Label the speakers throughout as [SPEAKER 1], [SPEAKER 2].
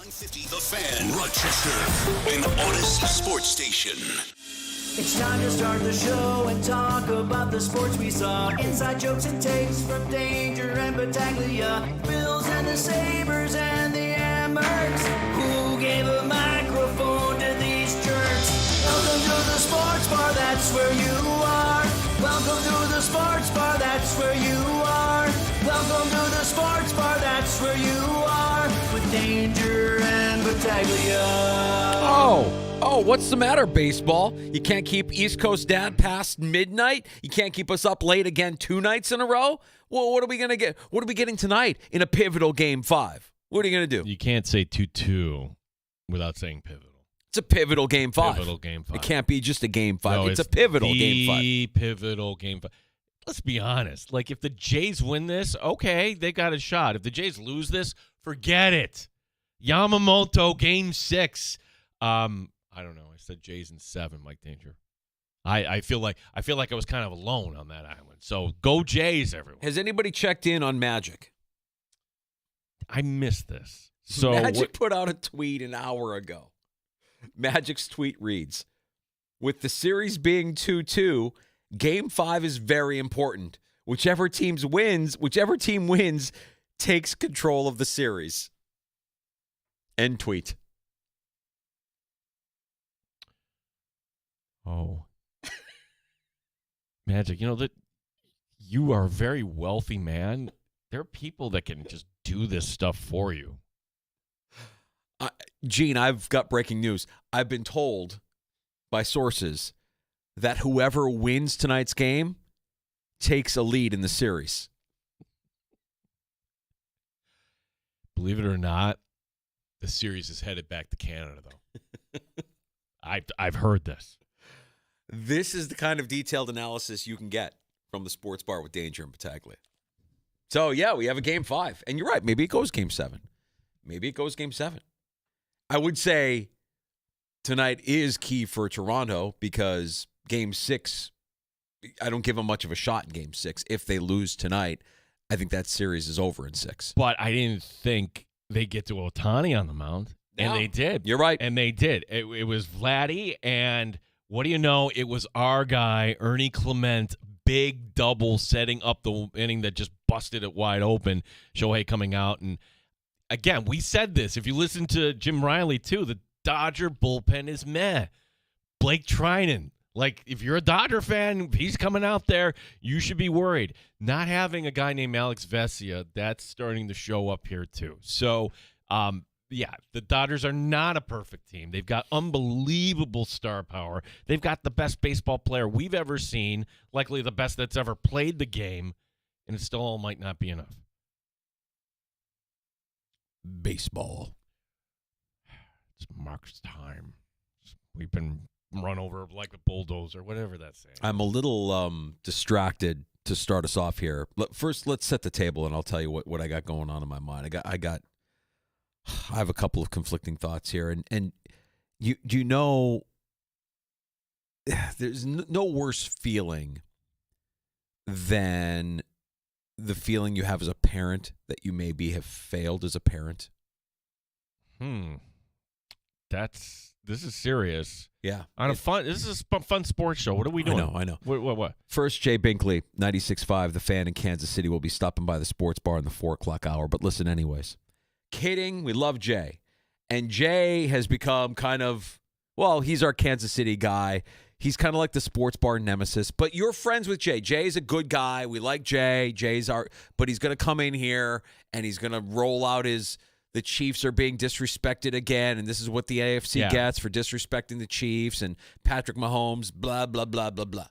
[SPEAKER 1] 950 The Fan, Rochester, an Odyssey sports station.
[SPEAKER 2] It's time to start the show and talk about the sports we saw. Inside jokes and takes from Danger and Battaglia. Bills and the Sabres and the Amherst. Who gave a microphone to these jerks? Welcome to the sports bar, that's where you are. Welcome to the sports bar, that's where you are. Welcome to the sports bar, that's where you are. With Danger and Battaglia.
[SPEAKER 3] Oh, what's the matter, baseball? You can't keep East Coast Dad past midnight? You can't keep us up late again 2 nights in a row? Well, what are we going to get? What are we getting tonight in a pivotal Game 5? What are you going to do?
[SPEAKER 4] You can't say 2-2 without saying pivotal.
[SPEAKER 3] It's a pivotal Game 5.
[SPEAKER 4] Pivotal Game 5.
[SPEAKER 3] It can't be just a Game 5.
[SPEAKER 4] No,
[SPEAKER 3] it's a pivotal Game 5.
[SPEAKER 4] The pivotal Game 5. Let's be honest. Like, if the Jays win this, okay, they got a shot. If the Jays lose this, forget it. Yamamoto, Game 6. I don't know. I said Jays in 7, Mike Danger. I feel like I was kind of alone on that island. So go Jays, everyone.
[SPEAKER 3] Has anybody checked in on Magic?
[SPEAKER 4] I missed this. So
[SPEAKER 3] Magic put out a tweet an hour ago. Magic's tweet reads, with the series being 2-2, Game 5 is very important. Whichever team wins takes control of the series. End tweet.
[SPEAKER 4] Oh. Magic, you know that you are a very wealthy man. There are people that can just do this stuff for you.
[SPEAKER 3] Gene, I've got breaking news. I've been told by sources that whoever wins tonight's game takes a lead in the series.
[SPEAKER 4] Believe it or not, the series is headed back to Canada, though. I've heard this.
[SPEAKER 3] This is the kind of detailed analysis you can get from the sports bar with Danger and Battaglia. So, yeah, we have a Game 5. And you're right. Maybe it goes Game 7. Maybe it goes Game 7. I would say tonight is key for Toronto because Game 6, I don't give them much of a shot in Game 6. If they lose tonight, I think that series is over in 6.
[SPEAKER 4] But I didn't think they get to Ohtani on the mound. And they did.
[SPEAKER 3] You're right.
[SPEAKER 4] And they did. It was Vladdy, and what do you know? It was our guy, Ernie Clement, big double setting up the inning that just busted it wide open. Shohei coming out. And, again, we said this. If you listen to Jim Riley, too, the Dodger bullpen is meh. Blake Trinan. Like, if you're a Dodger fan, he's coming out there, you should be worried. Not having a guy named Alex Vesia, that's starting to show up here, too. So, yeah, the Dodgers are not a perfect team. They've got unbelievable star power. They've got the best baseball player we've ever seen, likely the best that's ever played the game, and it still all might not be enough.
[SPEAKER 3] Baseball.
[SPEAKER 4] It's Mark's time. We've been run over like a bulldozer, whatever that's saying.
[SPEAKER 3] I'm a little distracted to start us off here. First, let's set the table, and I'll tell you what I got going on in my mind. I have a couple of conflicting thoughts here, and you know, there's no worse feeling than the feeling you have as a parent that you maybe have failed as a parent.
[SPEAKER 4] This is serious.
[SPEAKER 3] Yeah.
[SPEAKER 4] This is a fun sports show. What are we doing?
[SPEAKER 3] I know.
[SPEAKER 4] What?
[SPEAKER 3] First, Jay Binkley, 96.5, The Fan in Kansas City, will be stopping by the sports bar in the 4 o'clock hour. But listen anyways. Kidding. We love Jay. And Jay has become kind of, well, he's our Kansas City guy. He's kind of like the sports bar nemesis. But you're friends with Jay. Jay's a good guy. We like Jay. But he's going to come in here and he's going to roll out the Chiefs are being disrespected again, and this is what the AFC gets for disrespecting the Chiefs, and Patrick Mahomes, blah, blah, blah, blah, blah.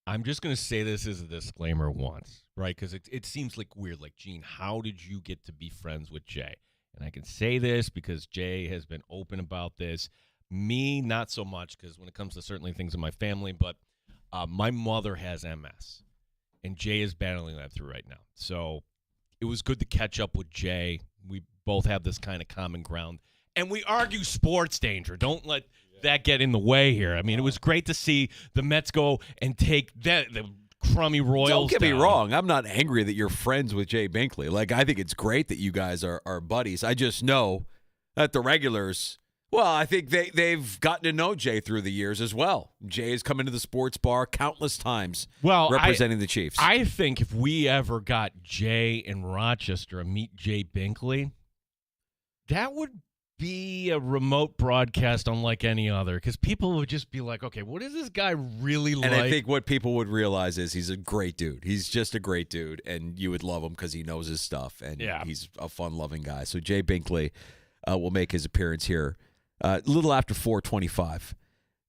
[SPEAKER 4] I'm just going to say this as a disclaimer once, right? Because it seems like weird. Like, Gene, how did you get to be friends with Jay? And I can say this because Jay has been open about this. Me, not so much, because when it comes to certainly things in my family, but my mother has MS, and Jay is battling that through right now. So it was good to catch up with Jay. We both have this kind of common ground. And we argue sports, Danger. Don't let that get in the way here. I mean, it was great to see the Mets go and take the crummy Royals
[SPEAKER 3] Don't get me
[SPEAKER 4] down.
[SPEAKER 3] wrong. I'm not angry that you're friends with Jay Binkley. Like, I think it's great that you guys are buddies. I just know At the regulars, well, I think they've gotten to know Jay through the years as well. Jay has come into the sports bar countless times representing the Chiefs.
[SPEAKER 4] I think if we ever got Jay in Rochester and meet Jay Binkley, that would be a remote broadcast unlike any other, because people would just be like, okay, what is this guy really like?
[SPEAKER 3] And I think what people would realize is he's a great dude. He's just a great dude, and you would love him because he knows his stuff, and he's a fun-loving guy. So Jay Binkley will make his appearance here a little after 4:25.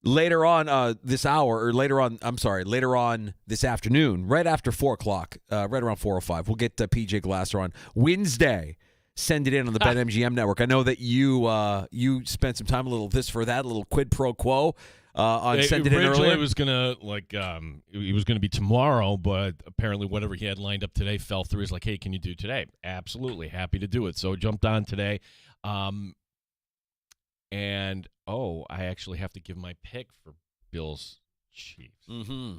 [SPEAKER 3] Later on this hour, or later on this afternoon, right after 4 o'clock, right around 4:05, we'll get PJ Glasser on Wednesday. Send it in on the BetMGM network. I know that you spent some time, a little this for that, a little quid pro quo on Send It In earlier.
[SPEAKER 4] Originally it was gonna he was gonna be tomorrow, but apparently whatever he had lined up today fell through. He's like, hey, can you do today? Absolutely, happy to do it. So jumped on today. And I actually have to give my pick for Bills Chiefs.
[SPEAKER 3] Mm-hmm.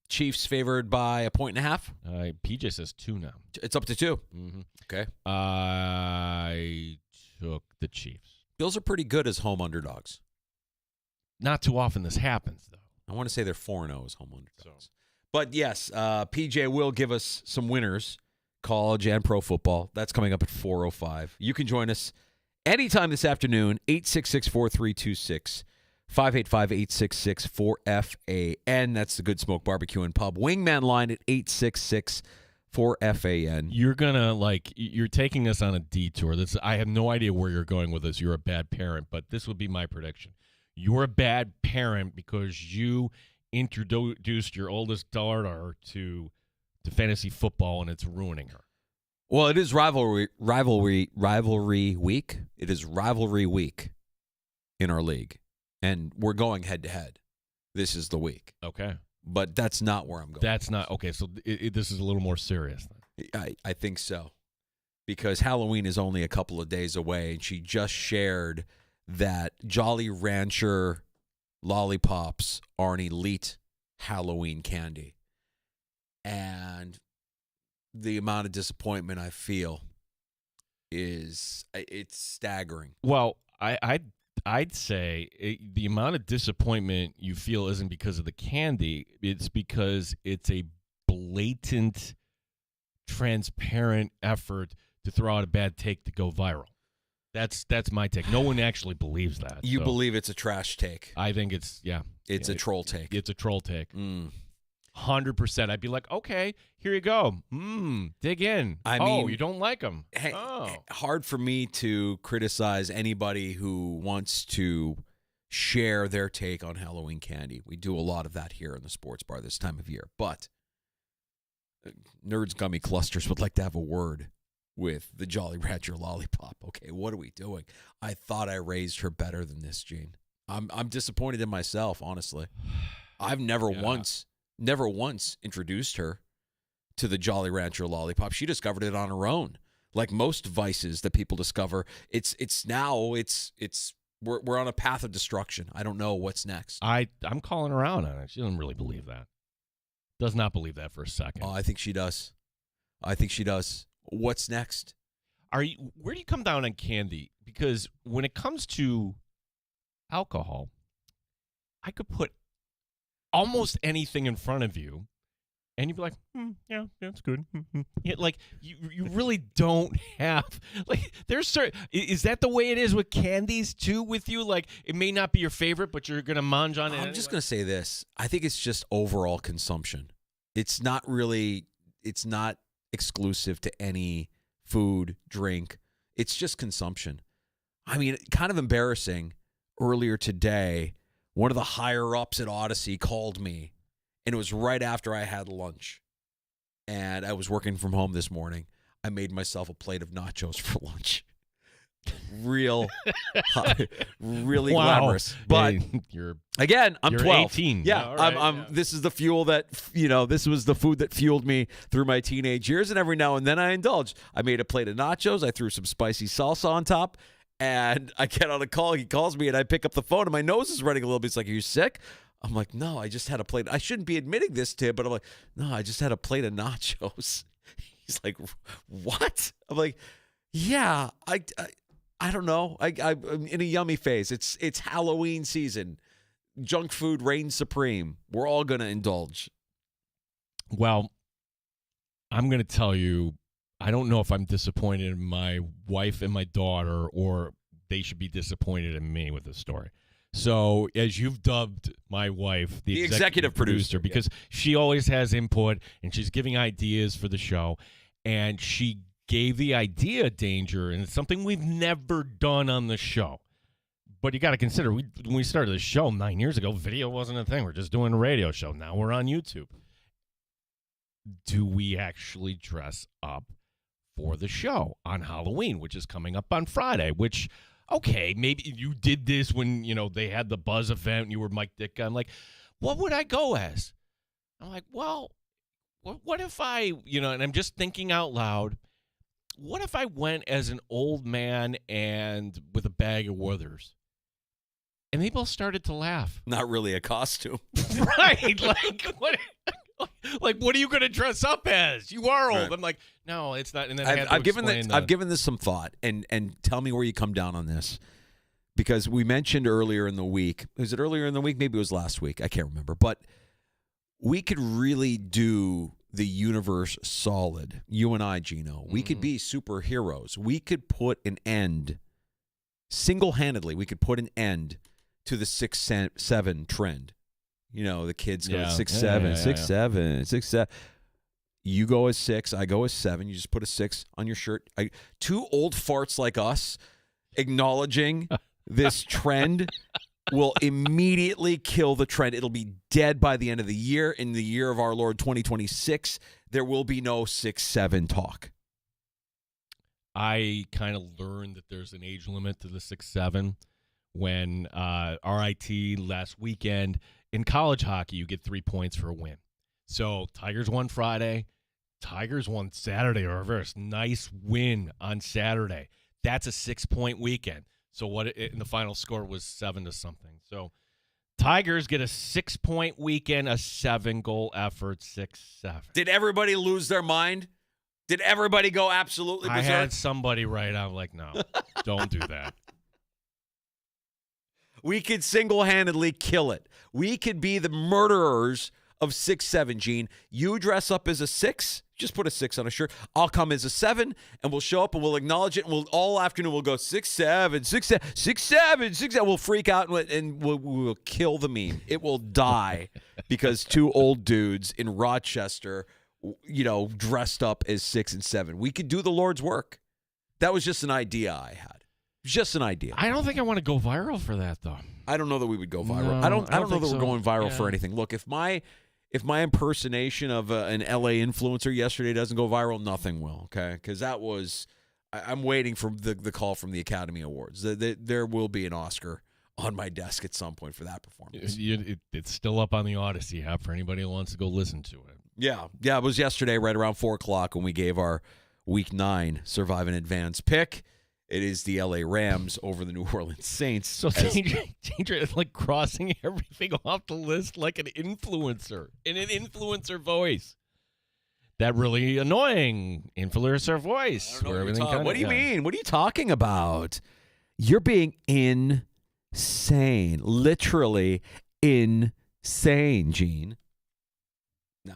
[SPEAKER 3] Chiefs favored by 1.5.
[SPEAKER 4] PJ says 2 now.
[SPEAKER 3] It's up to 2.
[SPEAKER 4] Mm-hmm.
[SPEAKER 3] Okay.
[SPEAKER 4] I took the Chiefs.
[SPEAKER 3] Bills are pretty good as home underdogs.
[SPEAKER 4] Not too often this happens, though.
[SPEAKER 3] I want to say they're 4-0 as home underdogs. But yes, PJ will give us some winners, college and pro football. That's coming up at 4:05. You can join us anytime this afternoon, 866-4326, 585-866-4FAN. That's the Good Smoke Barbecue and Pub. Wingman line at 866-4FAN.
[SPEAKER 4] You're taking us on a detour. I have no idea where you're going with this. You're a bad parent, but this would be my prediction. You're a bad parent because you introduced your oldest daughter to fantasy football, and it's ruining her.
[SPEAKER 3] Well, it is rivalry week. It is rivalry week in our league, and we're going head to head. This is the week.
[SPEAKER 4] Okay,
[SPEAKER 3] but that's not where I'm going.
[SPEAKER 4] That's not okay. So this is a little more serious then.
[SPEAKER 3] I think so, because Halloween is only a couple of days away, and she just shared that Jolly Rancher lollipops are an elite Halloween candy, and the amount of disappointment I feel it's staggering.
[SPEAKER 4] Well, I'd say the amount of disappointment you feel isn't because of the candy. It's because it's a blatant, transparent effort to throw out a bad take to go viral. That's my take. No one actually believes that.
[SPEAKER 3] You believe it's a trash take?
[SPEAKER 4] I think it's
[SPEAKER 3] a troll take.
[SPEAKER 4] It's a troll take. 100%. I'd be like, okay, here you go. Dig in. I mean, you don't like them.
[SPEAKER 3] Hard for me to criticize anybody who wants to share their take on Halloween candy. We do a lot of that here in the sports bar this time of year. But Nerds Gummy Clusters would like to have a word with the Jolly Rancher lollipop. Okay, what are we doing? I thought I raised her better than this, Gene. I'm disappointed in myself, honestly. I've never once introduced her to the Jolly Rancher lollipop. She discovered it on her own. Like most vices that people discover, we're on a path of destruction. I don't know what's next.
[SPEAKER 4] I'm calling her out on it. She doesn't really believe that. Does not believe that for a second.
[SPEAKER 3] Oh, I think she does. What's next?
[SPEAKER 4] Where do you come down on candy? Because when it comes to alcohol, I could put almost anything in front of you, and you'd be like, yeah, that's good. Yeah, like you really don't have there's certain. Is that the way it is with candies too? With you, like it may not be your favorite, but you're gonna munge on it.
[SPEAKER 3] I'm just gonna say this. I think it's just overall consumption. It's not exclusive to any food, drink. It's just consumption. I mean, kind of embarrassing. Earlier today, one of the higher-ups at Odyssey called me, and it was right after I had lunch. And I was working from home this morning. I made myself a plate of nachos for lunch. Really glamorous. But again, I'm 12.
[SPEAKER 4] 18.
[SPEAKER 3] Yeah, right, This is the fuel that this was the food that fueled me through my teenage years, and every now and then I indulged. I made a plate of nachos. I threw some spicy salsa on top, and I get on a call. He calls me, and I pick up the phone, and my nose is running a little bit. He's like, "Are you sick?" I'm like, "No, I just had a plate." I shouldn't be admitting this to him, but I'm like, "No, I just had a plate of nachos." He's like, "What?" I'm like, "Yeah, I don't know. I'm in a yummy phase. It's Halloween season. Junk food reigns supreme. We're all going to indulge.
[SPEAKER 4] Well, I'm going to tell you, I don't know if I'm disappointed in my wife and my daughter, or they should be disappointed in me with this story. So, as you've dubbed my wife, the executive producer, because she always has input and she's giving ideas for the show, and she gave the idea, Danger, and it's something we've never done on the show. But you got to consider, when we started the show 9 years ago, video wasn't a thing. We're just doing a radio show. Now we're on YouTube. Do we actually dress up for the show on Halloween, which is coming up on Friday? Which, okay, maybe you did this when, they had the Buzz event and you were Mike Ditka. I'm like, what would I go as? I'm like, well, what if I, and I'm just thinking out loud, what if I went as an old man and with a bag of Werthers? And they both started to laugh.
[SPEAKER 3] Not really a costume.
[SPEAKER 4] Right. What are you going to dress up as? You are old. Right. I'm like, no, it's not. And then
[SPEAKER 3] I've given this some thought, and tell me where you come down on this. Because we mentioned earlier in the week, was it earlier in the week? Maybe it was last week. I can't remember. But we could really do the universe solid. You and I, Gino. We could be superheroes. We could put an end, single-handedly, we could put an end to the 6'7" trend. The kids go 6'7", 6'7", 6'7". You go as 6, I go as 7. You just put a 6 on your shirt. Two old farts like us acknowledging this trend will immediately kill the trend. It'll be dead by the end of the year. In the year of our Lord 2026, there will be no 6'7" talk.
[SPEAKER 4] I kind of learned that there's an age limit to the 6'7" when RIT last weekend. In college hockey, you get 3 points for a win. So Tigers won Friday. Tigers won Saturday, or reverse. Nice win on Saturday. That's a 6-point weekend. So and the final score was 7-something. So Tigers get a 6-point weekend, a 7-goal effort, 6-7.
[SPEAKER 3] Did everybody lose their mind? Did everybody go absolutely berserk?
[SPEAKER 4] I had somebody write out like, no, don't do that.
[SPEAKER 3] We could single-handedly kill it. We could be the murderers of 6'7", Gene. You dress up as a 6, just put a 6 on a shirt. I'll come as a 7, and we'll show up, and we'll acknowledge it, and all afternoon we'll go 6'7", 6'7", 6'7", 6'7". We'll freak out, and we'll kill the meme. It will die because two old dudes in Rochester, dressed up as 6 and 7. We could do the Lord's work. That was just an idea I had. Just an idea.
[SPEAKER 4] I don't think I want to go viral for that, though.
[SPEAKER 3] I don't know that we would go viral.
[SPEAKER 4] No,
[SPEAKER 3] I don't know that we're going viral
[SPEAKER 4] Yeah.
[SPEAKER 3] for anything. Look, if my impersonation of an LA influencer yesterday doesn't go viral, nothing will. Okay, because that was. I'm waiting for the call from the Academy Awards. There will be an Oscar on my desk at some point for that performance.
[SPEAKER 4] It's still up on the Odyssey app for anybody who wants to go listen to it.
[SPEAKER 3] Yeah. It was yesterday, right around 4:00 when we gave our Week 9 Survive in Advance pick. It is the LA Rams over the New Orleans Saints.
[SPEAKER 4] So Danger is like crossing everything off the list like an influencer in an influencer voice. That really annoying influencer voice.
[SPEAKER 3] What do you mean? What are you talking about? You're being insane. Literally insane, Gene. No.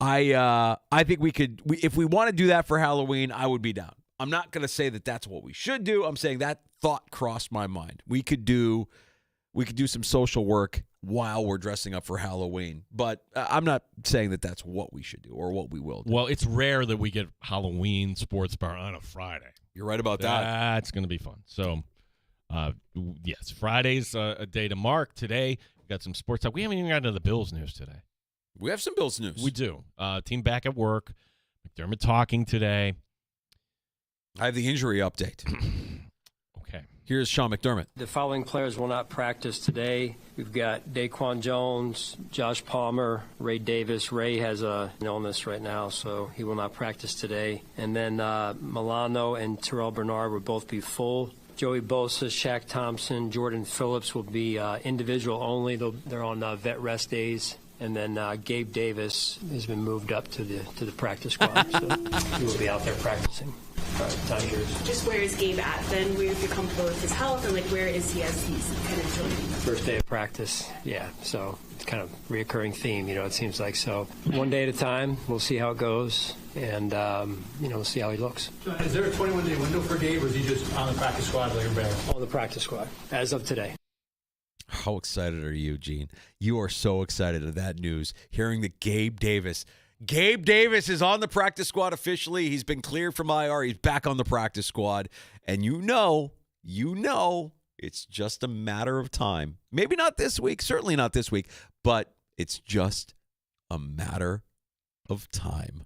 [SPEAKER 3] I think we could if we want to do that for Halloween, I would be down. I'm not going to say that that's what we should do. I'm saying that thought crossed my mind. We could do some social work while we're dressing up for Halloween. But I'm not saying that that's what we should do or what we will do.
[SPEAKER 4] Well, it's rare that we get Halloween sports bar on a Friday.
[SPEAKER 3] You're right about that.
[SPEAKER 4] That's going to be fun. So, yes, Friday's a day to mark. Today, we got some sports talk. We haven't even gotten to the Bills news today.
[SPEAKER 3] We have some Bills news.
[SPEAKER 4] We do. Team back at work. McDermott talking today.
[SPEAKER 3] I have the injury update.
[SPEAKER 4] Okay.
[SPEAKER 3] Here's Sean McDermott.
[SPEAKER 5] The following players will not practice today. We've got Daquan Jones, Josh Palmer, Ray Davis. Ray has an illness right now, so he will not practice today. And then Milano and Terrell Bernard will both be full. Joey Bosa, Shaq Thompson, Jordan Phillips will be individual only. They're on vet rest days. And then Gabe Davis has been moved up to the practice squad, so he will be out there practicing. Time yours.
[SPEAKER 6] Just where is Gabe at then? Where if you're comfortable with his health, or like where is he as he's kind of joining?
[SPEAKER 5] First day of practice, yeah. So it's kind of a reoccurring theme, it seems like. So one day at a time, we'll see how it goes, and, we'll see how he looks.
[SPEAKER 7] Is there a 21-day window for Gabe, or is he just on the practice squad like everybody else?
[SPEAKER 5] On the practice squad, as of today.
[SPEAKER 3] How excited are you, Gene? You are so excited at that news, hearing that Gabe Davis is on the practice squad officially. He's been cleared from IR. He's back on the practice squad. And you know, it's just a matter of time. Maybe not this week, certainly not this week, but it's just a matter of time.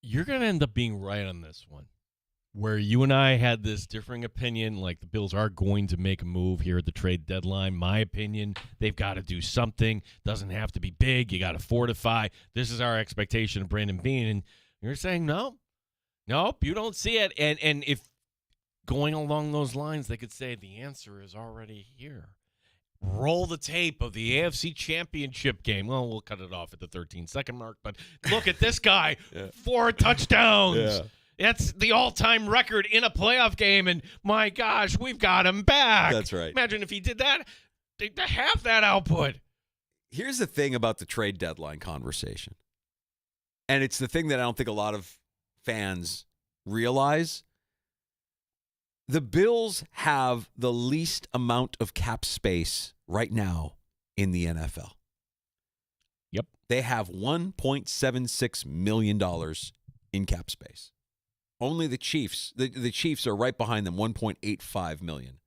[SPEAKER 4] You're going to end up being right on this one, where you and I had this differing opinion, like the Bills are going to make a move here at the trade deadline. My opinion, they've got to do something. Doesn't have to be big. You got to fortify. This is our expectation of Brandon Beane. And you're saying, nope, you don't see it. And if going along those lines, they could say the answer is already here. Roll the tape of the AFC Championship game. Well, we'll cut it off at the 13-second mark, but look at this guy, 4 touchdowns. Yeah. That's the all-time record in a playoff game, and my gosh, we've got him back.
[SPEAKER 3] That's right.
[SPEAKER 4] Imagine if he did that, half that output.
[SPEAKER 3] Here's the thing about the trade deadline conversation, and it's the thing that I don't think a lot of fans realize. The Bills have the least amount of cap space right now in the NFL.
[SPEAKER 4] Yep.
[SPEAKER 3] They have $1.76 million in cap space. Only the Chiefs. The Chiefs are right behind them, $1.85 million.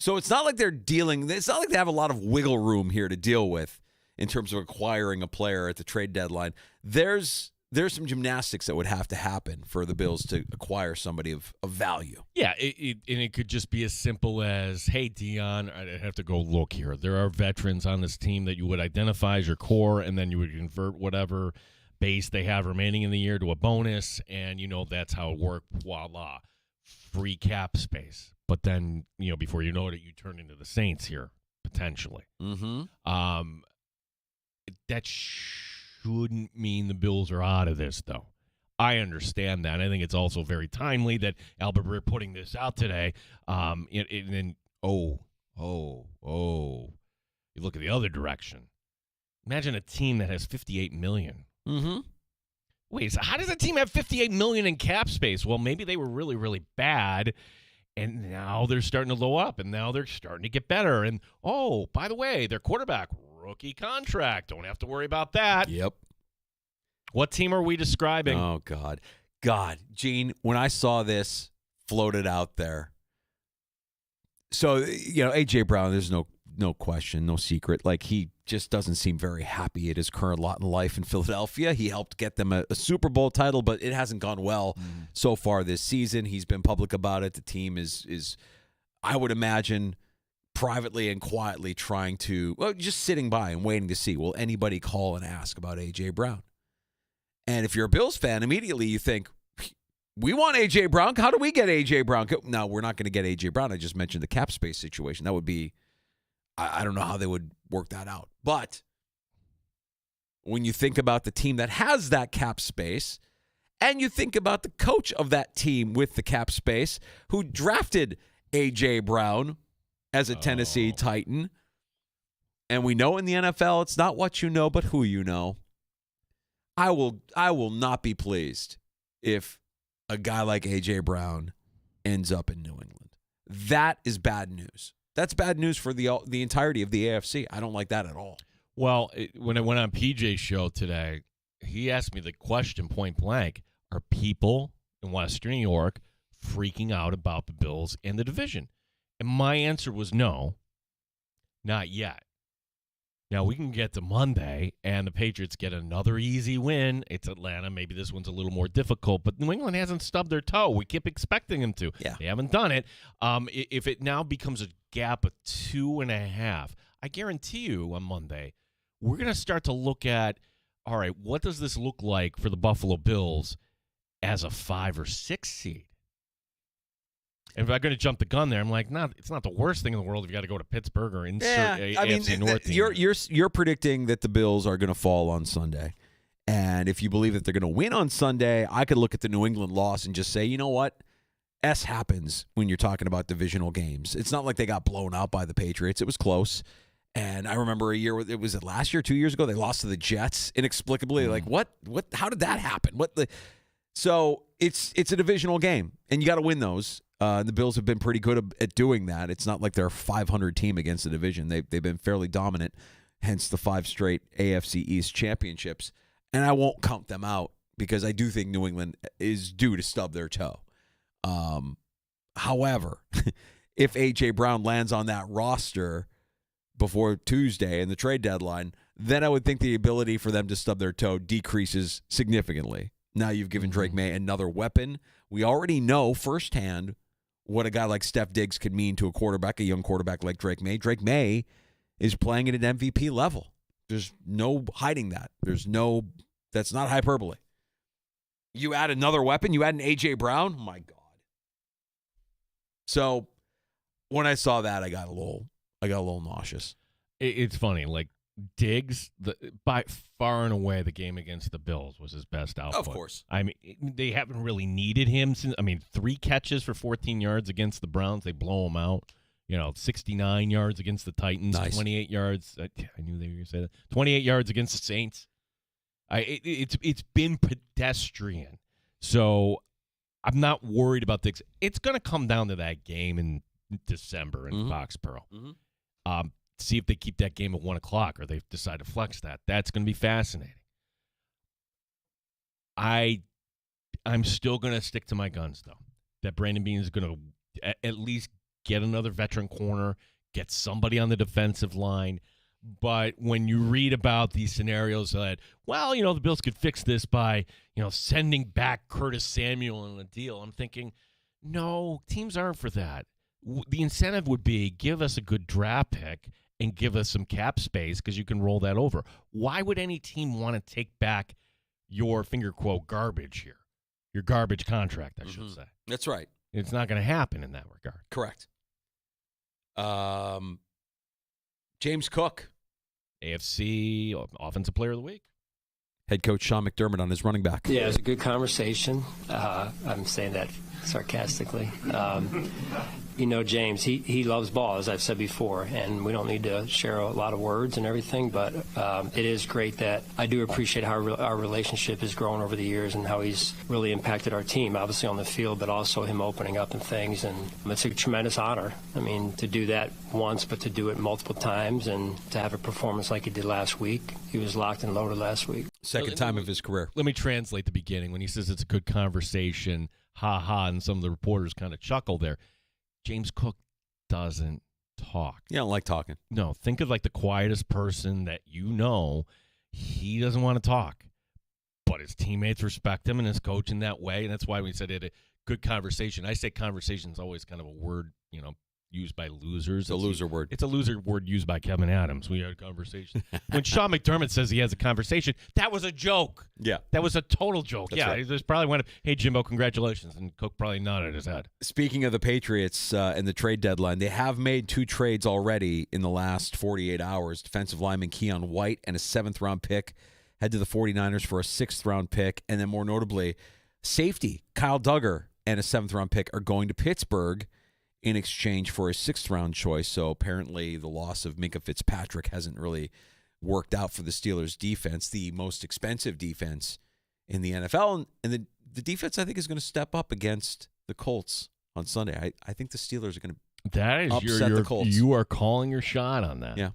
[SPEAKER 3] So it's not like they're dealing. It's not like they have a lot of wiggle room here to deal with in terms of acquiring a player at the trade deadline. There's some gymnastics that would have to happen for the Bills to acquire somebody of value.
[SPEAKER 4] Yeah, and it could just be as simple as, hey, Dion, I'd have to go look here. There are veterans on this team that you would identify as your core, and then you would convert whatever base they have remaining in the year to a bonus, and that's how it worked. Voila, free cap space. But then before you know it, you turn into the Saints here potentially.
[SPEAKER 3] Mm-hmm.
[SPEAKER 4] That shouldn't mean the Bills are out of this, though. I understand that. I think it's also very timely that Albert Breer putting this out today. And then you look at the other direction. Imagine a team that has $58 million.
[SPEAKER 3] Mm-hmm.
[SPEAKER 4] Wait, so how does a team have $58 million in cap space? Well, maybe they were really, really bad, and now they're starting to low up, and now they're starting to get better. And, by the way, their quarterback, rookie contract. Don't have to worry about that.
[SPEAKER 3] Yep.
[SPEAKER 4] What team are we describing?
[SPEAKER 3] Oh, God, Gene, when I saw this floated out there, so, A.J. Brown, there's no question, no secret. Like, he just doesn't seem very happy at his current lot in life in Philadelphia. He helped get them a Super Bowl title, but it hasn't gone well so far this season. He's been public about it. The team is I would imagine, privately and quietly trying to, just sitting by and waiting to see, will anybody call and ask about A.J. Brown? And if you're a Bills fan, immediately you think, we want A.J. Brown. How do we get A.J. Brown? No, we're not going to get A.J. Brown. I just mentioned the cap space situation. That would be, I don't know how they would work that out. But when you think about the team that has that cap space, and you think about the coach of that team with the cap space who drafted A.J. Brown as a Tennessee Titan, and we know in the NFL it's not what you know but who you know, I will not be pleased if a guy like A.J. Brown ends up in New England. That is bad news. That's bad news for the entirety of the AFC. I don't like that at all.
[SPEAKER 4] Well, when I went on PJ's show today, he asked me the question point blank, are people in Western New York freaking out about the Bills and the division? And my answer was no, not yet. Now, we can get to Monday, and the Patriots get another easy win. It's Atlanta. Maybe this one's a little more difficult, but New England hasn't stubbed their toe. We keep expecting them to.
[SPEAKER 3] Yeah.
[SPEAKER 4] They haven't done it. If it now becomes a gap of 2.5, I guarantee you on Monday, we're going to start to look at, all right, what does this look like for the Buffalo Bills as a 5 or 6 seed? And if I'm going to jump the gun there, I'm like, it's not the worst thing in the world if you got to go to Pittsburgh or insert AFC North team.
[SPEAKER 3] You're predicting that the Bills are going to fall on Sunday, And if you believe that they're going to win on Sunday, I could look at the New England loss and just say, you know what? S happens when you're talking about divisional games. It's not like they got blown out by the Patriots. It was close. And I remember a year, was it last year, 2 years ago, they lost to the Jets inexplicably. Like, what, how did that happen? So it's a divisional game, and you got to win those. The Bills have been pretty good at doing that. It's not like they're a 500 team against the division. They've been fairly dominant, hence the 5 straight AFC East championships. And I won't count them out because I do think New England is due to stub their toe. However, if A.J. Brown lands on that roster before Tuesday and the trade deadline, then I would think the ability for them to stub their toe decreases significantly. Now you've given Drake May another weapon. We already know firsthand what a guy like Steph Diggs could mean to a quarterback, a young quarterback like Drake May. Drake May is playing at an MVP level. There's no hiding that. That's not hyperbole. You add another weapon, you add an A.J. Brown, oh my God. So when I saw that, I got a little nauseous.
[SPEAKER 4] It's funny, like Diggs, by far and away, the game against the Bills was his best output.
[SPEAKER 3] Of course.
[SPEAKER 4] I mean, they haven't really needed him since. 3 catches for 14 yards against the Browns. They blow him out. 69 yards against the Titans.
[SPEAKER 3] Nice.
[SPEAKER 4] 28 yards. I knew they were going to say that. 28 yards against the Saints. It's been pedestrian. So I'm not worried about Diggs. It's going to come down to that game in December in Foxborough.
[SPEAKER 3] Mm-hmm.
[SPEAKER 4] See if they keep that game at 1 o'clock or they decide to flex that. That's going to be fascinating. I'm still going to stick to my guns, though, that Brandon Beane is going to at least get another veteran corner, get somebody on the defensive line. But when you read about these scenarios that, the Bills could fix this by, sending back Curtis Samuel on a deal, I'm thinking, no, teams aren't for that. The incentive would be give us a good draft pick and give us some cap space because you can roll that over. Why would any team want to take back your finger quote garbage here? Your garbage contract, I should say.
[SPEAKER 3] That's right.
[SPEAKER 4] It's not going to happen in that regard.
[SPEAKER 3] Correct. James Cook,
[SPEAKER 4] AFC Offensive Player of the Week.
[SPEAKER 3] Head coach Sean McDermott on his running back.
[SPEAKER 5] Yeah, it was a good conversation. I'm saying that sarcastically. James, he loves ball, as I've said before, and we don't need to share a lot of words and everything, but it is great that I do appreciate how our relationship has grown over the years and how he's really impacted our team, obviously on the field, but also him opening up and things, and it's a tremendous honor. To do that once, but to do it multiple times and to have a performance like he did last week. He was locked and loaded last week.
[SPEAKER 3] Second time of his career.
[SPEAKER 4] Let me translate the beginning. When he says it's a good conversation, and some of the reporters kind of chuckle there. James Cook doesn't talk.
[SPEAKER 3] You don't like talking.
[SPEAKER 4] No, think of like the quietest person that he doesn't want to talk. But his teammates respect him and his coach in that way, and that's why we said it a good conversation. I say conversation is always kind of a word, used by losers.
[SPEAKER 3] It's a loser word.
[SPEAKER 4] It's a loser word used by Kevin Adams. We had a conversation. When Sean McDermott says he has a conversation, that was a joke.
[SPEAKER 3] Yeah.
[SPEAKER 4] That was a total joke.
[SPEAKER 3] That's right.
[SPEAKER 4] There's probably one of, hey, Jimbo, congratulations. And Cook probably nodded his head.
[SPEAKER 3] Speaking of the Patriots and the trade deadline, they have made 2 trades already in the last 48 hours. Defensive lineman Keon White and a 7th-round pick head to the 49ers for a 6th-round pick. And then more notably, safety Kyle Duggar and a 7th-round pick are going to Pittsburgh in exchange for a 6th-round choice. So apparently the loss of Minkah Fitzpatrick hasn't really worked out for the Steelers' defense, the most expensive defense in the NFL. And the defense, I think, is going to step up against the Colts on Sunday. I think the Steelers are going to upset the Colts.
[SPEAKER 4] You are calling your shot on that.
[SPEAKER 3] Yeah.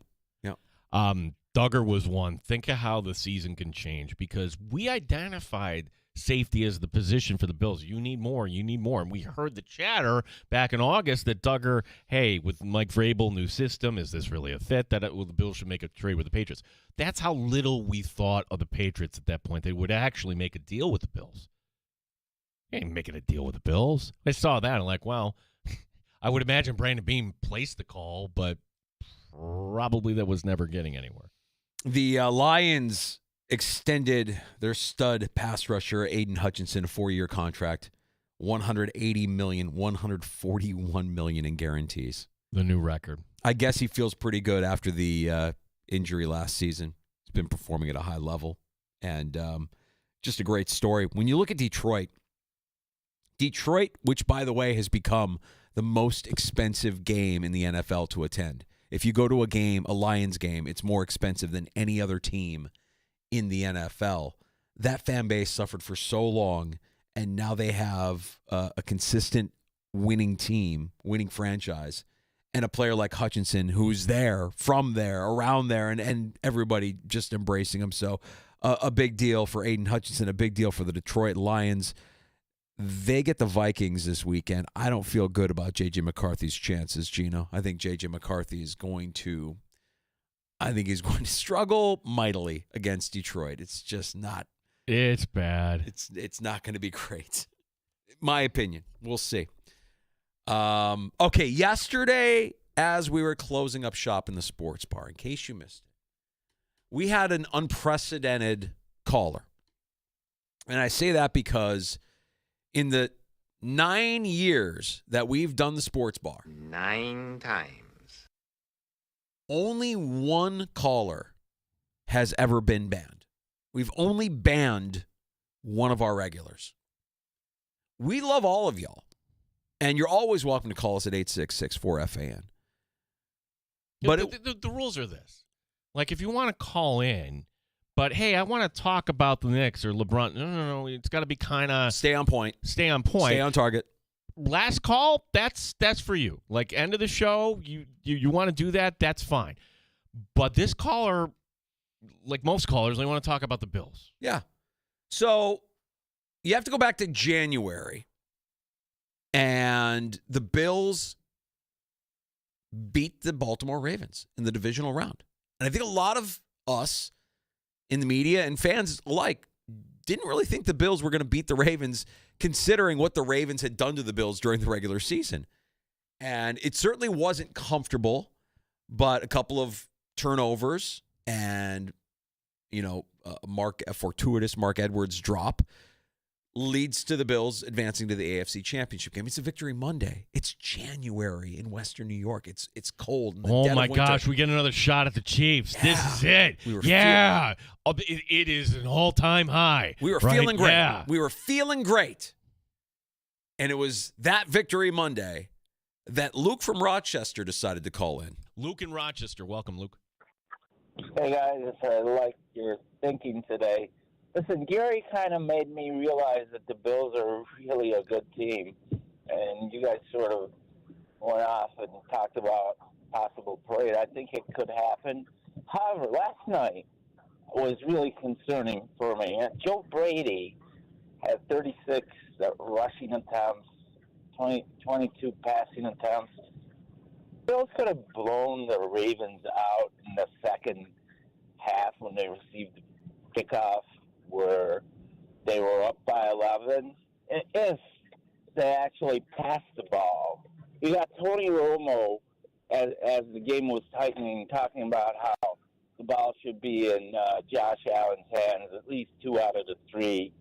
[SPEAKER 4] Duggar was one. Think of how the season can change because we identified safety as the position for the Bills. You need more. And we heard the chatter back in August that Duggar, hey, with Mike Vrabel, new system, is this really a fit? That the Bills should make a trade with the Patriots. That's how little we thought of the Patriots at that point. They would actually make a deal with the Bills. They ain't making a deal with the Bills. I saw that and like, well, I would imagine Brandon Beane placed the call, but probably that was never getting anywhere.
[SPEAKER 3] The Lions extended their stud pass rusher Aiden Hutchinson a 4-year contract, $180 million, $141 million in guarantees.
[SPEAKER 4] The new record.
[SPEAKER 3] I guess he feels pretty good after the injury last season. He's been performing at a high level, And just a great story. When you look at Detroit, which, by the way, has become the most expensive game in the NFL to attend. If you go to a Lions game, it's more expensive than any other team in the NFL. That fan base suffered for so long, and now they have a consistent winning team, winning franchise, and a player like Hutchinson who's there, from there, around there, and everybody just embracing him. So a big deal for Aiden Hutchinson, a big deal for the Detroit Lions. They get the Vikings this weekend. I don't feel good about J.J. McCarthy's chances, Gino. I think J.J. McCarthy is going to struggle mightily against Detroit. It's just not.
[SPEAKER 4] It's bad.
[SPEAKER 3] It's not going to be great. My opinion. We'll see. Okay, yesterday, as we were closing up shop in the sports bar, in case you missed it, we had an unprecedented caller. And I say that because in the 9 years that we've done the sports bar,
[SPEAKER 8] 9 times,
[SPEAKER 3] only one caller has ever been banned. We've only banned one of our regulars. We love all of y'all. And you're always welcome to call us at 866-4FAN. But
[SPEAKER 4] the rules are this. Like, if you want to call in, but, hey, I want to talk about the Knicks or LeBron. No. It's got to be kind of...
[SPEAKER 3] Stay on point.
[SPEAKER 4] Stay on point.
[SPEAKER 3] Stay on target.
[SPEAKER 4] Last call, that's for you. Like, end of the show, you want to do that, that's fine. But this caller, like most callers, they want to talk about the Bills.
[SPEAKER 3] Yeah. So you have to go back to January. And the Bills beat the Baltimore Ravens in the divisional round. And I think a lot of us in the media and fans alike didn't really think the Bills were going to beat the Ravens, considering what the Ravens had done to the Bills during the regular season. And it certainly wasn't comfortable, but a couple of turnovers and, a fortuitous Mark Edwards drop leads to the Bills advancing to the AFC Championship game. It's a Victory Monday. It's January in Western New York. It's cold.
[SPEAKER 4] Oh, my gosh. We get another shot at the Chiefs.
[SPEAKER 3] Yeah.
[SPEAKER 4] This is it. It is an all-time high.
[SPEAKER 3] We were feeling great.
[SPEAKER 4] Yeah.
[SPEAKER 3] We were feeling great. And it was that Victory Monday that Luke from Rochester decided to call in.
[SPEAKER 4] Luke in Rochester. Welcome, Luke.
[SPEAKER 9] Hey, guys. I like your thinking today. Listen, Gary kind of made me realize that the Bills are really a good team. And you guys sort of went off and talked about possible trade. I think it could happen. However, last night was really concerning for me. Joe Brady had 36 rushing attempts, 22 passing attempts. Bills could have blown the Ravens out in the second half when they received the kickoff, where they were up by 11, if they actually passed the ball. You got Tony Romo, as the game was tightening, talking about how the ball should be in Josh Allen's hands at least 2 out of the 3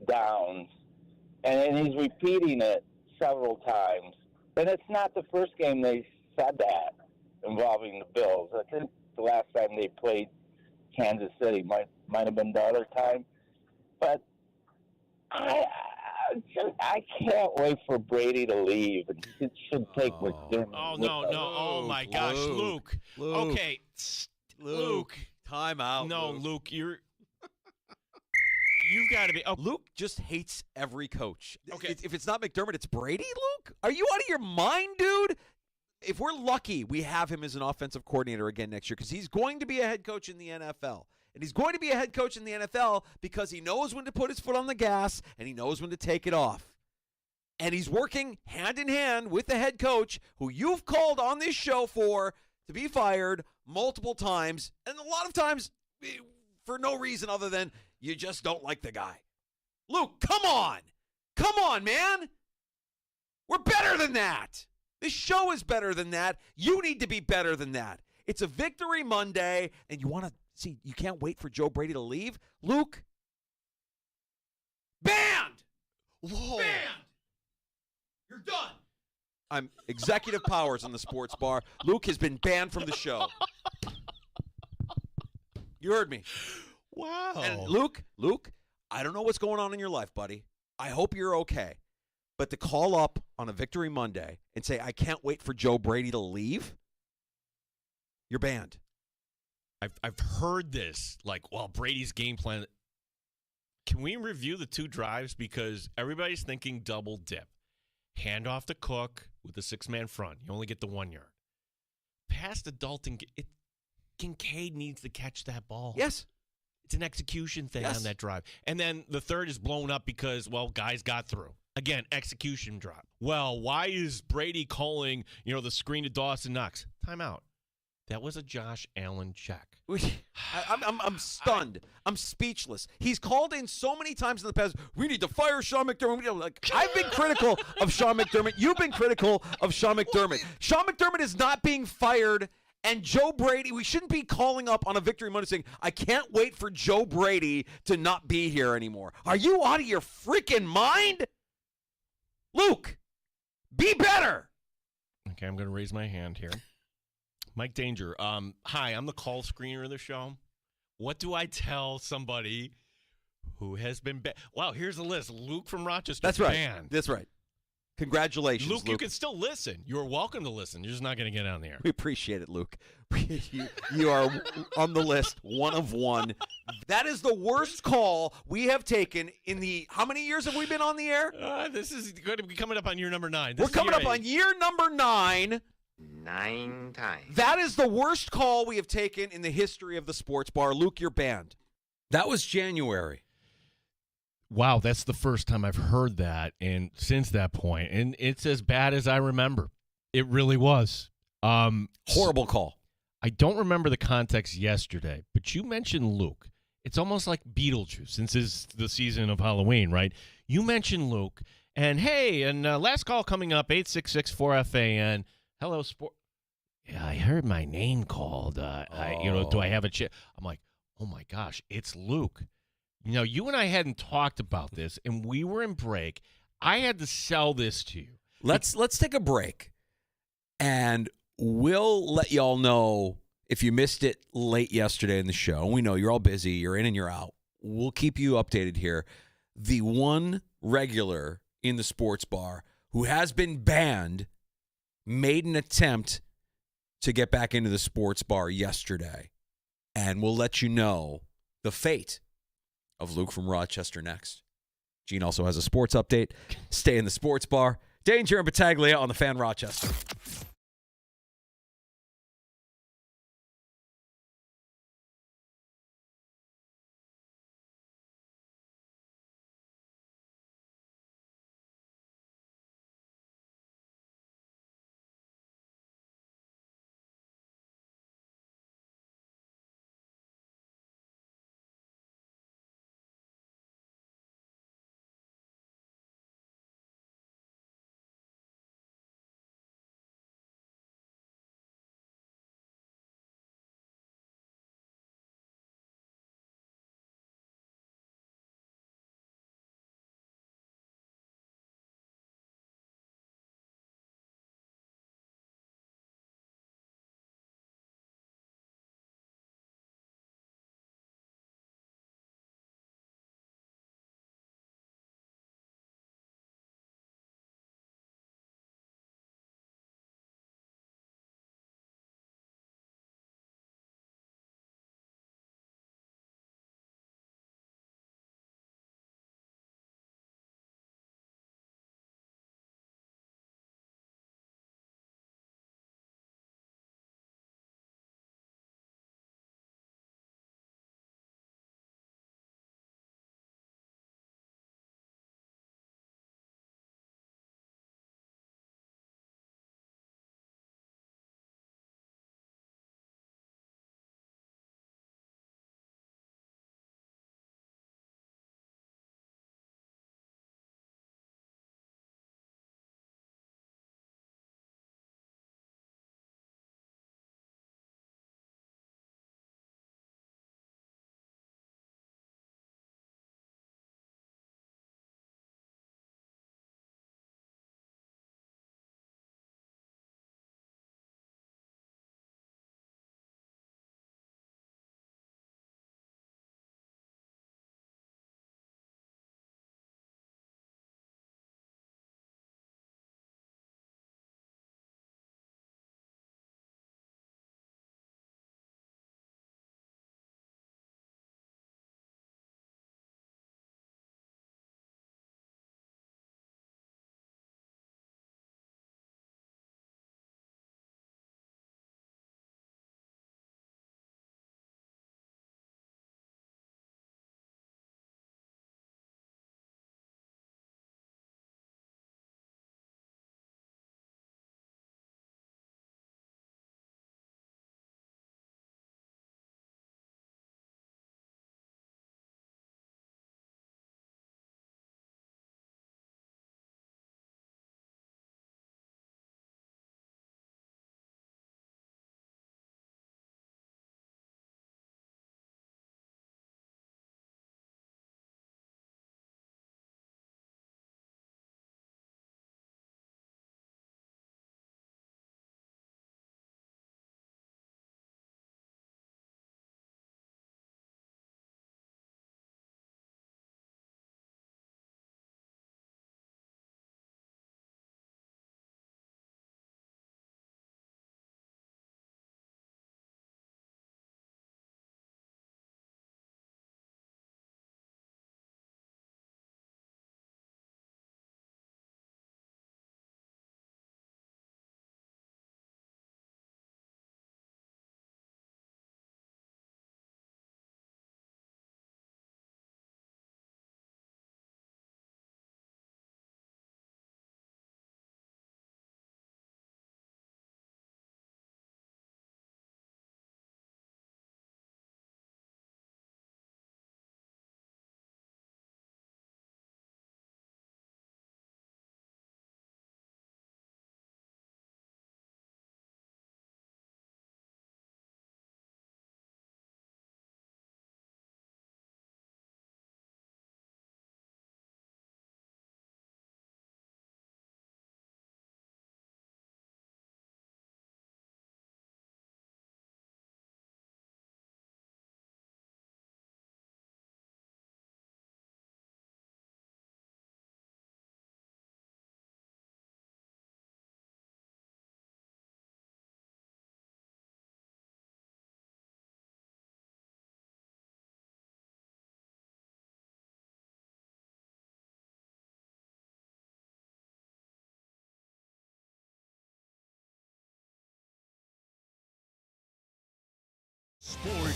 [SPEAKER 9] downs. And he's repeating it several times. And it's not the first game they said that involving the Bills. I think the last time they played Kansas City might have been the other time. But I can't wait for Brady to leave. It should take McDermott.
[SPEAKER 4] Oh, no. Oh, my gosh. Luke. Okay. Luke.
[SPEAKER 3] Time out.
[SPEAKER 4] No, Luke, you've got to be. Oh.
[SPEAKER 3] Luke just hates every coach.
[SPEAKER 4] Okay.
[SPEAKER 3] If it's not McDermott, it's Brady, Luke? Are you out of your mind, dude? If we're lucky, we have him as an offensive coordinator again next year because he's going to be a head coach in the NFL. And he's going to be a head coach in the NFL because he knows when to put his foot on the gas and he knows when to take it off. And he's working hand in hand with the head coach who you've called on this show for to be fired multiple times, and a lot of times for no reason other than you just don't like the guy. Luke, come on. Come on, man. We're better than that. This show is better than that. You need to be better than that. It's a Victory Monday, and you want to see, you can't wait for Joe Brady to leave? Luke? Banned! Whoa. Banned! You're done. I'm executive powers in the sports bar. Luke has been banned from the show. You heard me.
[SPEAKER 4] Wow.
[SPEAKER 3] And Luke, I don't know what's going on in your life, buddy. I hope you're okay. But to call up on a Victory Monday and say, I can't wait for Joe Brady to leave, you're banned.
[SPEAKER 4] I've heard this, like, well, Brady's game plan. Can we review the 2 drives? Because everybody's thinking double dip. Hand off to Cook with the 6-man front. You only get the 1 yard. Pass to Dalton. Kincaid needs to catch that ball.
[SPEAKER 3] Yes.
[SPEAKER 4] It's an execution thing on that drive. And then the third is blown up because, well, guys got through. Again, execution drop. Well, why is Brady calling, the screen to Dawson Knox? Timeout. That was a Josh Allen check.
[SPEAKER 3] I'm stunned. I'm speechless. He's called in so many times in the past, we need to fire Sean McDermott. I've been critical of Sean McDermott. You've been critical of Sean McDermott. Sean McDermott is not being fired, and Joe Brady, we shouldn't be calling up on a Victory Monday saying, I can't wait for Joe Brady to not be here anymore. Are you out of your freaking mind? Luke, be better.
[SPEAKER 4] Okay, I'm going to raise my hand here. Mike Danger, hi, I'm the call screener of the show. What do I tell somebody who has been banned? Wow, here's the list. Luke from Rochester.
[SPEAKER 3] That's right.
[SPEAKER 4] Banned.
[SPEAKER 3] That's right. Congratulations,
[SPEAKER 4] Luke. You can still listen. You're welcome to listen. You're just not going to get on the air.
[SPEAKER 3] We appreciate it, Luke. You are on the list, 1 of 1. That is the worst call we have taken in the – how many years have we been on the air?
[SPEAKER 4] This is going to be coming up on year number 9.
[SPEAKER 3] We're coming up on year number 9.
[SPEAKER 8] 9 times.
[SPEAKER 3] That is the worst call we have taken in the history of the sports bar. Luke, you're banned. That was January.
[SPEAKER 4] Wow, that's the first time I've heard that, and since that point, and it's as bad as I remember. It really was.
[SPEAKER 3] Horrible call.
[SPEAKER 4] I don't remember the context yesterday, but you mentioned Luke. It's almost like Beetlejuice, since it's the season of Halloween, right? You mentioned Luke, and hey, and last call coming up, 866-4FAN. Hello, sport. Yeah, I heard my name called. Do I have a chance? I'm like, oh my gosh, it's Luke. You and I hadn't talked about this, and we were in break. I had to sell this to you.
[SPEAKER 3] Let's take a break, and we'll let y'all know if you missed it late yesterday in the show. We know you're all busy. You're in and you're out. We'll keep you updated here. The one regular in the sports bar who has been banned made an attempt to get back into the sports bar yesterday, and we'll let you know the fate of Luke from Rochester next. Gene also has a sports update. Stay in the sports bar. Danger and Battaglia on the Fan Rochester.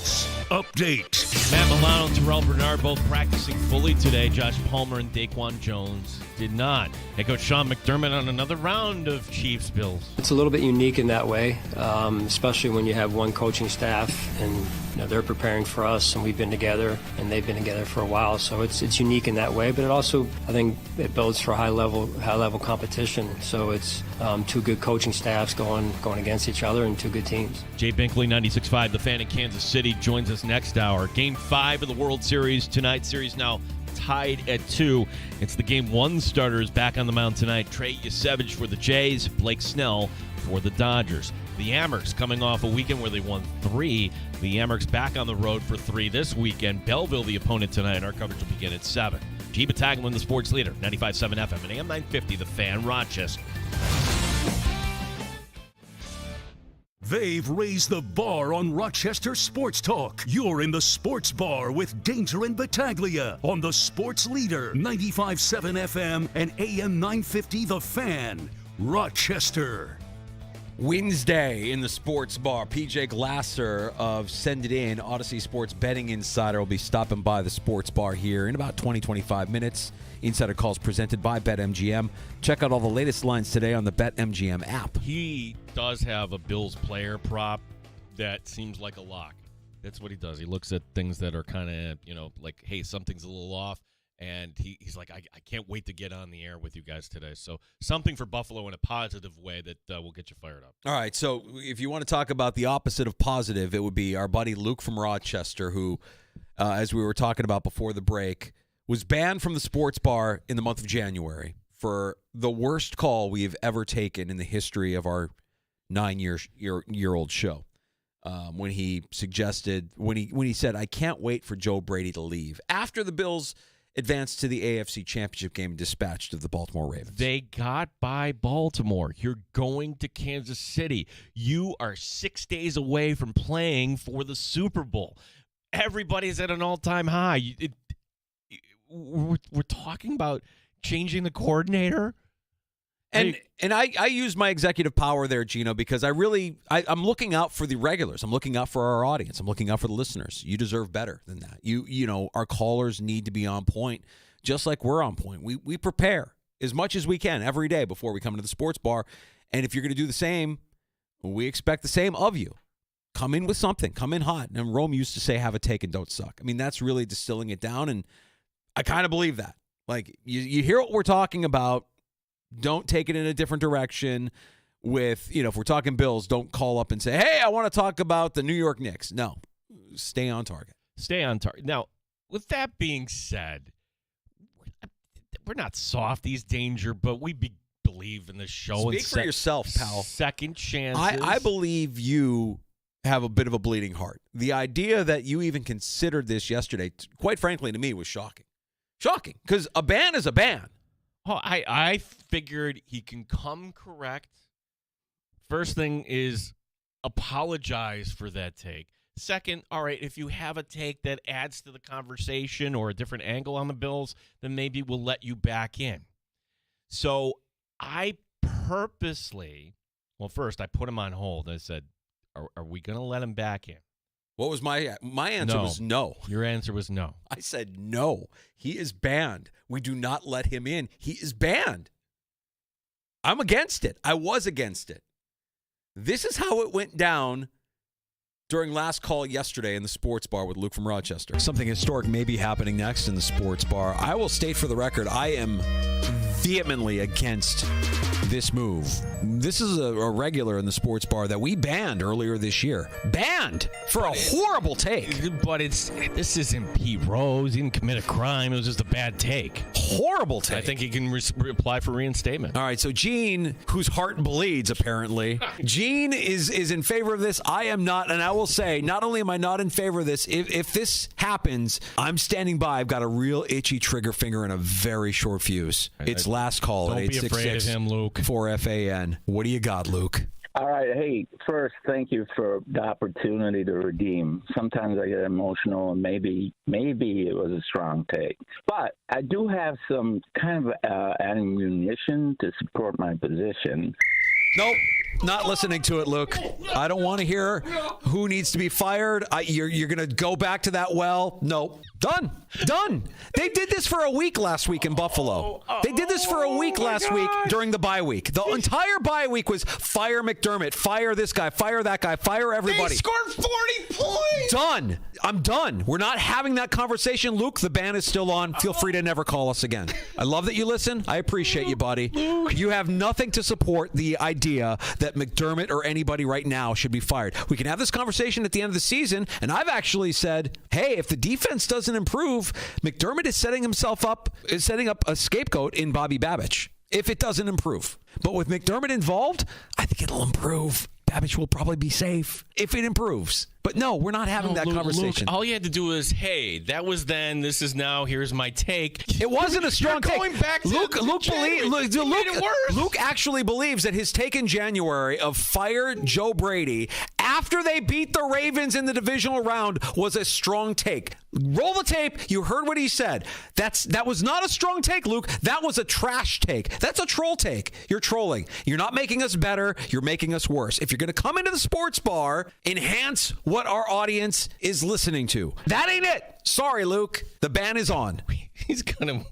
[SPEAKER 1] Sports Update.
[SPEAKER 4] Matt Milano and Terrell Bernard both practicing fully today. Josh Palmer and Daquan Jones did not. Head coach Sean McDermott on another round of Chiefs Bills.
[SPEAKER 5] It's a little bit unique in that way, especially when you have one coaching staff and they're preparing for us, and we've been together, and they've been together for a while. So it's unique in that way, but it also, I think, it builds for high level competition. So it's two good coaching staffs going against each other, and two good teams.
[SPEAKER 4] Jay Binkley, 96.5, The Fan in Kansas City, joins us next hour. Game 5 of the World Series tonight. Series now tied at 2. It's the Game 1 starters back on the mound tonight. Trey Yasevich for the Jays, Blake Snell for the Dodgers. The Amherst coming off a weekend where they won 3. The Amherst back on the road for 3 this weekend. Belleville, the opponent tonight. Our coverage will begin at 7. G. Battaglin, the sports leader, 95.7 FM and AM 950, The Fan, Rochester.
[SPEAKER 1] They've raised the bar on Rochester Sports Talk. You're in the Sports Bar with Danger and Battaglia on the Sports Leader, 95.7 FM and AM 950, The Fan, Rochester.
[SPEAKER 3] Wednesday in the Sports Bar. PJ Glasser of Send It In, Odyssey Sports Betting Insider, will be stopping by the Sports Bar here in about 20-25 minutes. Insider calls presented by BetMGM. Check out all the latest lines today on the BetMGM app.
[SPEAKER 4] He does have a Bills player prop that seems like a lock. That's what he does. He looks at things that are kind of, like, hey, something's a little off. And he's like, I can't wait to get on the air with you guys today. So something for Buffalo in a positive way that will get you fired up.
[SPEAKER 3] All right, so if you want to talk about the opposite of positive, it would be our buddy Luke from Rochester, who, as we were talking about before the break, was banned from the Sports Bar in the month of January for the worst call we have ever taken in the history of our 9-year-old show. When he suggested, when he said, I can't wait for Joe Brady to leave after the Bills advanced to the AFC Championship game and dispatched of the Baltimore Ravens.
[SPEAKER 4] They got by Baltimore. You're going to Kansas City. You are 6 days away from playing for the Super Bowl. Everybody's at an all-time high. We're talking about changing the coordinator.
[SPEAKER 3] And I use my executive power there, Gino, because I'm looking out for the regulars. I'm looking out for our audience. I'm looking out for the listeners. You deserve better than that. Our callers need to be on point, just like we're on point. We prepare as much as we can every day before we come to the Sports Bar. And if you're going to do the same, we expect the same of you. Come in with something. Come in hot. And Rome used to say, have a take and don't suck. I mean, that's really distilling it down, and I kind of believe that. Like, you hear what we're talking about. Don't take it in a different direction with, if we're talking Bills, don't call up and say, hey, I want to talk about the New York Knicks. No, stay on target.
[SPEAKER 4] Stay on target. Now, with that being said, we're not softies, Danger, but we believe in the show.
[SPEAKER 3] Speak for yourself, pal.
[SPEAKER 4] Second chances.
[SPEAKER 3] I believe you have a bit of a bleeding heart. The idea that you even considered this yesterday, quite frankly, to me, was shocking. Shocking, because a ban is a ban.
[SPEAKER 4] Oh, I figured he can come correct. First thing is apologize for that take. Second, all right, if you have a take that adds to the conversation or a different angle on the Bills, then maybe we'll let you back in. So I purposely, first I put him on hold. I said, are we going to let him back in?
[SPEAKER 3] What was my answer? Was no.
[SPEAKER 4] Your answer was no.
[SPEAKER 3] I said no. He is banned. We do not let him in. He is banned. I'm against it. I was against it. This is how it went down during last call yesterday in the Sports Bar with Luke from Rochester. Something historic may be happening next in the Sports Bar. I will state for the record, I am vehemently against this move. This is a regular in the Sports Bar that we banned earlier this year. Banned for a horrible take.
[SPEAKER 4] But this isn't Pete Rose. He didn't commit a crime. It was just a bad take.
[SPEAKER 3] Horrible take.
[SPEAKER 4] I think he can apply for reinstatement.
[SPEAKER 3] All right, so Gene, whose heart bleeds apparently, Gene is in favor of this. I am not, and I will say, not only am I not in favor of this, if this happens, I'm standing by. I've got a real itchy trigger finger and a very short fuse. It's last call at 866.
[SPEAKER 4] Don't be afraid of him, Luke.
[SPEAKER 3] 4FAN. What do you got, Luke?
[SPEAKER 9] All right. Hey, first, thank you for the opportunity to redeem. Sometimes I get emotional, and maybe it was a strong take. But I do have some kind of ammunition to support my position.
[SPEAKER 3] Nope. Not listening to it, Luke. I don't want to hear who needs to be fired. You're going to go back to that well. No. Done. They did this for a week last week in Buffalo. They did this for a week last week during the bye week. The entire bye week was fire McDermott, fire this guy, fire that guy, fire everybody.
[SPEAKER 4] They scored 40 points.
[SPEAKER 3] Done. I'm done. We're not having that conversation. Luke, the ban is still on. Feel free to never call us again. I love that you listen. I appreciate you, buddy. You have nothing to support the idea that McDermott or anybody right now should be fired. We can have this conversation at the end of the season, and I've actually said, hey, if the defense doesn't improve, McDermott is setting up a scapegoat in Bobby Babich if it doesn't improve. But with McDermott involved, I think it'll improve. Babich will probably be safe if it improves. But no, we're not having that conversation.
[SPEAKER 4] Luke, all you had to do was, hey, that was then, this is now, here's my take.
[SPEAKER 3] It wasn't a strong take.
[SPEAKER 4] Going back to
[SPEAKER 3] Luke actually believes that his take in January of fire Joe Brady after they beat the Ravens in the divisional round was a strong take. Roll the tape. You heard what he said. That was not a strong take, Luke. That was a trash take. That's a troll take. You're trolling. You're not making us better. You're making us worse. If you're going to come into the sports bar, enhance what our audience is listening to. That ain't it. Sorry, Luke. The ban is on.
[SPEAKER 4] He's going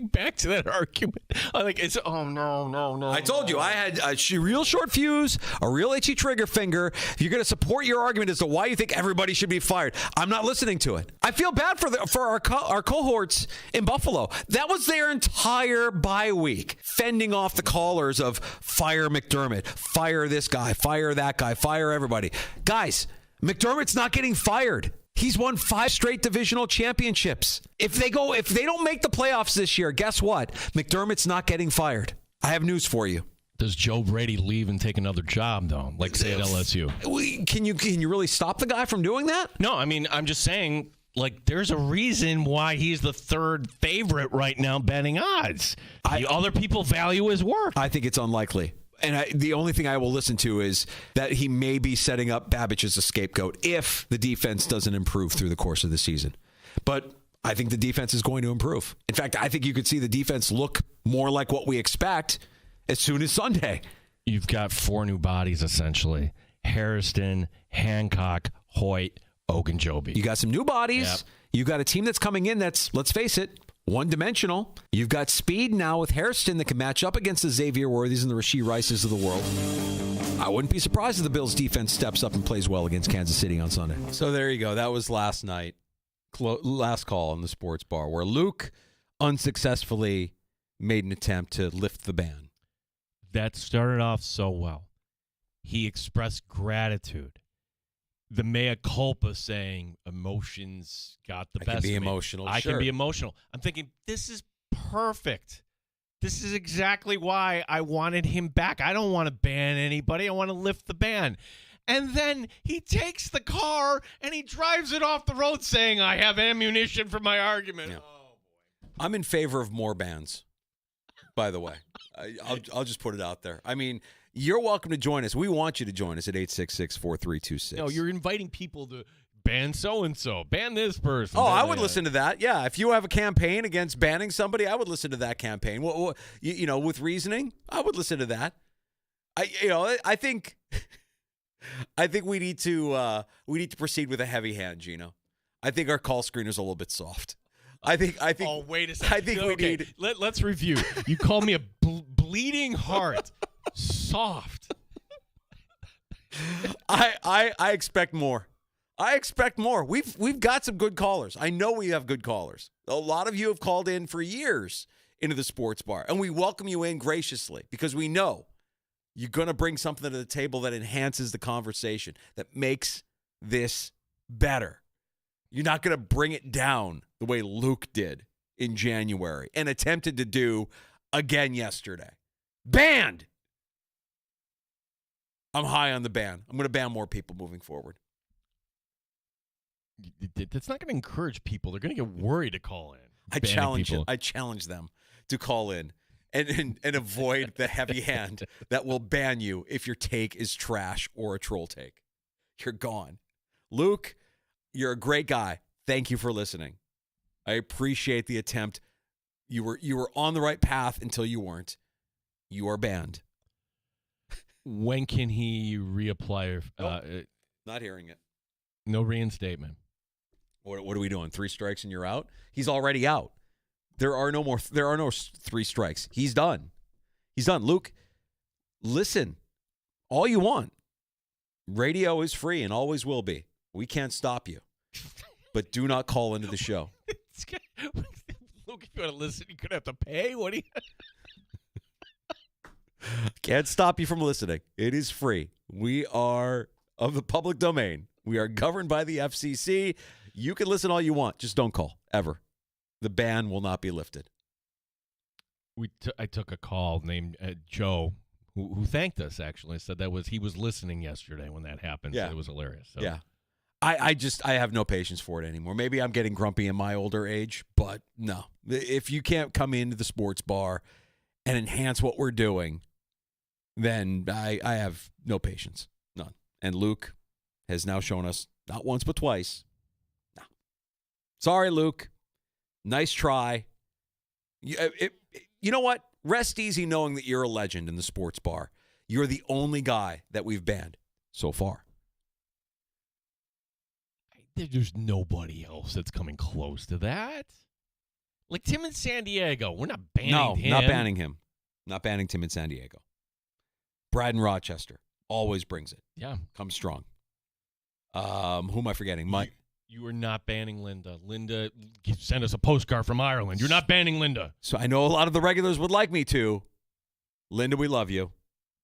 [SPEAKER 4] back to that argument. No.
[SPEAKER 3] I told you I had a real short fuse, a real itchy trigger finger. If you're going to support your argument as to why you think everybody should be fired, I'm not listening to it. I feel bad for our cohorts in Buffalo. That was their entire bye week, fending off the callers of fire McDermott, fire this guy, fire that guy, fire everybody. Guys, McDermott's not getting fired. He's won 5 straight divisional championships. If they don't make the playoffs this year, guess what? McDermott's not getting fired. I have news for you.
[SPEAKER 4] Does Joe Brady leave and take another job, though? Like, say, at LSU?
[SPEAKER 3] Can you really stop the guy from doing that?
[SPEAKER 4] No, I mean, I'm just saying, like, there's a reason why he's the third favorite right now betting odds. Other people value his work.
[SPEAKER 3] I think it's unlikely. And the only thing I will listen to is that he may be setting up Babich as a scapegoat if the defense doesn't improve through the course of the season. But I think the defense is going to improve. In fact, I think you could see the defense look more like what we expect as soon as Sunday.
[SPEAKER 4] You've got 4 new bodies, essentially. Hairston, Hancock, Hoyt, Ogunjobi.
[SPEAKER 3] You got some new bodies.
[SPEAKER 4] Yep.
[SPEAKER 3] You got a team that's coming in that's, let's face it, one-dimensional. You've got speed now with Hairston that can match up against the Xavier Worthies and the Rasheed Rices of the world. I wouldn't be surprised if the Bills' defense steps up and plays well against Kansas City on Sunday. So there you go. That was last night. Last call on the sports bar where Luke unsuccessfully made an attempt to lift the ban.
[SPEAKER 4] That started off so well. He expressed gratitude. The mea culpa saying emotions got the best of me. I can be emotional. I'm thinking, this is perfect. This is exactly why I wanted him back. I don't want to ban anybody. I want to lift the ban. And then he takes the car and he drives it off the road saying, I have ammunition for my argument.
[SPEAKER 3] Yeah. Oh, boy. I'm in favor of more bans, by the way. I'll just put it out there. I mean, you're welcome to join us. We want you to join us at 866-4326.
[SPEAKER 4] No, you're inviting people to ban so-and-so, ban this person.
[SPEAKER 3] Oh, I would listen to that. Yeah, if you have a campaign against banning somebody, I would listen to that campaign. Well, with reasoning, I would listen to that. I think we need to proceed with a heavy hand, Gino. I think our call screener's a little bit soft. I think.
[SPEAKER 4] Oh, wait a second.
[SPEAKER 3] I think we need.
[SPEAKER 4] Let's review. You called me a bleeding heart. Soft.
[SPEAKER 3] I expect more. I expect more. We've got some good callers. I know we have good callers. A lot of you have called in for years into the sports bar, and we welcome you in graciously because we know you're going to bring something to the table that enhances the conversation, that makes this better. You're not going to bring it down the way Luke did in January and attempted to do again yesterday. Banned. I'm high on the ban. I'm going to ban more people moving forward.
[SPEAKER 4] That's not going to encourage people. They're going to get worried to call in.
[SPEAKER 3] I challenge them to call in and avoid the heavy hand that will ban you if your take is trash or a troll take. You're gone. Luke, you're a great guy. Thank you for listening. I appreciate the attempt. You were on the right path until you weren't. You are banned.
[SPEAKER 4] When can he reapply?
[SPEAKER 3] Not hearing it.
[SPEAKER 4] No reinstatement.
[SPEAKER 3] What are we doing? 3 strikes and you're out? He's already out. There are no 3 strikes. He's done. He's done. Luke, listen, all you want. Radio is free and always will be. We can't stop you. But do not call into the show.
[SPEAKER 4] Luke, if you want to listen, you're going to have to pay. What do you...
[SPEAKER 3] Can't stop you from listening. It is free. We are of the public domain. We are governed by the FCC. You can listen all you want. Just don't call, ever. The ban will not be lifted.
[SPEAKER 4] I took a call named Joe, who thanked us, actually. Said he was listening yesterday when that happened.
[SPEAKER 3] Yeah.
[SPEAKER 4] Said it was hilarious. So.
[SPEAKER 3] Yeah. I have no patience for it anymore. Maybe I'm getting grumpy in my older age, but no. If you can't come into the sports bar and enhance what we're doing, then I have no patience. None. And Luke has now shown us, not once but twice. No. Sorry, Luke. Nice try. You know what? Rest easy knowing that you're a legend in the sports bar. You're the only guy that we've banned so far.
[SPEAKER 4] There's nobody else that's coming close to that. Like Tim in San Diego. We're not banning him.
[SPEAKER 3] No, not banning him. Not banning Tim in San Diego. Brad in Rochester always brings it.
[SPEAKER 4] Yeah.
[SPEAKER 3] Comes strong. Who am I forgetting? Mike.
[SPEAKER 4] You are not banning Linda. Linda sent us a postcard from Ireland. You're not banning Linda.
[SPEAKER 3] So I know a lot of the regulars would like me to. Linda, we love you.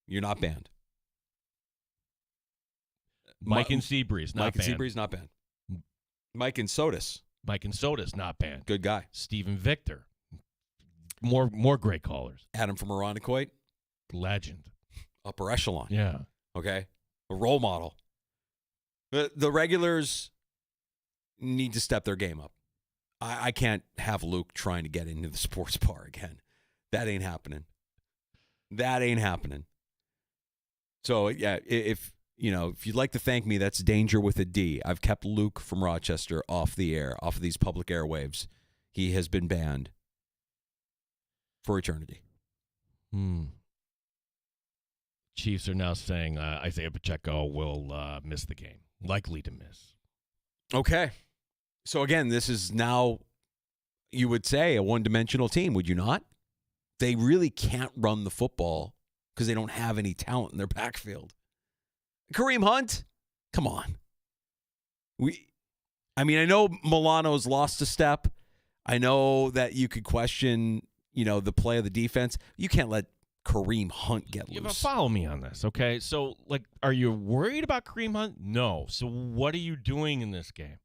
[SPEAKER 3] You're not banned.
[SPEAKER 4] Mike and Seabreeze, not banned.
[SPEAKER 3] Mike and Seabreeze, not banned. Mike and Sodas.
[SPEAKER 4] Mike and Sodas, not banned.
[SPEAKER 3] Good guy.
[SPEAKER 4] Stephen Victor. More great callers.
[SPEAKER 3] Adam from Irondequoit.
[SPEAKER 4] Legend.
[SPEAKER 3] Upper echelon.
[SPEAKER 4] Yeah.
[SPEAKER 3] Okay. A role model. The regulars need to step their game up. I can't have Luke trying to get into the sports bar again. That ain't happening. That ain't happening. So, yeah, if you'd like to thank me, that's danger with a D. I've kept Luke from Rochester off the air, off of these public airwaves. He has been banned for eternity.
[SPEAKER 4] Chiefs are now saying Isaiah Pacheco will miss the game. Likely to miss.
[SPEAKER 3] Okay. So, again, this is now, you would say, a one-dimensional team, would you not? They really can't run the football because they don't have any talent in their backfield. Kareem Hunt? Come on. I know Milano's lost a step. I know that you could question, the play of the defense. You can't let Kareem Hunt get loose.
[SPEAKER 4] But follow me on this, okay? So, are you worried about Kareem Hunt? No. So what are you doing in this game?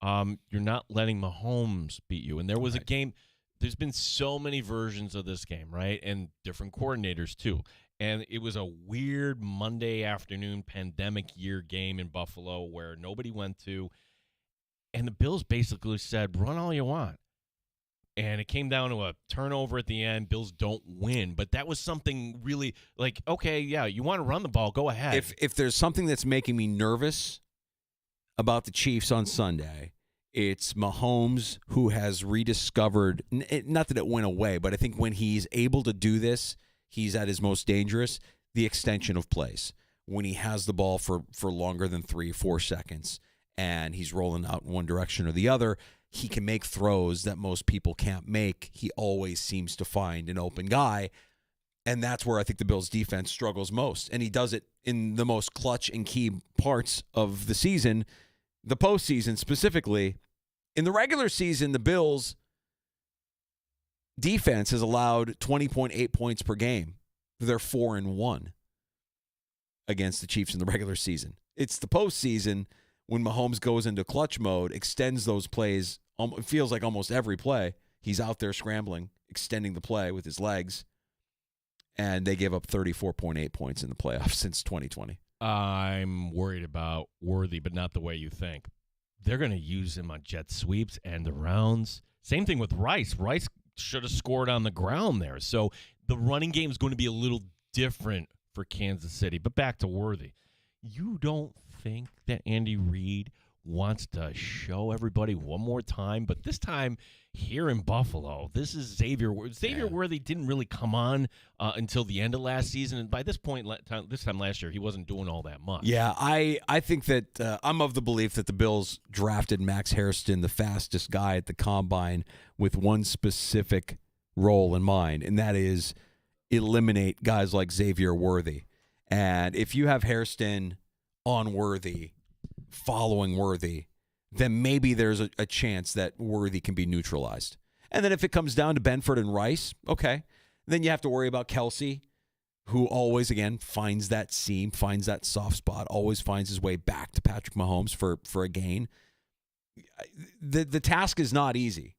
[SPEAKER 4] You're not letting Mahomes beat you. And there was a game. There's been so many versions of this game, right? And different coordinators, too. And it was a weird Monday afternoon pandemic year game in Buffalo where nobody went to. And the Bills basically said, run all you want. And it came down to a turnover at the end. Bills don't win. But that was something really okay, yeah, you want to run the ball, go ahead.
[SPEAKER 3] If there's something that's making me nervous about the Chiefs on Sunday, it's Mahomes, who has rediscovered, not that it went away, but I think when he's able to do this, he's at his most dangerous, the extension of plays. When he has the ball for longer than 3-4 seconds and he's rolling out in one direction or the other, he can make throws that most people can't make. He always seems to find an open guy, and that's where I think the Bills' defense struggles most. And he does it in the most clutch and key parts of the season, the postseason specifically. In the regular season, the Bills' defense has allowed 20.8 points per game. They're 4-1 against the Chiefs in the regular season. It's the postseason when Mahomes goes into clutch mode, extends those plays. It feels like almost every play, he's out there scrambling, extending the play with his legs, and they gave up 34.8 points in the playoffs since 2020.
[SPEAKER 4] I'm worried about Worthy, but not the way you think. They're going to use him on jet sweeps and the rounds. Same thing with Rice. Rice should have scored on the ground there. So the running game is going to be a little different for Kansas City. But back to Worthy. You don't think that Andy Reid wants to show everybody one more time, but this time here in Buffalo. This is Xavier. Xavier Worthy didn't really come on until the end of last season, and by this point, this time last year, he wasn't doing all that much.
[SPEAKER 3] Yeah, I think that I'm of the belief that the Bills drafted Max Hairston, the fastest guy at the combine, with one specific role in mind, and that is eliminate guys like Xavier Worthy. And if you have Hairston on Worthy, following Worthy, then maybe there's a chance that Worthy can be neutralized. And then if it comes down to Benford and Rice, okay, then you have to worry about Kelsey, who always, again, finds that seam, finds that soft spot, always finds his way back to Patrick Mahomes for a gain. The task is not easy,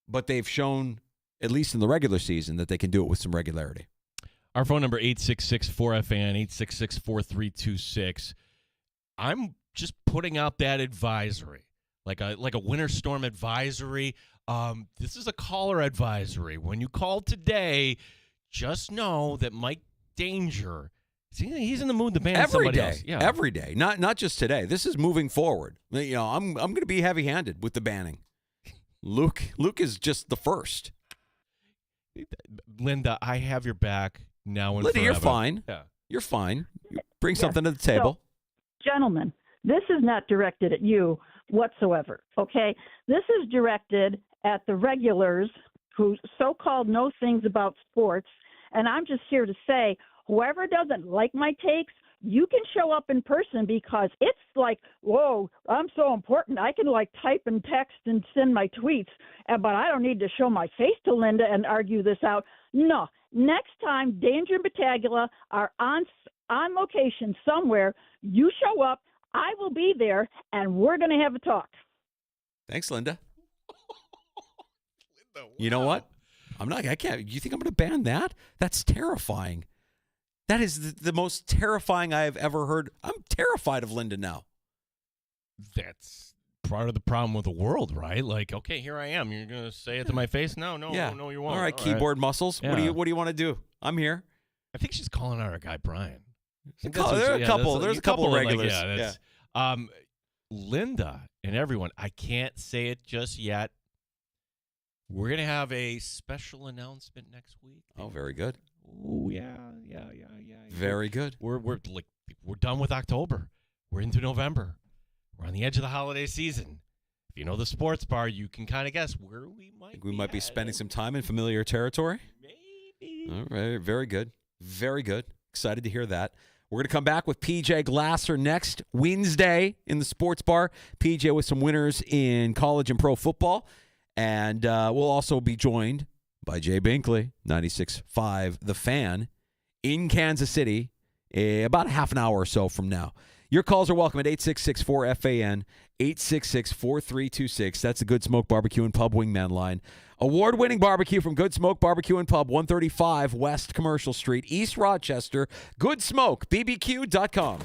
[SPEAKER 3] but they've shown, at least in the regular season, that they can do it with some regularity.
[SPEAKER 4] Our phone number, 866-4FAN, 866-4326. I'm just putting out that advisory, like a winter storm advisory. This is a caller advisory. When you call today, just know that Mike Danger, he's in the mood to ban somebody else. Yeah.
[SPEAKER 3] Every day, not just today. This is moving forward. You know, I'm going to be heavy-handed with the banning. Luke is just the first.
[SPEAKER 4] Linda, I have your back now and
[SPEAKER 3] Linda,
[SPEAKER 4] forever.
[SPEAKER 3] you're fine.
[SPEAKER 4] Yeah.
[SPEAKER 3] You're fine. You bring something to the table.
[SPEAKER 10] So, gentlemen, this is not directed at you whatsoever, okay? This is directed at the regulars who so-called know things about sports, and I'm just here to say, whoever doesn't like my takes, you can show up in person, because it's like, whoa, I'm so important. I can type and text and send my tweets, but I don't need to show my face to Linda and argue this out. No, next time Danger and Battaglia are on location somewhere, you show up, I will be there, and we're going to have a talk.
[SPEAKER 3] Thanks, Linda. Linda, wow. You know what? I can't. You think I'm going to ban that? That's terrifying. That is the most terrifying I have ever heard. I'm terrified of Linda now.
[SPEAKER 4] That's part of the problem with the world, right? Like, okay, here I am. You're going to say it to my face? No, you won't.
[SPEAKER 3] All right, keyboard muscles. Yeah. What do you want to do? I'm here.
[SPEAKER 4] I think she's calling out our guy Brian.
[SPEAKER 3] There's a couple of regulars.
[SPEAKER 4] Linda and everyone, I can't say it just yet. We're going to have a special announcement next week.
[SPEAKER 3] Oh, very good.
[SPEAKER 4] Oh, yeah.
[SPEAKER 3] Very good.
[SPEAKER 4] We're done with October. We're into November. We're on the edge of the holiday season. If you know the sports bar, you can kind of guess where we might
[SPEAKER 3] be spending some time in familiar territory.
[SPEAKER 4] Maybe.
[SPEAKER 3] All right. Very good. Very good. Excited to hear that. We're going to come back with PJ Glasser next Wednesday in the sports bar. PJ with some winners in college and pro football. And we'll also be joined by Jay Binkley, 96.5 The Fan, in Kansas City, about a half an hour or so from now. Your calls are welcome at 866-4FAN, 866-4326. That's the Good Smoke Barbecue and Pub Wingman line. Award-winning barbecue from Good Smoke Barbecue and Pub, 135 West Commercial Street, East Rochester. GoodSmokeBBQ.com.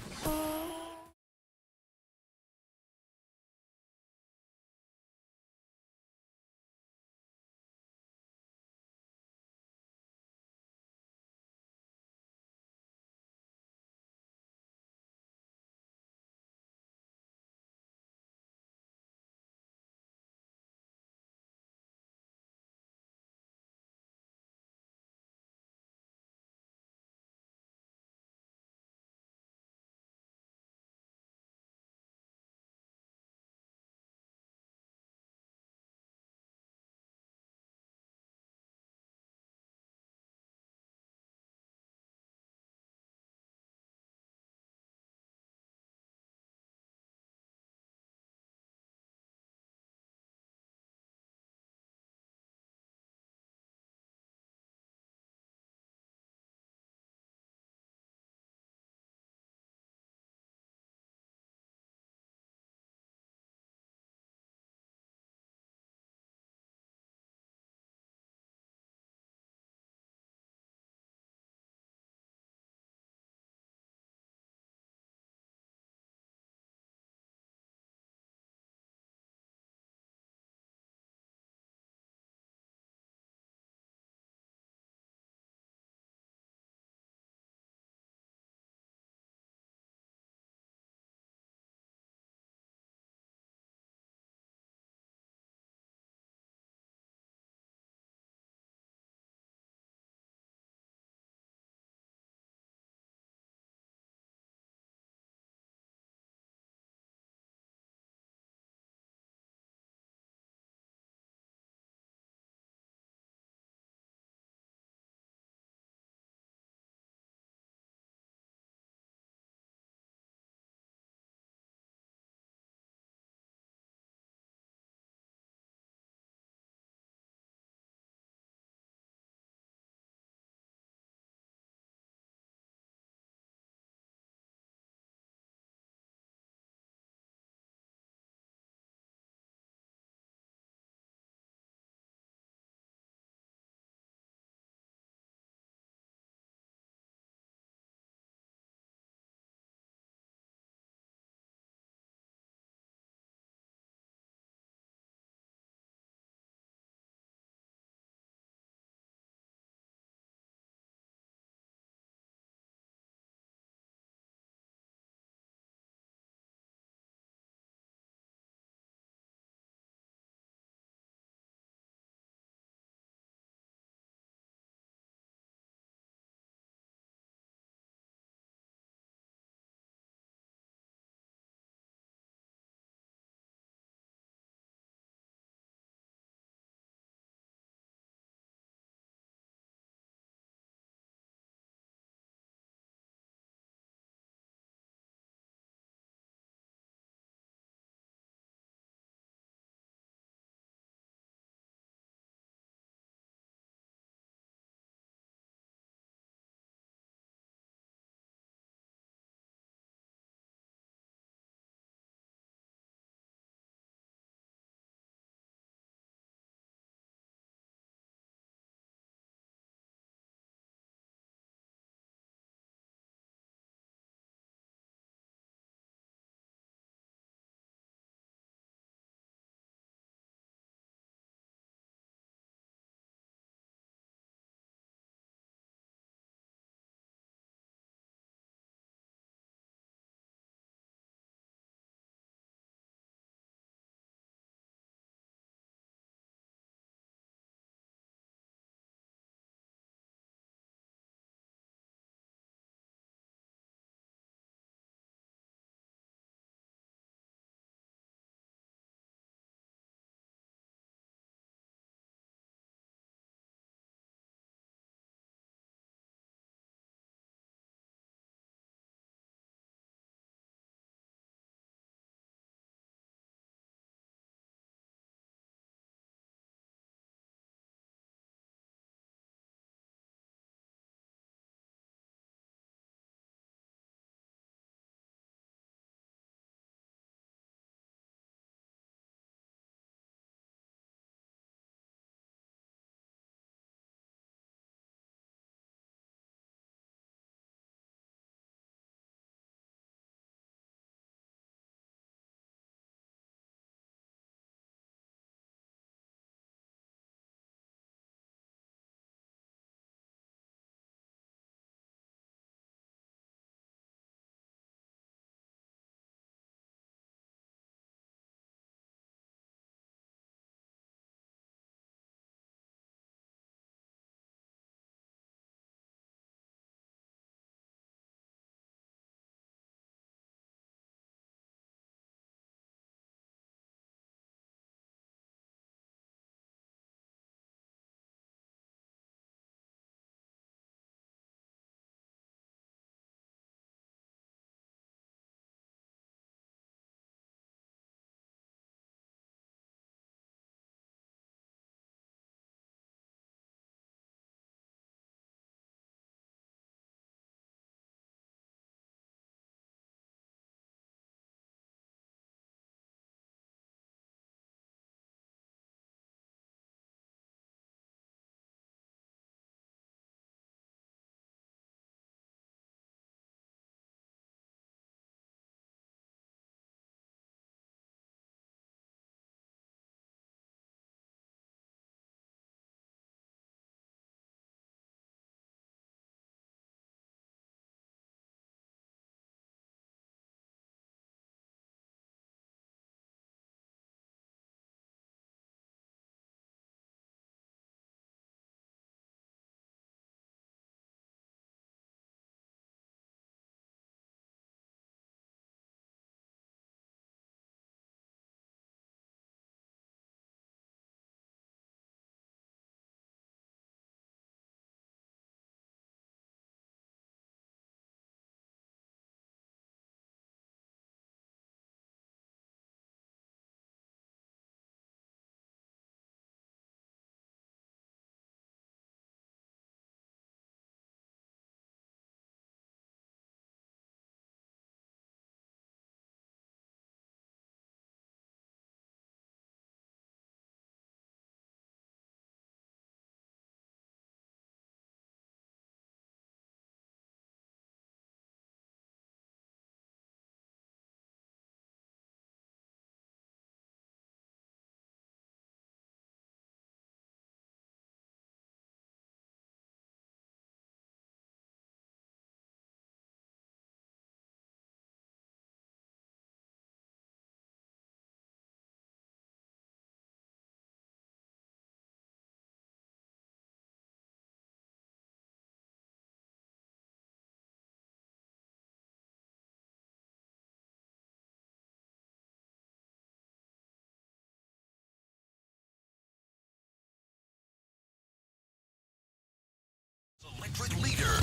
[SPEAKER 1] Electric leader.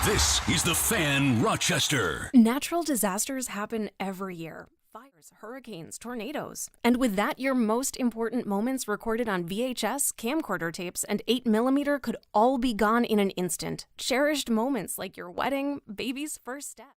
[SPEAKER 1] This is the Fan Rochester.
[SPEAKER 11] Natural disasters happen every year. Fires, hurricanes, tornadoes. And with that, your most important moments recorded on VHS, camcorder tapes, and 8mm could all be gone in an instant. Cherished moments like your wedding, baby's first step.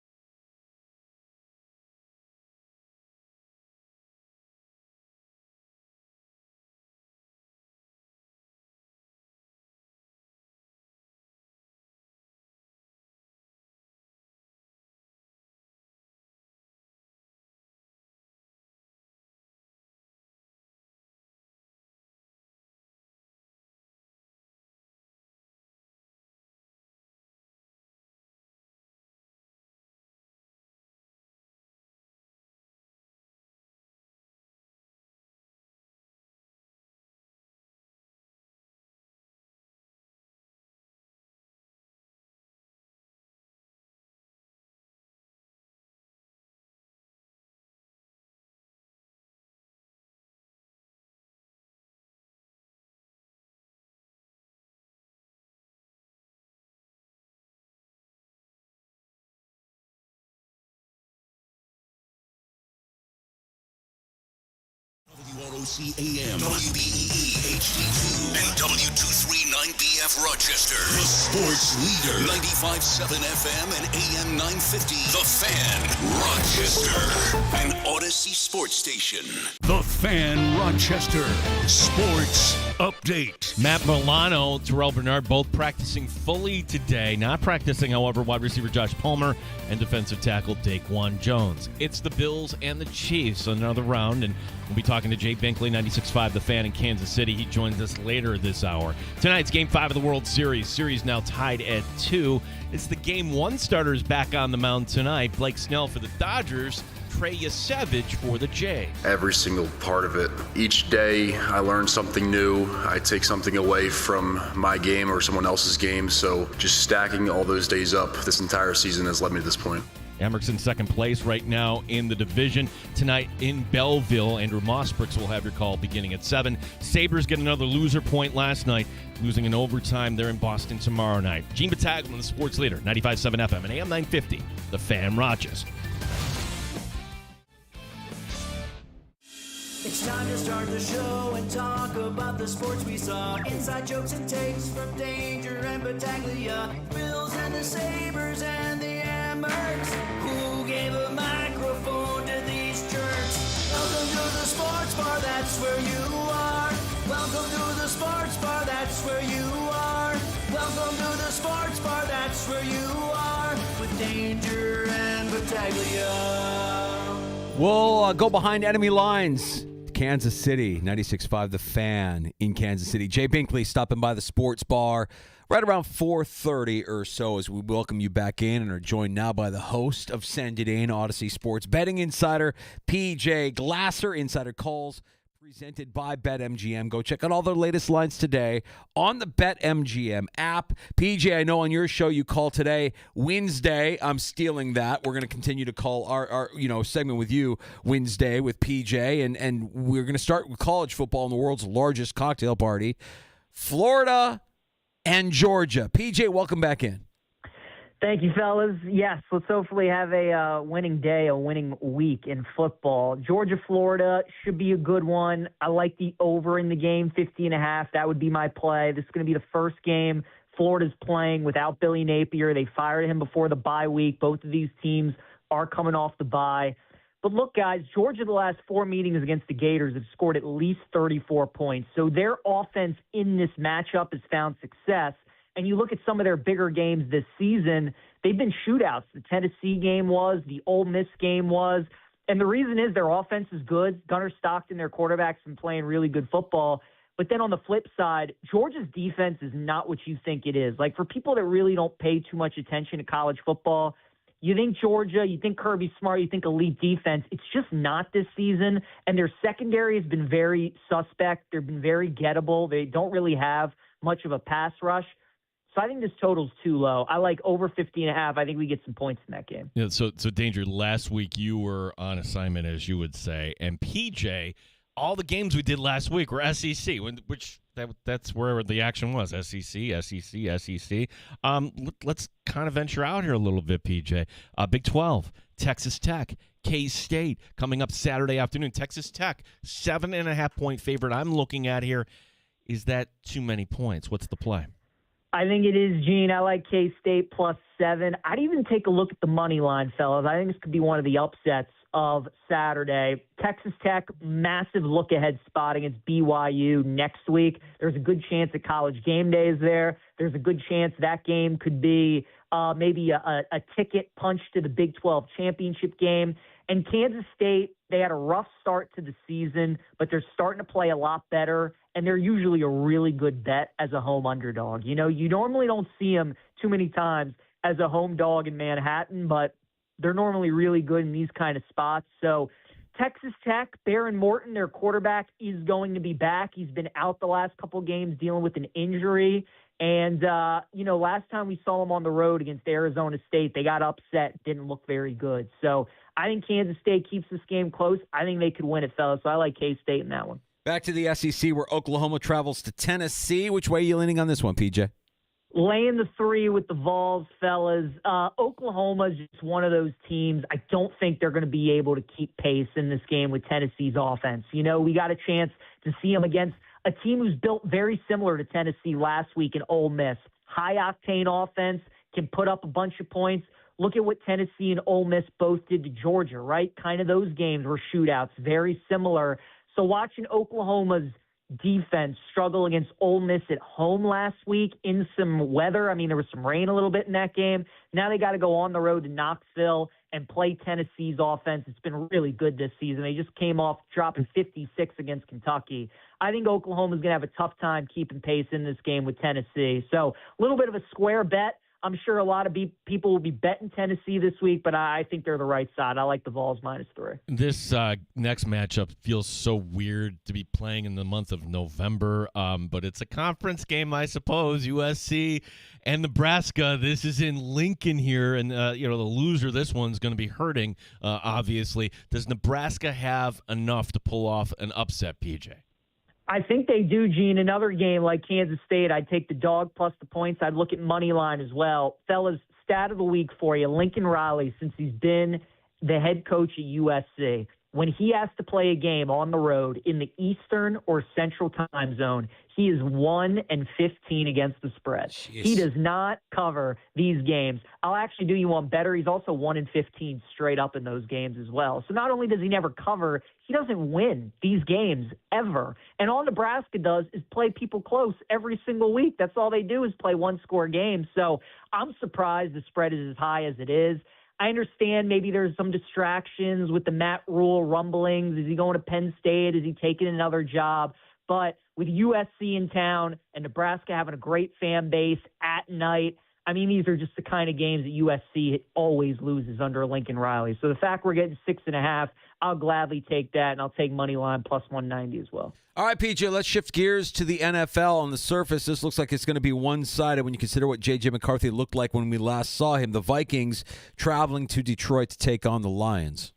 [SPEAKER 1] WROC AM, WBEE HD2, and W239BF Rochester. The sports leader, 95.7 FM and AM 950. The Fan Rochester, an Odyssey sports station. The Fan Rochester Sports Update.
[SPEAKER 4] Matt Milano, Terrell Bernard, both practicing fully today. Not practicing, however, wide receiver Josh Palmer and defensive tackle Daquan Jones. It's the Bills and the Chiefs, another round, and we'll be talking to Jay Binkley, 96.5 The Fan in Kansas City. He joins us later this hour. Tonight's Game 5 of the World Series. Series now tied at 2. It's the Game 1 starters back on the mound tonight. Blake Snell for the Dodgers, Trey Yasevich for the Jays.
[SPEAKER 12] Every single part of it. Each day I learn something new. I take something away from my game or someone else's game. So just stacking all those days up this entire season has led me to this point.
[SPEAKER 4] Amherst in second place right now in the division. Tonight in Belleville, Andrew Mossbrooks will have your call beginning at 7. Sabres get another loser point last night, losing in overtime. They're in Boston tomorrow night. Gene Battaglia, the sports leader, 95.7 FM and AM 950, The Fan Rochester.
[SPEAKER 2] It's time to start the show and talk about the sports we saw. Inside jokes and takes from Danger and Battaglia. Bills and the Sabres and the Amherst. Who gave a microphone to these jerks? Welcome to the sports bar, that's where you are. Welcome to the sports bar, that's where you are. Welcome to the sports bar, that's where you are. With Danger and Battaglia.
[SPEAKER 3] We'll go behind enemy lines. Kansas City, 96.5 The Fan in Kansas City. Jay Binkley stopping by the sports bar right around 4:30 or so as we welcome you back in and are joined now by the host of Sandy Dane Odyssey Sports Betting Insider, PJ Glasser. Insider calls presented by BetMGM. Go check out all their latest lines today on the BetMGM app. PJ, I know on your show you call today Wednesday. I'm stealing that. We're going to continue to call our segment with you Wednesday with PJ, and we're going to start with college football in the world's largest cocktail party, Florida and Georgia. PJ, welcome back in.
[SPEAKER 13] Thank you, fellas. Yes, let's hopefully have a winning day, a winning week in football. Georgia, Florida should be a good one. I like the over in the game, 50.5. That would be my play. This is going to be the first game Florida's playing without Billy Napier. They fired him before the bye week. Both of these teams are coming off the bye. But look, guys, Georgia, the last 4 meetings against the Gators, have scored at least 34 points. So their offense in this matchup has found success. And you look at some of their bigger games this season, they've been shootouts. The Tennessee game was, the Ole Miss game was. And the reason is their offense is good. Gunnar Stockton, their quarterback's been playing really good football. But then on the flip side, Georgia's defense is not what you think it is. Like, for people that really don't pay too much attention to college football, you think Georgia, you think Kirby Smart, you think elite defense. It's just not this season. And their secondary has been very suspect. They've been very gettable. They don't really have much of a pass rush. So I think this total's too low. I like over 50.5. I think we get some points in that game.
[SPEAKER 4] Yeah, so Danger, last week you were on assignment, as you would say, and PJ, all the games we did last week were SEC, which That's where the action was. SEC. Let's kind of venture out here a little bit, PJ. Big 12, Texas Tech, K-State coming up Saturday afternoon. Texas Tech, 7.5-point favorite. I'm looking at here. Is that too many points? What's the play?
[SPEAKER 13] I think it is, Gene. I like K-State +7. I'd even take a look at the money line, fellas. I think this could be one of the upsets of Saturday. Texas Tech, massive look-ahead spot against BYU next week. There's a good chance that College Game Day is there. There's a good chance that game could be maybe a ticket punch to the Big 12 championship game. And Kansas State, they had a rough start to the season, but they're starting to play a lot better, and they're usually a really good bet as a home underdog. You know, you normally don't see them too many times as a home dog in Manhattan, but they're normally really good in these kind of spots. So Texas Tech, Baron Morton, their quarterback, is going to be back. He's been out the last couple games dealing with an injury. And, last time we saw him on the road against Arizona State, they got upset, didn't look very good. So I think Kansas State keeps this game close. I think they could win it, fellas. So I like K-State in that one.
[SPEAKER 3] Back to the SEC where Oklahoma travels to Tennessee. Which way are you leaning on this one, PJ?
[SPEAKER 13] Laying the 3 with the Vols, fellas. Oklahoma is just one of those teams. I don't think they're going to be able to keep pace in this game with Tennessee's offense. You know, we got a chance to see them against a team who's built very similar to Tennessee last week in Ole Miss. High-octane offense, can put up a bunch of points. Look at what Tennessee and Ole Miss both did to Georgia, right? Kind of those games were shootouts, very similar. So watching Oklahoma's defense struggle against Ole Miss at home last week in some weather. I mean, there was some rain a little bit in that game. Now they got to go on the road to Knoxville and play Tennessee's offense. It's been really good this season. They just came off dropping 56 against Kentucky. I think Oklahoma's going to have a tough time keeping pace in this game with Tennessee. So a little bit of a square bet. I'm sure a lot of people will be betting Tennessee this week, but I think they're the right side. I like the Vols -3.
[SPEAKER 4] This next matchup feels so weird to be playing in the month of November, but it's a conference game, I suppose. USC and Nebraska. This is in Lincoln here, and the loser, this one's going to be hurting, obviously. Does Nebraska have enough to pull off an upset, PJ?
[SPEAKER 13] I think they do, Gene. Another game like Kansas State, I'd take the dog plus the points. I'd look at money line as well. Fellas, stat of the week for you. Lincoln Riley, since he's been the head coach at USC, when he has to play a game on the road in the Eastern or Central time zone, he is 1-15 against the spread.
[SPEAKER 3] Jeez.
[SPEAKER 13] He does not cover these games. I'll actually do you one better. He's also 1-15 straight up in those games as well. So not only does he never cover, he doesn't win these games ever. And all Nebraska does is play people close every single week. That's all they do is play one-score games. So I'm surprised the spread is as high as it is. I understand maybe there's some distractions with the Matt Rule rumblings. Is he going to Penn State? Is he taking another job? But with USC in town and Nebraska having a great fan base at night, I mean, these are just the kind of games that USC always loses under Lincoln Riley. So the fact we're getting 6.5, I'll gladly take that, and I'll take money line plus 190 as well.
[SPEAKER 3] All right, PJ, let's shift gears to the NFL. On the surface, this looks like it's going to be one-sided when you consider what J.J. McCarthy looked like when we last saw him. The Vikings traveling to Detroit to take on the Lions.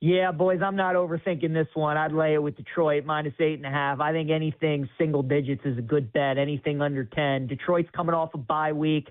[SPEAKER 13] Yeah, boys, I'm not overthinking this one. I'd lay it with Detroit -8.5. I think anything single digits is a good bet. Anything under 10. Detroit's coming off a bye week.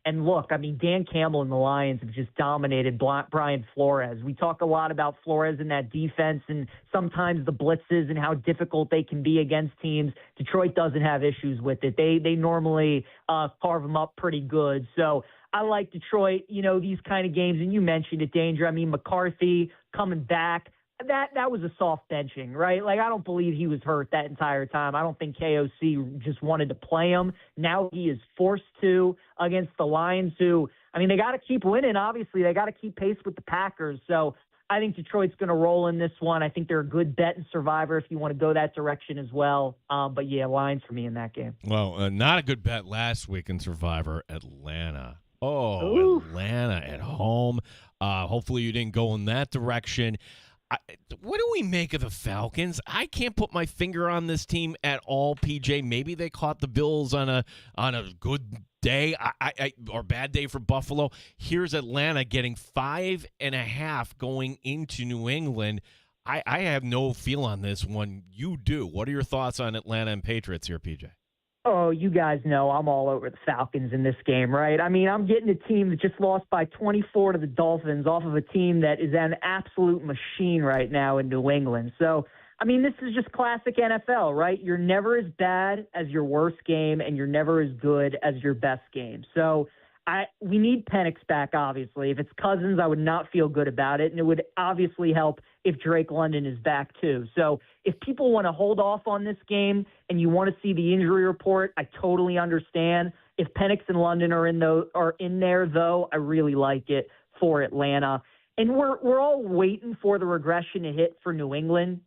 [SPEAKER 13] And look, I mean, Dan Campbell and the Lions have just dominated Brian Flores. We talk a lot about Flores and that defense and sometimes the blitzes and how difficult they can be against teams. Detroit doesn't have issues with it. They normally carve them up pretty good. So I like Detroit, these kind of games. And you mentioned it, Danger. I mean, McCarthy coming back. That was a soft benching, right? Like, I don't believe he was hurt that entire time. I don't think KOC just wanted to play him. Now he is forced to against the Lions, who, I mean, they got to keep winning. Obviously, they got to keep pace with the Packers. So I think Detroit's going to roll in this one. I think they're a good bet and Survivor if you want to go that direction as well. But, yeah, Lions for me in that game.
[SPEAKER 4] Well, not a good bet last week in Survivor, Atlanta. Oh,
[SPEAKER 13] Ooh.
[SPEAKER 4] Atlanta at home. Hopefully you didn't go in that direction. What do we make of the Falcons? I can't put my finger on this team at all, PJ. Maybe they caught the Bills on a good day or bad day for Buffalo. Here's Atlanta getting 5.5 going into New England. I have no feel on this one. You do. What are your thoughts on Atlanta and Patriots here, PJ?
[SPEAKER 13] Oh, you guys know I'm all over the Falcons in this game, right? I mean, I'm getting a team that just lost by 24 to the Dolphins off of a team that is an absolute machine right now in New England. So, I mean, this is just classic NFL, right? You're never as bad as your worst game, and you're never as good as your best game. So we need Penix back, obviously. If it's Cousins, I would not feel good about it, and it would obviously help if Drake London is back too. So if people want to hold off on this game and you want to see the injury report, I totally understand. If Penix and London are in there, though, I really like it for Atlanta. And we're all waiting for the regression to hit for New England,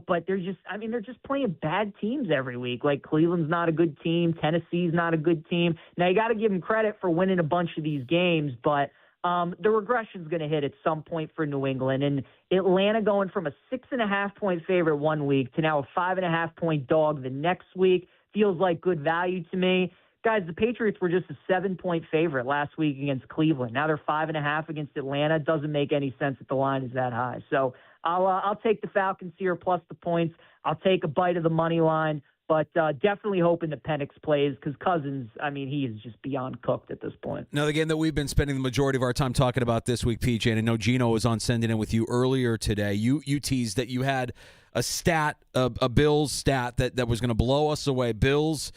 [SPEAKER 13] but they're just playing bad teams every week. Like Cleveland's not a good team. Tennessee's not a good team. Now you got to give them credit for winning a bunch of these games, but the regression's going to hit at some point for New England. And Atlanta going from a 6.5-point favorite one week to now a 5.5-point dog the next week feels like good value to me. Guys, the Patriots were just a 7-point favorite last week against Cleveland. Now they're 5.5 against Atlanta. It doesn't make any sense that the line is that high. So I'll take the Falcons here plus the points. I'll take a bite of the money line, but definitely hoping that Penix plays because Cousins, I mean, he is just beyond cooked at this point.
[SPEAKER 3] Now, the game that we've been spending the majority of our time talking about this week, PJ, and I know Gino was on sending in with you earlier today. You teased that you had a stat, a Bills stat that was going to blow us away. Bills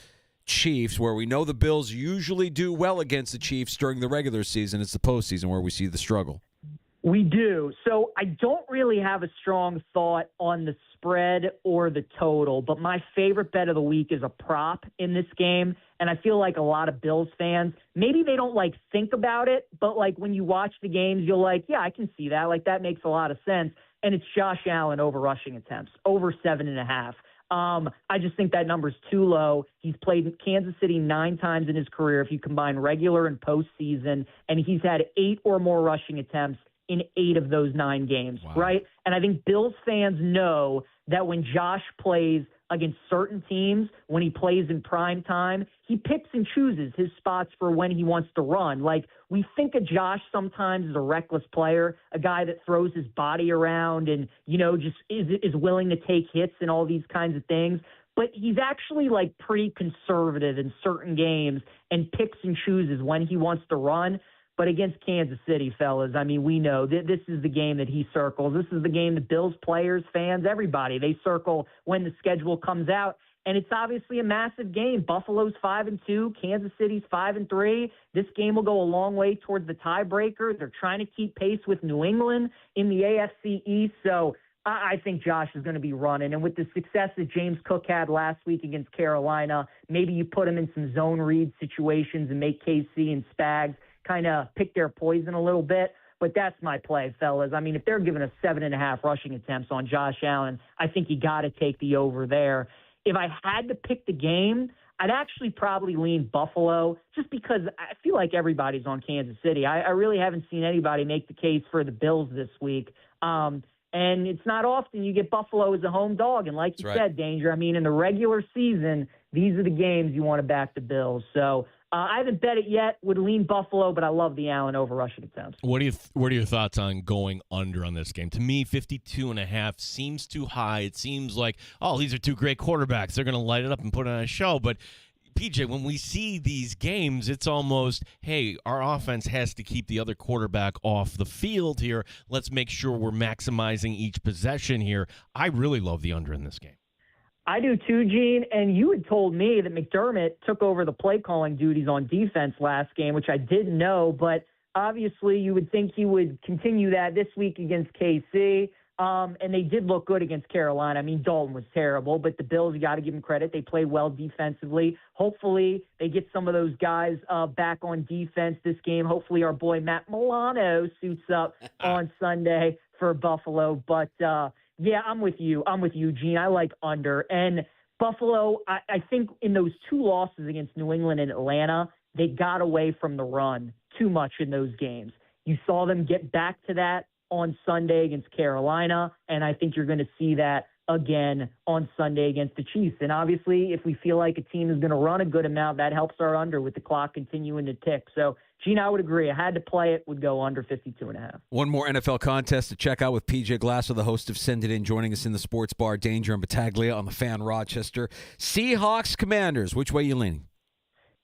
[SPEAKER 3] Chiefs, where we know the Bills usually do well against the Chiefs during the regular season. It's the postseason where we see the struggle.
[SPEAKER 13] We do. So I don't really have a strong thought on the spread or the total, but my favorite bet of the week is a prop in this game. And I feel like a lot of Bills fans, maybe they don't think about it, but when you watch the games, you're yeah, I can see that. That makes a lot of sense. And it's Josh Allen over rushing attempts, over 7.5. I just think that number's too low. He's played in Kansas City 9 times in his career if you combine regular and postseason, and he's had 8 or more rushing attempts in 8 of those 9 games, right? And I think Bills fans know that when Josh plays against certain teams, when he plays in prime time, he picks and chooses his spots for when he wants to run. We think of Josh sometimes as a reckless player, a guy that throws his body around and, just is willing to take hits and all these kinds of things. But he's actually pretty conservative in certain games and picks and chooses when he wants to run. But against Kansas City, fellas, I mean, we know this is the game that he circles. This is the game that Bills players, fans, everybody, they circle when the schedule comes out. And it's obviously a massive game. Buffalo's 5-2. Kansas City's 5-3. This game will go a long way towards the tiebreaker. They're trying to keep pace with New England in the AFC East. So I think Josh is going to be running. And with the success that James Cook had last week against Carolina, maybe you put him in some zone read situations and make KC and Spags kind of pick their poison a little bit. But that's my play, fellas. I mean, if they're giving us 7.5 rushing attempts on Josh Allen, I think you got to take the over there. If I had to pick the game, I'd actually probably lean Buffalo just because I feel like everybody's on Kansas City. I really haven't seen anybody make the case for the Bills this week. And it's not often you get Buffalo as a home dog. And like you said, Danger, I mean, in the regular season, these are the games you want to back the Bills. So I haven't bet it yet. Would lean Buffalo, but I love the Allen over rushing attempts.
[SPEAKER 4] What are your thoughts on going under on this game? To me, 52.5 seems too high. It seems like, these are 2 great quarterbacks. They're going to light it up and put on a show. But PJ, when we see these games, it's almost, hey, our offense has to keep the other quarterback off the field here. Let's make sure we're maximizing each possession here. I really love the under in this game.
[SPEAKER 13] I do too, Gene. And you had told me that McDermott took over the play calling duties on defense last game, which I didn't know. But obviously, you would think he would continue that this week against KC. And they did look good against Carolina. I mean, Dalton was terrible, but the Bills, you got to give them credit. They played well defensively. Hopefully, they get some of those guys back on defense this game. Hopefully, our boy Matt Milano suits up on Sunday for Buffalo. But, yeah, I'm with you. Gene. I like under. And Buffalo, I think in those 2 losses against New England and Atlanta, they got away from the run too much in those games. You saw them get back to that on Sunday against Carolina, and I think you're going to see that again on Sunday against the Chiefs. And obviously, if we feel like a team is going to run a good amount, that helps our under with the clock continuing to tick. So, Gene, I would agree. I had to play it, would go under 52.5.
[SPEAKER 3] One more NFL contest to check out with PJ Glasser, the host of Send It In, joining us in the sports bar, Danger and Battaglia on the Fan Rochester. Seahawks Commanders, which way are you leaning?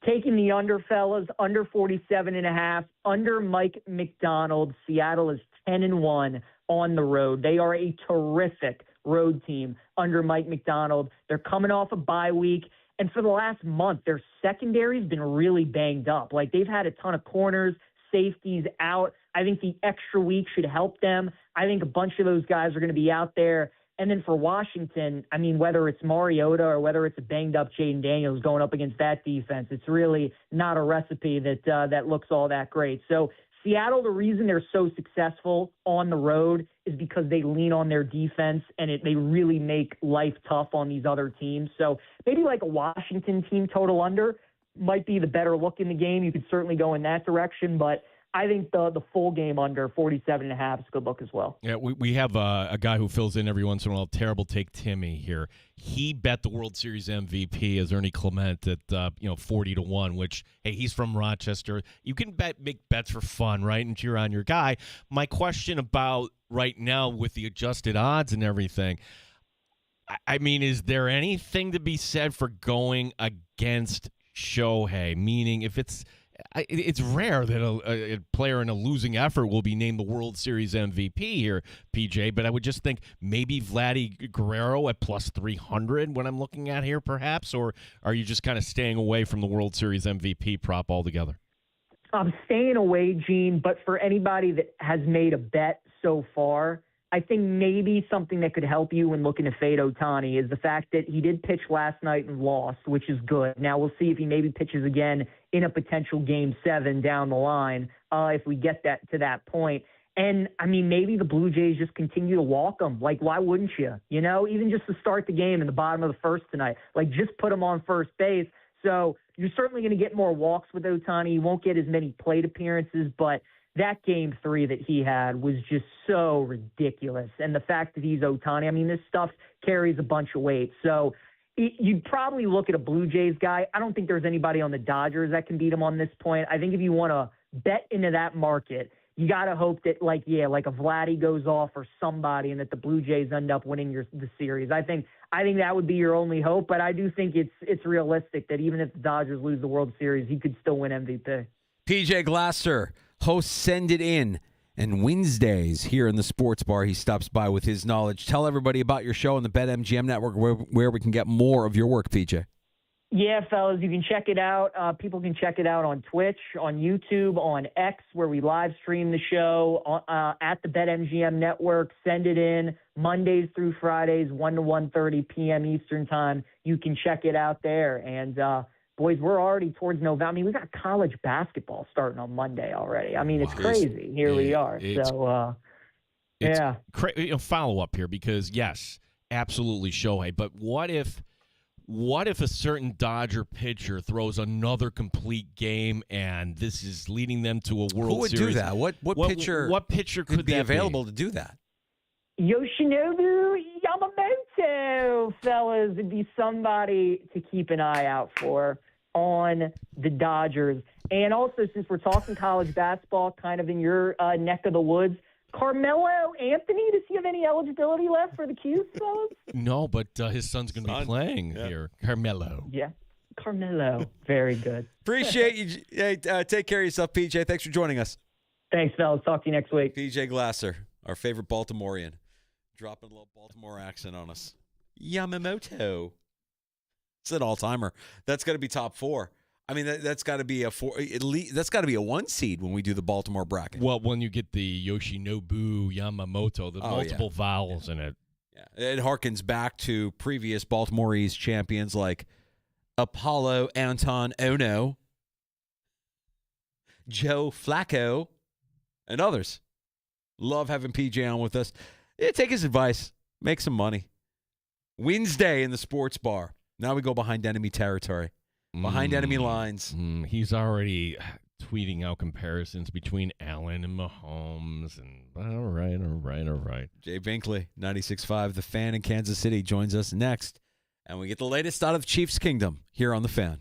[SPEAKER 13] Taking the under, fellas, under 47.5, under Mike McDonald. Seattle is 10-1 on the road. They are a terrific road team under Mike McDonald. They're coming off a bye week. And for the last month, their secondary's been really banged up. Like, they've had a ton of corners, safeties out. I think the extra week should help them. I think a bunch of those guys are going to be out there. And then for Washington, I mean, whether it's Mariota or whether it's a banged-up Jaden Daniels going up against that defense, it's really not a recipe that looks all that great. So Seattle, the reason they're so successful on the road is because they lean on their defense, and they really make life tough on these other teams. So maybe like a Washington team total under might be the better look in the game. You could certainly go in that direction, but I think the full game under 47.5 is a good look as well.
[SPEAKER 4] Yeah, we have a guy who fills in every once in a while. Terrible take, Timmy here. He bet the World Series MVP as Ernie Clement at 40-1. Which, hey, he's from Rochester. You can make bets for fun, right, and cheer on your guy. My question about right now with the adjusted odds and everything. I mean, is there anything to be said for going against Shohei? Meaning, if it's rare that a player in a losing effort will be named the World Series MVP here, PJ, but I would just think maybe Vladdy Guerrero at plus 300 when I'm looking at here, perhaps, or are you just kind of staying away from the World Series MVP prop altogether?
[SPEAKER 13] I'm staying away, Gene, but for anybody that has made a bet so far, I think maybe something that could help you when looking to fade Ohtani is the fact that he did pitch last night and lost, which is good. Now we'll see if he maybe pitches again in a potential Game 7 down the line if we get that to that point. And, I mean, maybe the Blue Jays just continue to walk him. Like, why wouldn't you? You know, even just to start the game in the bottom of the first tonight. Like, just put him on first base. So you're certainly going to get more walks with Ohtani. You won't get as many plate appearances, but that Game 3 that he had was just so ridiculous. And the fact that he's Ohtani, I mean, this stuff carries a bunch of weight. So you'd probably look at a Blue Jays guy. I don't think there's anybody on the Dodgers that can beat him on this point. I think if you want to bet into that market, you got to hope that, like a Vladdy goes off or somebody and that the Blue Jays end up winning the series. I think that would be your only hope, but I do think it's realistic that even if the Dodgers lose the World Series, he could still win MVP.
[SPEAKER 3] PJ Glasser, host Send It In, and Wednesdays here in the sports bar. He stops by with his knowledge. Tell everybody about your show on the BetMGM network where we can get more of your work, PJ.
[SPEAKER 13] Yeah, fellas, you can check it out. People can check it out on Twitch, on YouTube, on X, where we live stream the show, at the BetMGM network. Send It In Mondays through Fridays, 1 to 1:30 p.m. Eastern time. You can check it out there. And, boys, we're already towards November. I mean, we got college basketball starting on Monday already. I mean, it's crazy. Here we are. So, yeah.
[SPEAKER 4] Follow up here because, yes, absolutely Shohei. But what if a certain Dodger pitcher throws another complete game and this is leading them to a World Series?
[SPEAKER 3] Who would do that? What pitcher
[SPEAKER 4] could
[SPEAKER 3] be
[SPEAKER 4] that
[SPEAKER 3] available to do that?
[SPEAKER 13] Yoshinobu Yamamoto, fellas, would be somebody to keep an eye out for on the Dodgers. And also, since we're talking college basketball, kind of in your neck of the woods, Carmelo Anthony, does he have any eligibility left for the Qs, fellas?
[SPEAKER 4] No, but his son's going to be playing here. Carmelo.
[SPEAKER 13] Yeah, Carmelo. Very good.
[SPEAKER 3] Appreciate you. Hey, take care of yourself, PJ. Thanks for joining us.
[SPEAKER 13] Thanks, fellas. Talk to you next week.
[SPEAKER 3] PJ Glasser, our favorite Baltimorean, dropping a little Baltimore accent on us. Yamamoto. It's an all-timer. That's got to be top 4. I mean, that's got to be a 4. At least that's got to be a 1 seed when we do the Baltimore bracket.
[SPEAKER 4] Well, when you get the Yoshinobu Yamamoto, the multiple vowels in it.
[SPEAKER 3] Yeah, it harkens back to previous Baltimoreese champions like Apollo Anton Ono, Joe Flacco, and others. Love having PJ on with us. Yeah, take his advice. Make some money. Wednesday in the sports bar. Now we go behind enemy territory. Behind enemy lines.
[SPEAKER 4] He's already tweeting out comparisons between Allen and Mahomes. And all right.
[SPEAKER 3] Jay Binkley, 96.5, The Fan in Kansas City, joins us next. And we get the latest out of Chiefs Kingdom here on The Fan.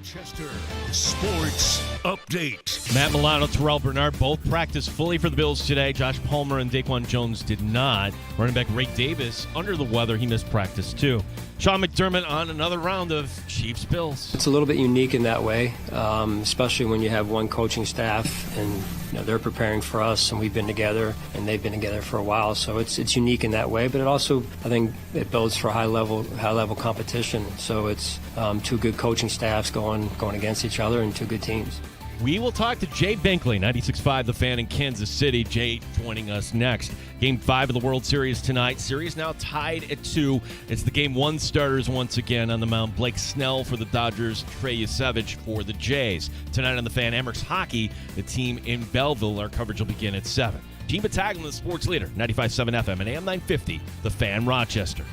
[SPEAKER 1] Rochester Sports Update.
[SPEAKER 4] Matt Milano, Terrell Bernard both practiced fully for the Bills today. Josh Palmer and Daquan Jones did not. Running back Ray Davis, under the weather, he missed practice too. Sean McDermott on another round of Chiefs-Bills.
[SPEAKER 5] It's a little bit unique in that way, especially when you have one coaching staff and they're preparing for us and we've been together and they've been together for a while. So it's unique in that way, but it also, I think, it builds for high level competition. So it's two good coaching staffs going against each other and two good teams.
[SPEAKER 4] We will talk to Jay Binkley, 96.5 The Fan in Kansas City. Jay joining us next. Game 5 of the World Series tonight. Series now tied at 2. It's the Game 1 starters once again on the mound. Blake Snell for the Dodgers, Trey Yasevich for the Jays. Tonight on The Fan, Amherst Hockey, the team in Belleville. Our coverage will begin at 7. Gene Battaglia, the sports leader, 95.7 FM and AM 950, The Fan Rochester.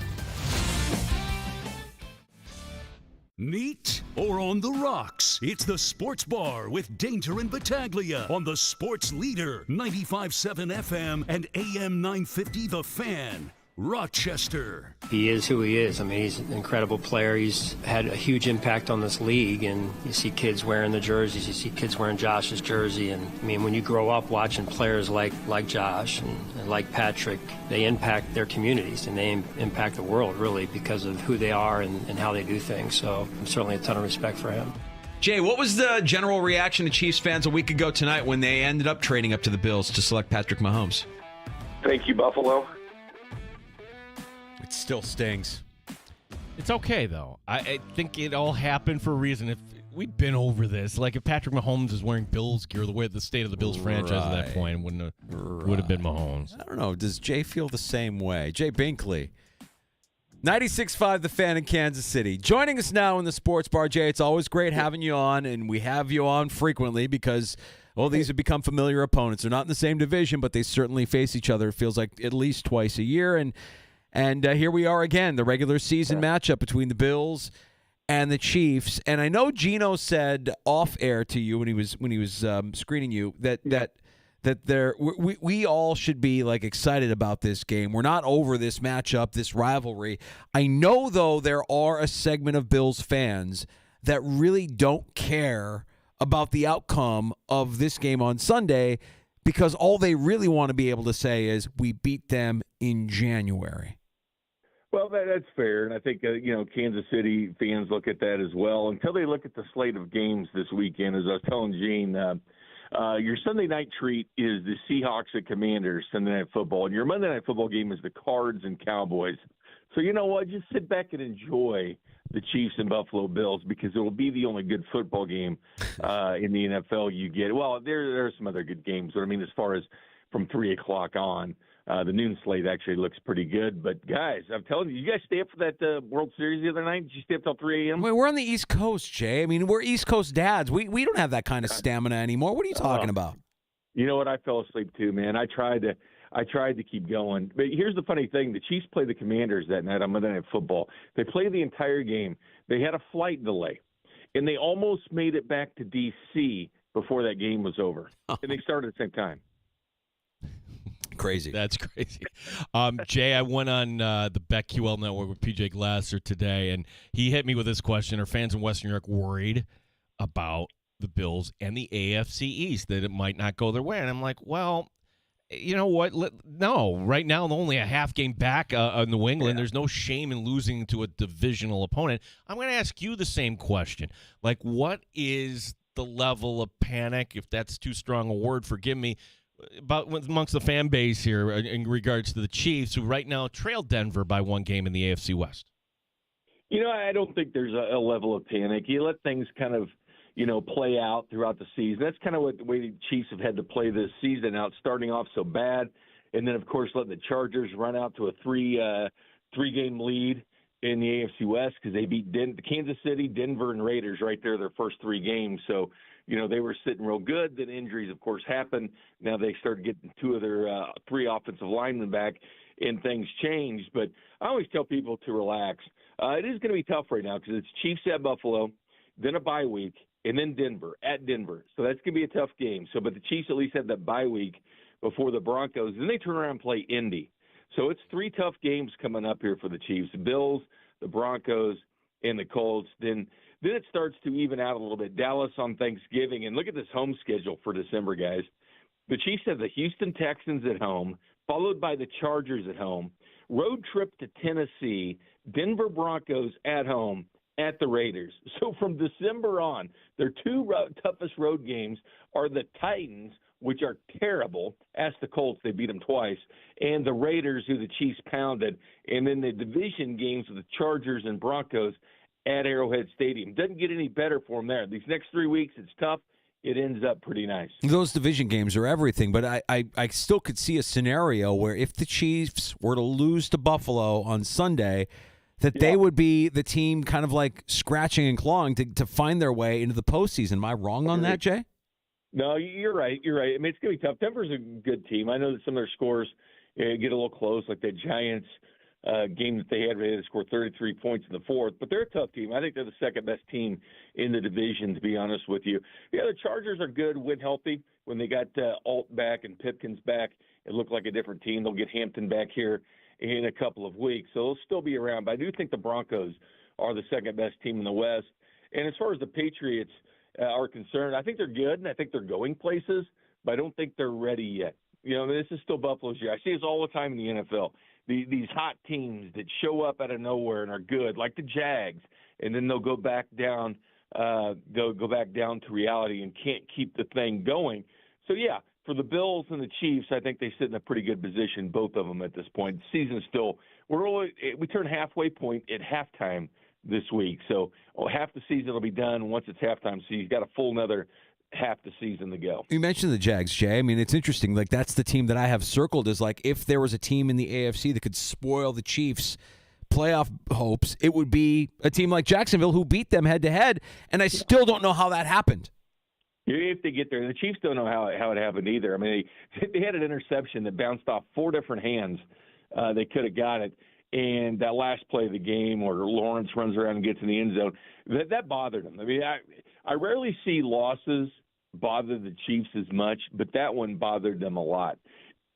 [SPEAKER 1] Neat or on the rocks? It's the Sports Bar with Danger and Battaglia on the Sports Leader, 95.7 FM and AM 950 The Fan, Rochester.
[SPEAKER 5] He is who he is. I mean, he's an incredible player. He's had a huge impact on this league, and you see kids wearing the jerseys. You see kids wearing Josh's jersey, and I mean, when you grow up watching players like Josh and like Patrick, they impact their communities and they impact the world, really, because of who they are and how they do things. So certainly a ton of respect for him.
[SPEAKER 14] Jay, what was the general reaction to Chiefs fans a week ago tonight when they ended up trading up to the Bills to select Patrick Mahomes?
[SPEAKER 15] Thank you, Buffalo.
[SPEAKER 3] It still stings.
[SPEAKER 4] It's okay, though. I think it all happened for a reason. If we'd been over this, like if Patrick Mahomes is wearing Bills gear, the way the state of the Bills franchise at that point would have been Mahomes.
[SPEAKER 3] I don't know. Does Jay feel the same way? Jay Binkley, 96.5 The Fan in Kansas City. Joining us now in the Sports Bar, Jay. It's always great having you on, and we have you on frequently because, well, these have become familiar opponents. They're not in the same division, but they certainly face each other, it feels like, at least twice a year. And here we are again, the regular season matchup between the Bills and the Chiefs. And I know Gino said off air to you when he was screening you that we all should be like excited about this game. We're not over this matchup, this rivalry. I know, though, there are a segment of Bills fans that really don't care about the outcome of this game on Sunday because all they really want to be able to say is we beat them in January.
[SPEAKER 15] Well, that's fair, and I think Kansas City fans look at that as well until they look at the slate of games this weekend. As I was telling Gene, your Sunday night treat is the Seahawks and Commanders Sunday Night Football, and your Monday Night Football game is the Cards and Cowboys. So you know what? Just sit back and enjoy the Chiefs and Buffalo Bills because it will be the only good football game in the NFL you get. Well, there are some other good games, but I mean, as far as from 3 o'clock on. The noon slate actually looks pretty good. But, guys, I'm telling you, you guys stay up for that World Series the other night? Did you stay up till 3 a.m.?
[SPEAKER 3] Wait, we're on the East Coast, Jay. I mean, we're East Coast dads. We don't have that kind of stamina anymore. What are you talking about?
[SPEAKER 15] You know what? I fell asleep too, man. I tried to keep going. But here's the funny thing. The Chiefs play the Commanders that night on Monday Night Football. They played the entire game. They had a flight delay, and they almost made it back to D.C. before that game was over. And they started at the same time.
[SPEAKER 3] Crazy.
[SPEAKER 4] That's crazy. Jay, I went on the BetQL network with PJ Glasser today, and he hit me with this question. Are fans in Western New York worried about the Bills and the AFC East, that it might not go their way? And I'm like, well, you know what? No. Right now, they're only a half game back on New England. Yeah. There's no shame in losing to a divisional opponent. I'm going to ask you the same question. Like, what is the level of panic, if that's too strong a word, forgive me, about amongst the fan base here in regards to the Chiefs, who right now trail Denver by one game in the AFC West?
[SPEAKER 15] You know, I don't think there's a level of panic. You let things kind of, play out throughout the season. That's kind of what the way the Chiefs have had to play this season out, starting off so bad, and then, of course, letting the Chargers run out to a three-game lead in the AFC West because they beat Kansas City, Denver, and Raiders right there their first 3 games. So, they were sitting real good. Then injuries, of course, happened. Now they started getting 2 of their 3 offensive linemen back, and things changed. But I always tell people to relax. It is going to be tough right now because it's Chiefs at Buffalo, then a bye week, and then Denver at Denver. So that's going to be a tough game. But the Chiefs at least have that bye week before the Broncos. Then they turn around and play Indy. So it's 3 tough games coming up here for the Chiefs: the Bills, the Broncos, and the Colts, then it starts to even out a little bit. Dallas on Thanksgiving, and look at this home schedule for December, guys. The Chiefs have the Houston Texans at home, followed by the Chargers at home, road trip to Tennessee, Denver Broncos at home, at the Raiders. So from December on, their two toughest road games are the Titans, which are terrible. Ask the Colts, they beat them twice, and the Raiders, who the Chiefs pounded, and then the division games with the Chargers and Broncos at Arrowhead Stadium. Doesn't get any better for them there. These next 3 weeks, it's tough. It ends up pretty nice.
[SPEAKER 3] Those division games are everything, but I still could see a scenario where if the Chiefs were to lose to Buffalo on Sunday, that they would be the team kind of like scratching and clawing to find their way into the postseason. Am I wrong on that, Jay?
[SPEAKER 15] No, you're right. You're right. I mean, it's going to be tough. Denver's a good team. I know that some of their scores get a little close, like that Giants game that they had where they had to score 33 points in the fourth. But they're a tough team. I think they're the second-best team in the division, to be honest with you. Yeah, the Chargers are good when healthy. When they got Alt back and Pipkins back, it looked like a different team. They'll get Hampton back here in a couple of weeks. So they'll still be around. But I do think the Broncos are the second-best team in the West. And as far as the Patriots are concerned, I think they're good, and I think they're going places, but I don't think they're ready yet. You know, this is still Buffalo's year. I see this all the time in the NFL. These hot teams that show up out of nowhere and are good, like the Jags, and then they'll go back down, go back down to reality and can't keep the thing going. So, yeah, for the Bills and the Chiefs, I think they sit in a pretty good position, both of them at this point. The season's still – we turn halfway point at halftime this week. So half the season will be done once it's halftime. So you've got a full another half the season to go.
[SPEAKER 3] You mentioned the Jags, Jay. I mean, it's interesting. Like, that's the team that I have circled as, like, if there was a team in the AFC that could spoil the Chiefs' playoff hopes, it would be a team like Jacksonville who beat them head-to-head, and I still don't know how that happened.
[SPEAKER 15] If they get there, the Chiefs don't know how it happened either. I mean, they had an interception that bounced off 4 different hands. They could have got it. And that last play of the game where Lawrence runs around and gets in the end zone, that bothered them. I mean, I rarely see losses bother the Chiefs as much, but that one bothered them a lot.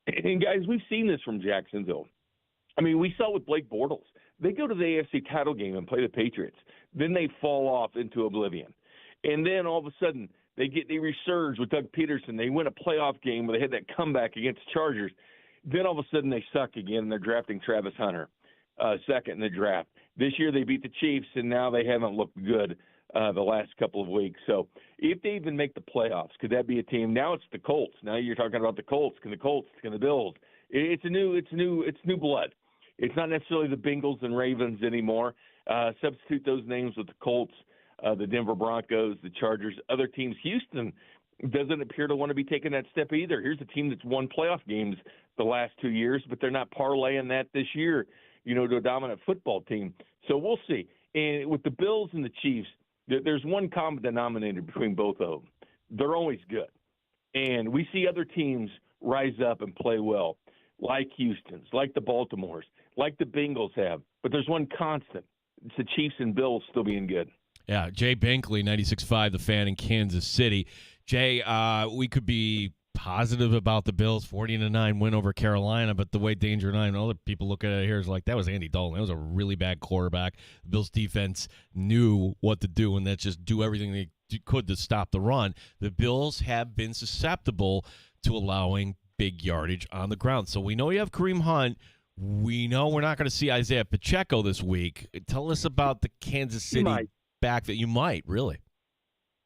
[SPEAKER 15] And, guys, we've seen this from Jacksonville. I mean, we saw it with Blake Bortles. They go to the AFC title game and play the Patriots. Then they fall off into oblivion. And then all of a sudden they resurge with Doug Peterson. They win a playoff game where they had that comeback against the Chargers. Then all of a sudden they suck again, and they're drafting Travis Hunter. Second in the draft. This year they beat the Chiefs, and now they haven't looked good the last couple of weeks. So if they even make the playoffs, could that be a team? Now it's the Colts. Now you're talking about the Colts. Can the Bills? It's new blood. It's not necessarily the Bengals and Ravens anymore. Substitute those names with the Colts, the Denver Broncos, the Chargers, other teams. Houston doesn't appear to want to be taking that step either. Here's a team that's won playoff games the last 2 years, but they're not parlaying that this year, to a dominant football team. So we'll see. And with the Bills and the Chiefs, there's one common denominator between both of them. They're always good. And we see other teams rise up and play well, like Houston's, like the Baltimore's, like the Bengals have. But there's one constant. It's the Chiefs and Bills still being good.
[SPEAKER 4] Yeah, Jay Binkley, 96.5, The Fan in Kansas City. Jay, we could be positive about the Bills, 40-9 win over Carolina, but the way Danger and I and other people look at it here is like, that was Andy Dalton. That was a really bad quarterback. The Bills defense knew what to do, and that's just do everything they could to stop the run. The Bills have been susceptible to allowing big yardage on the ground. So we know you have Kareem Hunt. We know we're not going to see Isaiah Pacheco this week. Tell us about the Kansas City back that you might, really.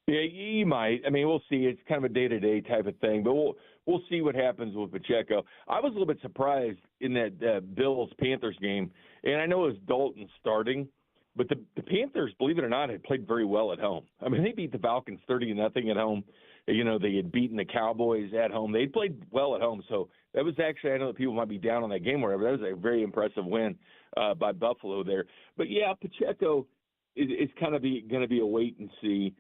[SPEAKER 15] Yeah, you might. I mean, we'll see. It's kind of a day-to-day type of thing, but we'll see what happens with Pacheco. I was a little bit surprised in that Bills-Panthers game, and I know it was Dalton starting, but the Panthers, believe it or not, had played very well at home. I mean, they beat the Falcons 30-0 at home. They had beaten the Cowboys at home. They played well at home, so that was actually, I know that people might be down on that game or whatever. That was a very impressive win by Buffalo there. But, yeah, Pacheco is kind of going to be a wait and see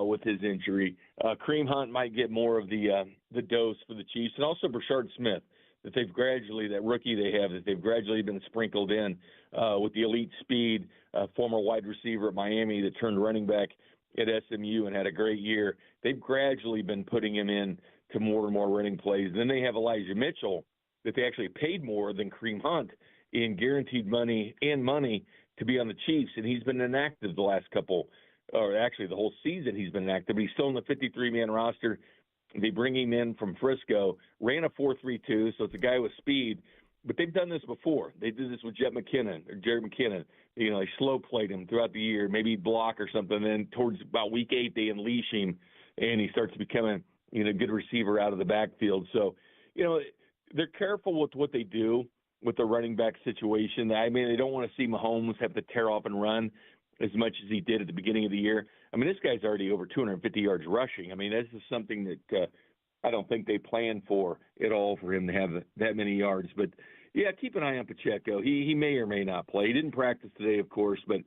[SPEAKER 15] with his injury. Kareem Hunt might get more of the dose for the Chiefs, and also Brashard Smith, that rookie they have, that they've gradually been sprinkled in with the elite speed, former wide receiver at Miami that turned running back at SMU and had a great year. They've gradually been putting him in to more and more running plays. And then they have Elijah Mitchell that they actually paid more than Kareem Hunt in guaranteed money to be on the Chiefs, and he's been inactive the last couple, or actually the whole season he's been inactive. But he's still on the 53-man roster. They bring him in from Frisco, ran a 4.32, so it's a guy with speed. But they've done this before. They did this with Jared McKinnon. They slow played him throughout the year, maybe block or something. Then towards about week 8, they unleash him, and he starts becoming a good receiver out of the backfield. So, they're careful with what they do with the running back situation. I mean, they don't want to see Mahomes have to tear off and run as much as he did at the beginning of the year. I mean, this guy's already over 250 yards rushing. I mean, this is something that I don't think they planned for at all for him to have that many yards. But, yeah, keep an eye on Pacheco. He may or may not play. He didn't practice today, of course, but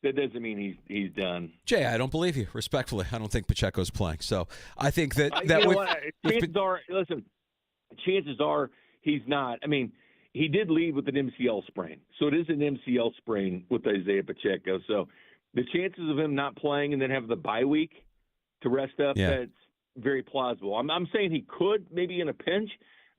[SPEAKER 15] that doesn't mean he's done.
[SPEAKER 3] Jay, I don't believe you. Respectfully, I don't think Pacheco's playing. So I think that
[SPEAKER 15] chances are he's not. I mean, he did leave with an MCL sprain. So it is an MCL sprain with Isaiah Pacheco. So the chances of him not playing and then have the bye week to rest up, that's very plausible. I'm saying he could maybe in a pinch,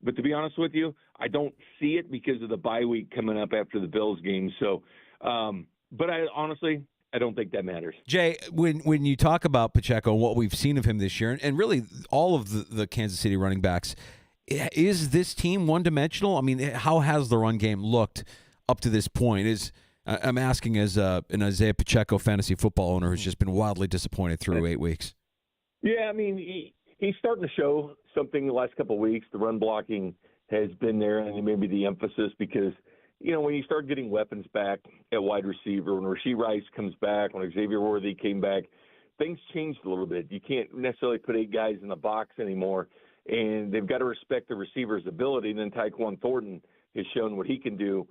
[SPEAKER 15] but to be honest with you, I don't see it because of the bye week coming up after the Bills game. So, but I honestly, I don't think that matters.
[SPEAKER 3] Jay, when you talk about Pacheco and what we've seen of him this year, and really all of the Kansas City running backs, is this team one-dimensional? I mean, how has the run game looked up to this point? I'm asking as an Isaiah Pacheco fantasy football owner who's just been wildly disappointed through 8 weeks.
[SPEAKER 15] Yeah, I mean, he's starting to show something the last couple of weeks. The run blocking has been there, and maybe the emphasis because, when you start getting weapons back at wide receiver, when Rashee Rice comes back, when Xavier Worthy came back, things changed a little bit. You can't necessarily put 8 guys in the box anymore, and they've got to respect the receiver's ability. And then Tyquan Thornton has shown what he can do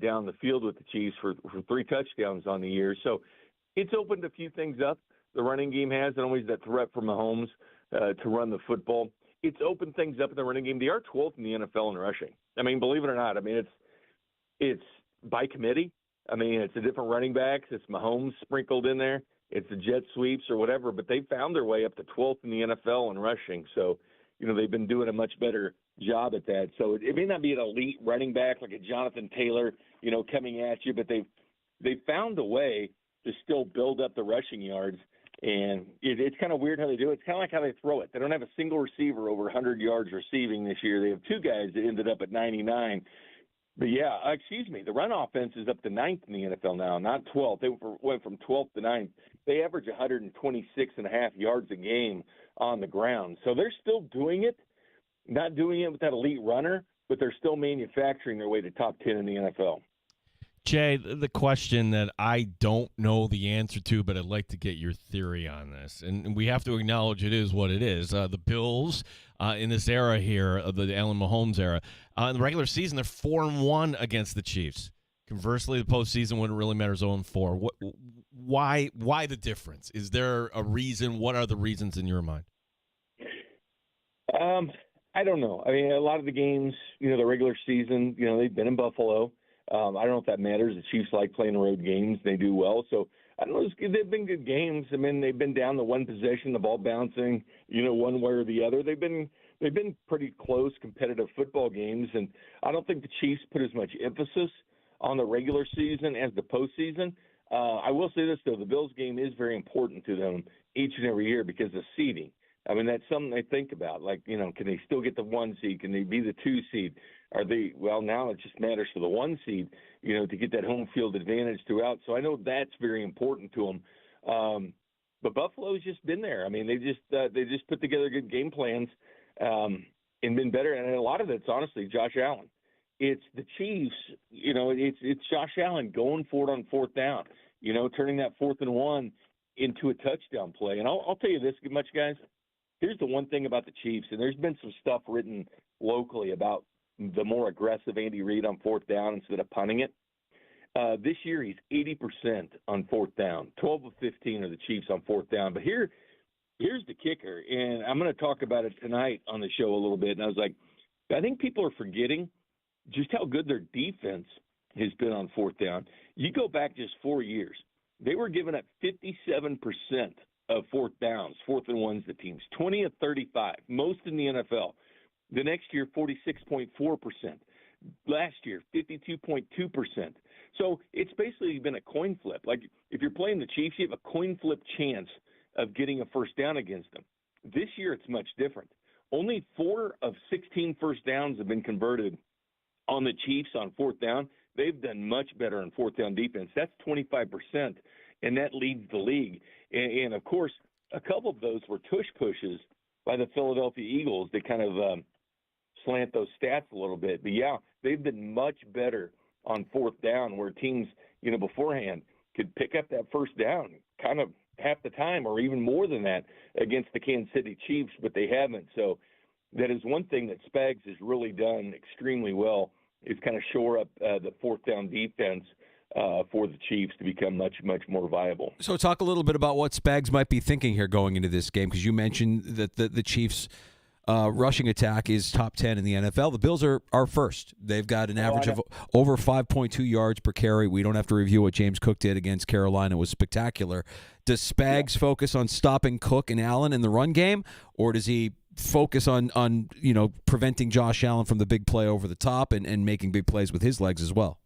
[SPEAKER 15] down the field with the Chiefs for 3 touchdowns on the year. So it's opened a few things up. The running game has, and always that threat from Mahomes to run the football. It's opened things up in the running game. They are 12th in the NFL in rushing. I mean, believe it or not, I mean, it's by committee. I mean, it's a different running backs. It's Mahomes sprinkled in there. It's the jet sweeps or whatever, but they found their way up to 12th in the NFL in rushing. So, they've been doing a much better job at that. So it may not be an elite running back like a Jonathan Taylor, coming at you, but they've found a way to still build up the rushing yards. And it's kind of weird how they do it. It's kind of like how they throw it. They don't have a single receiver over 100 yards receiving this year. They have 2 guys that ended up at 99. But, the run offense is up to 9th in the NFL now, not 12th. They went from 12th to 9th. They average 126.5 yards a game on the ground. So they're still doing it, not doing it with that elite runner, but they're still manufacturing their way to top 10 in the NFL.
[SPEAKER 4] Jay, the question that I don't know the answer to, but I'd like to get your theory on this, and we have to acknowledge it is what it is. The Bills in this era here, the Allen Mahomes era, in the regular season, they're 4-1 against the Chiefs. Conversely, the postseason wouldn't really matter, 0-4. Why the difference? Is there a reason? What are the reasons in your mind?
[SPEAKER 15] I don't know. I mean, a lot of the games, the regular season, they've been in Buffalo. I don't know if that matters. The Chiefs like playing road games. They do well. So, I don't know. They've been good games. I mean, they've been down to one possession, the ball bouncing, one way or the other. They've been pretty close, competitive football games. And I don't think the Chiefs put as much emphasis on the regular season as the postseason. I will say this, though. The Bills game is very important to them each and every year because of seeding. I mean, that's something they think about. Like, can they still get the 1 seed? Can they be the 2 seed? Now it just matters for the 1 seed, to get that home field advantage throughout. So I know that's very important to them. But Buffalo's just been there. I mean, they just put together good game plans and been better. And a lot of it's honestly Josh Allen. It's the Chiefs, it's Josh Allen going for it on 4th down, turning that 4th and 1 into a touchdown play. And I'll tell you this much, guys. Here's the one thing about the Chiefs, and there's been some stuff written locally about the more aggressive Andy Reid on 4th down instead of punting it. This year he's 80% on 4th down. 12 of 15 are the Chiefs on 4th down. But here's the kicker, and I'm going to talk about it tonight on the show a little bit. And I was like, I think people are forgetting just how good their defense has been on 4th down. You go back just 4 years. They were giving up 57% of 4th downs, 4th and 1s to teams, 20 of 35, most in the NFL. The next year, 46.4%. Last year, 52.2%. So it's basically been a coin flip. Like if you're playing the Chiefs, you have a coin flip chance of getting a first down against them. This year it's much different. Only 4 of 16 first downs have been converted on the Chiefs on fourth down. They've done much better on fourth down defense. That's 25%, and that leads the league. And of course, a couple of those were tush pushes by the Philadelphia Eagles. They kind of slant those stats a little bit. But, yeah, they've been much better on fourth down where teams, beforehand could pick up that first down kind of half the time or even more than that against the Kansas City Chiefs, but they haven't. So that is one thing that Spags has really done extremely well is kind of shore up the fourth down defense for the Chiefs to become much, much more viable.
[SPEAKER 3] So talk a little bit about what Spags might be thinking here going into this game, because you mentioned that the Chiefs' rushing attack is top 10 in the NFL. The Bills are first. They've got an average of over 5.2 yards per carry. We don't have to review what James Cook did against Carolina. It was spectacular. Does Spags focus on stopping Cook and Allen in the run game, or does he focus on preventing Josh Allen from the big play over the top and making big plays with his legs as well?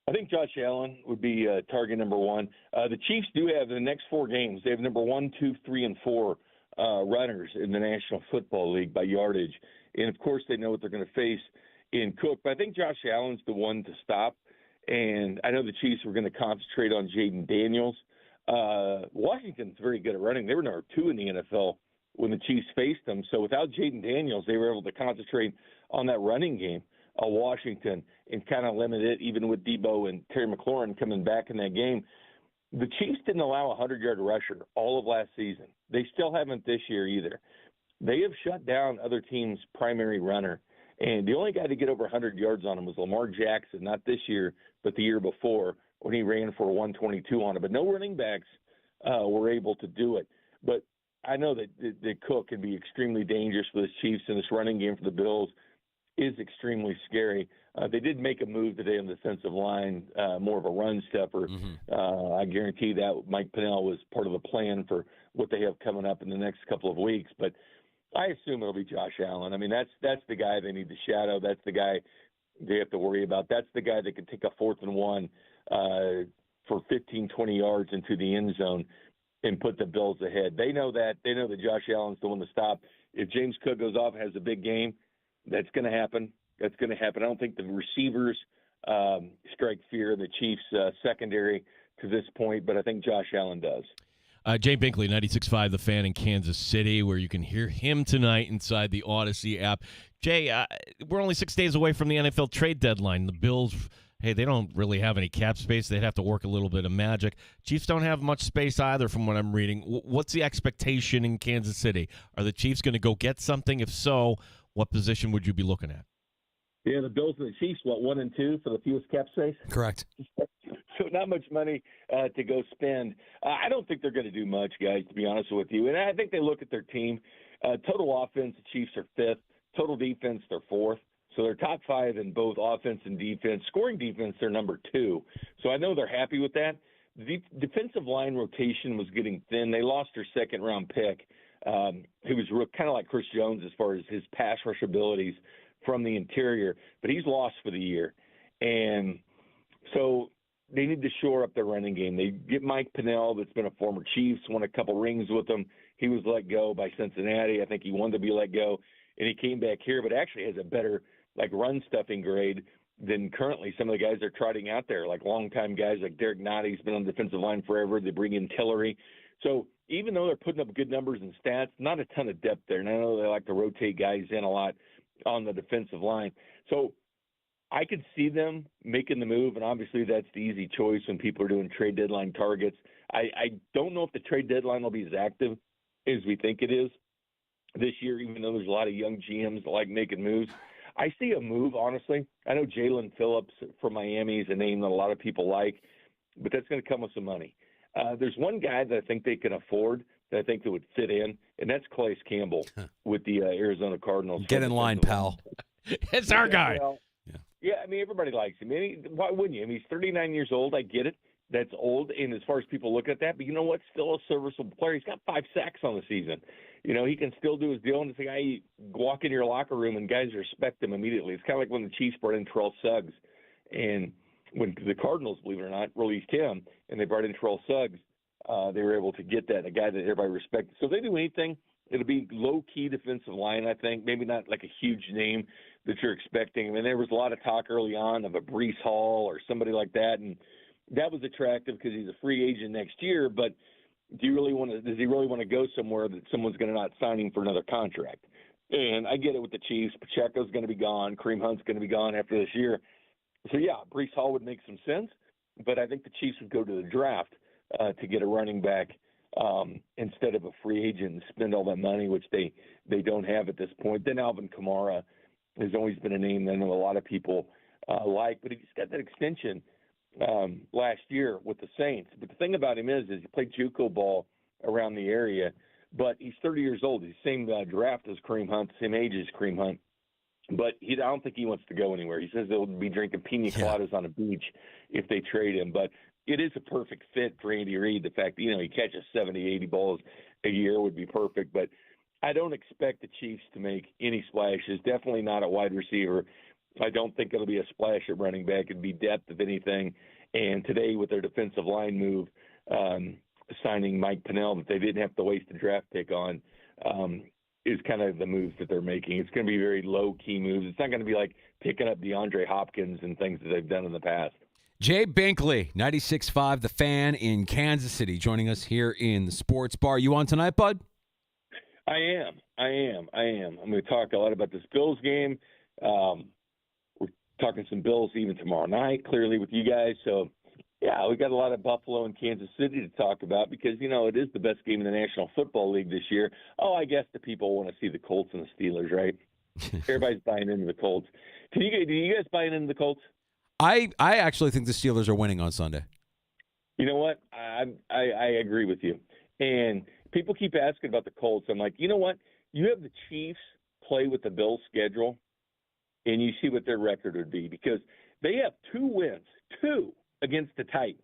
[SPEAKER 15] I think Josh Allen would be target number one. The Chiefs do have the next 4 games. They have number 1, 2, 3, and 4 runners in the National Football League by yardage. And, of course, they know what they're going to face in Cook. But I think Josh Allen's the one to stop. And I know the Chiefs were going to concentrate on Jaden Daniels. Washington's very good at running. They were number 2 in the NFL when the Chiefs faced them. So without Jaden Daniels, they were able to concentrate on that running game of Washington and kind of limit it, even with Debo and Terry McLaurin coming back in that game. The Chiefs didn't allow a 100-yard rusher all of last season. They still haven't this year either. They have shut down other teams' primary runner. And the only guy to get over 100 yards on him was Lamar Jackson, not this year, but the year before when he ran for 122 on it. But no running backs were able to do it. But I know that Cook can be extremely dangerous for the Chiefs, and this running game for the Bills is extremely scary. They did make a move today on the defensive line, more of a run stepper. I guarantee that Mike Pennell was part of the plan for what they have coming up in the next couple of weeks. But I assume it'll be Josh Allen. I mean, that's the guy they need to shadow. That's the guy they have to worry about. That's the guy that can take a 4th and 1 for 15, 20 yards into the end zone and put the Bills ahead. They know that. They know that Josh Allen's the one to stop. If James Cook goes off and has a big game, that's going to happen. That's going to happen. I don't think the receivers strike fear in the Chiefs' secondary to this point, but I think Josh Allen does.
[SPEAKER 4] Jay Binkley, 96.5 The Fan in Kansas City, where you can hear him tonight inside the Odyssey app. Jay, we're only 6 days away from the NFL trade deadline. The Bills, hey, they don't really have any cap space. They'd have to work a little bit of magic. Chiefs don't have much space either from what I'm reading. What's the expectation in Kansas City? Are the Chiefs going to go get something? If so, what position would you be looking at?
[SPEAKER 15] Yeah, the Bills and the Chiefs, 1 and 2 for the fewest cap space?
[SPEAKER 3] Correct.
[SPEAKER 15] So not much money to go spend. I don't think they're going to do much, guys, to be honest with you. And I think they look at their team. Total offense, the Chiefs are 5th. Total defense, they're 4th. So they're top 5 in both offense and defense. Scoring defense, they're number 2. So I know they're happy with that. The defensive line rotation was getting thin. They lost their second-round pick. He was kind of like Chris Jones as far as his pass rush abilities from the interior, but he's lost for the year. And so they need to shore up their running game. They get Mike Pennell, that's been a former Chiefs, won a couple rings with them. He was let go by Cincinnati. I think he wanted to be let go, and he came back here, but actually has a better run-stuffing grade than currently some of the guys they're trotting out there, like longtime guys like Derek Nottie. He's been on the defensive line forever. They bring in Tillery. So even though they're putting up good numbers and stats, not a ton of depth there. And I know they like to rotate guys in a lot on the defensive line. So I could see them making the move, and obviously that's the easy choice when people are doing trade deadline targets. I don't know if the trade deadline will be as active as we think it is this year, even though there's a lot of young GMs that like making moves. I see a move, honestly. I know Jalen Phillips from Miami is a name that a lot of people like, but that's going to come with some money. There's one guy that I think they can afford that I think that would fit in, and that's Calais Campbell with the Arizona Cardinals.
[SPEAKER 3] Get in line, pal.
[SPEAKER 4] It's our guy.
[SPEAKER 15] Well, yeah, I mean, everybody likes him. Why wouldn't you? I mean, he's 39 years old. I get it. That's old, and as far as people look at that, but you know what? Still a serviceable player. He's got 5 sacks on the season. You know, he can still do his deal, and it's a guy you walk in your locker room and guys respect him immediately. It's kind of like when the Chiefs brought in Terrell Suggs, and when the Cardinals, believe it or not, released him and they brought in Terrell Suggs, they were able to get that, a guy that everybody respected. So if they do anything, it'll be low-key defensive line, I think. Maybe not like a huge name that you're expecting. I mean, there was a lot of talk early on of a Breece Hall or somebody like that, and that was attractive because he's a free agent next year. But does he really want to go somewhere that someone's going to not sign him for another contract? And I get it with the Chiefs. Pacheco's going to be gone. Kareem Hunt's going to be gone after this year. So, yeah, Breece Hall would make some sense. But I think the Chiefs would go to the draft to get a running back instead of a free agent and spend all that money, which they don't have at this point. Then Alvin Kamara has always been a name that I know a lot of people like, but he's got that extension last year with the Saints. But the thing about him is he played JUCO ball around the area, but he's 30 years old. He's the same draft as Kareem Hunt, same age as Kareem Hunt. But I don't think he wants to go anywhere. He says they'll be drinking pina coladas on a beach if they trade him. But it is a perfect fit for Andy Reid. The fact that, he catches 70, 80 balls a year would be perfect. But I don't expect the Chiefs to make any splashes, definitely not at wide receiver. I don't think it'll be a splash at running back. It'd be depth, if anything. And today with their defensive line move, signing Mike Pennell that they didn't have to waste a draft pick on, is kind of the moves that they're making. It's going to be very low-key moves. It's not going to be like picking up DeAndre Hopkins and things that they've done in the past.
[SPEAKER 3] Jay Binkley, 96.5 The Fan in Kansas City, joining us here in the Sports Bar. You on tonight, bud?
[SPEAKER 15] I am. I'm going to talk a lot about this Bills game. We're talking some Bills even tomorrow night, clearly, with you guys. So, yeah, we got a lot of Buffalo and Kansas City to talk about because, it is the best game in the National Football League this year. Oh, I guess the people want to see the Colts and the Steelers, right? Everybody's buying into the Colts. Do you guys buy into the Colts?
[SPEAKER 3] I actually think the Steelers are winning on Sunday.
[SPEAKER 15] You know what? I agree with you. And people keep asking about the Colts. I'm like, you know what? You have the Chiefs play with the Bills schedule, and you see what their record would be because they have 2 wins, 2 against the Titans.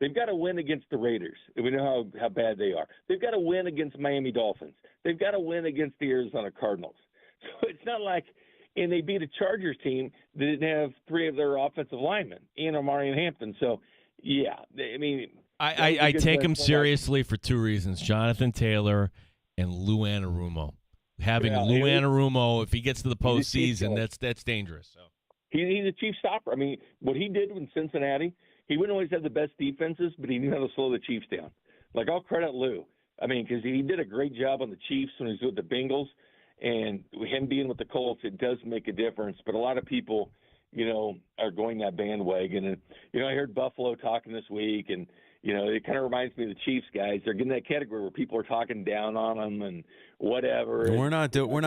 [SPEAKER 15] They've got to win against the Raiders. We know how bad they are. They've got to win against Miami Dolphins. They've got to win against the Arizona Cardinals. So it's not like – and they beat a Chargers team that didn't have 3 of their offensive linemen, Ian, Omari, and Hampton. So, yeah,
[SPEAKER 4] I take him seriously for 2 reasons: Jonathan Taylor and Lou Anarumo. Having Lou Anarumo, if he gets to the postseason, that's dangerous. So
[SPEAKER 15] he's a chief stopper. I mean, what he did in Cincinnati, he wouldn't always have the best defenses, but he knew how to slow the Chiefs down. Like, I'll credit Lou. I mean, because he did a great job on the Chiefs when he was with the Bengals. And him being with the Colts, it does make a difference. But a lot of people, are going that bandwagon. And, I heard Buffalo talking this week, and, it kind of reminds me of the Chiefs guys. They're getting that category where people are talking down on them and whatever.
[SPEAKER 3] We're not doing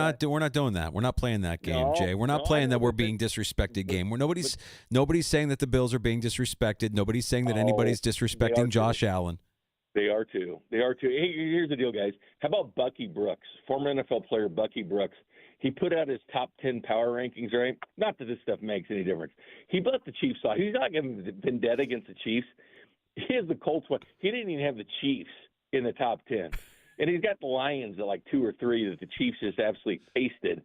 [SPEAKER 3] that. We're not playing that game, Jay. We're not playing that we're being disrespected game. Nobody's saying that the Bills are being disrespected. Nobody's saying that anybody's disrespecting Josh Allen.
[SPEAKER 15] They are too. Hey, here's the deal, guys. How about Bucky Brooks, former NFL player Bucky Brooks? He put out his top 10 power rankings, right? Not that this stuff makes any difference. He let the Chiefs off. He's not giving vendetta against the Chiefs. He has the Colts one. He didn't even have the Chiefs in the top 10. And he's got the Lions at like 2 or 3 that the Chiefs just absolutely pasted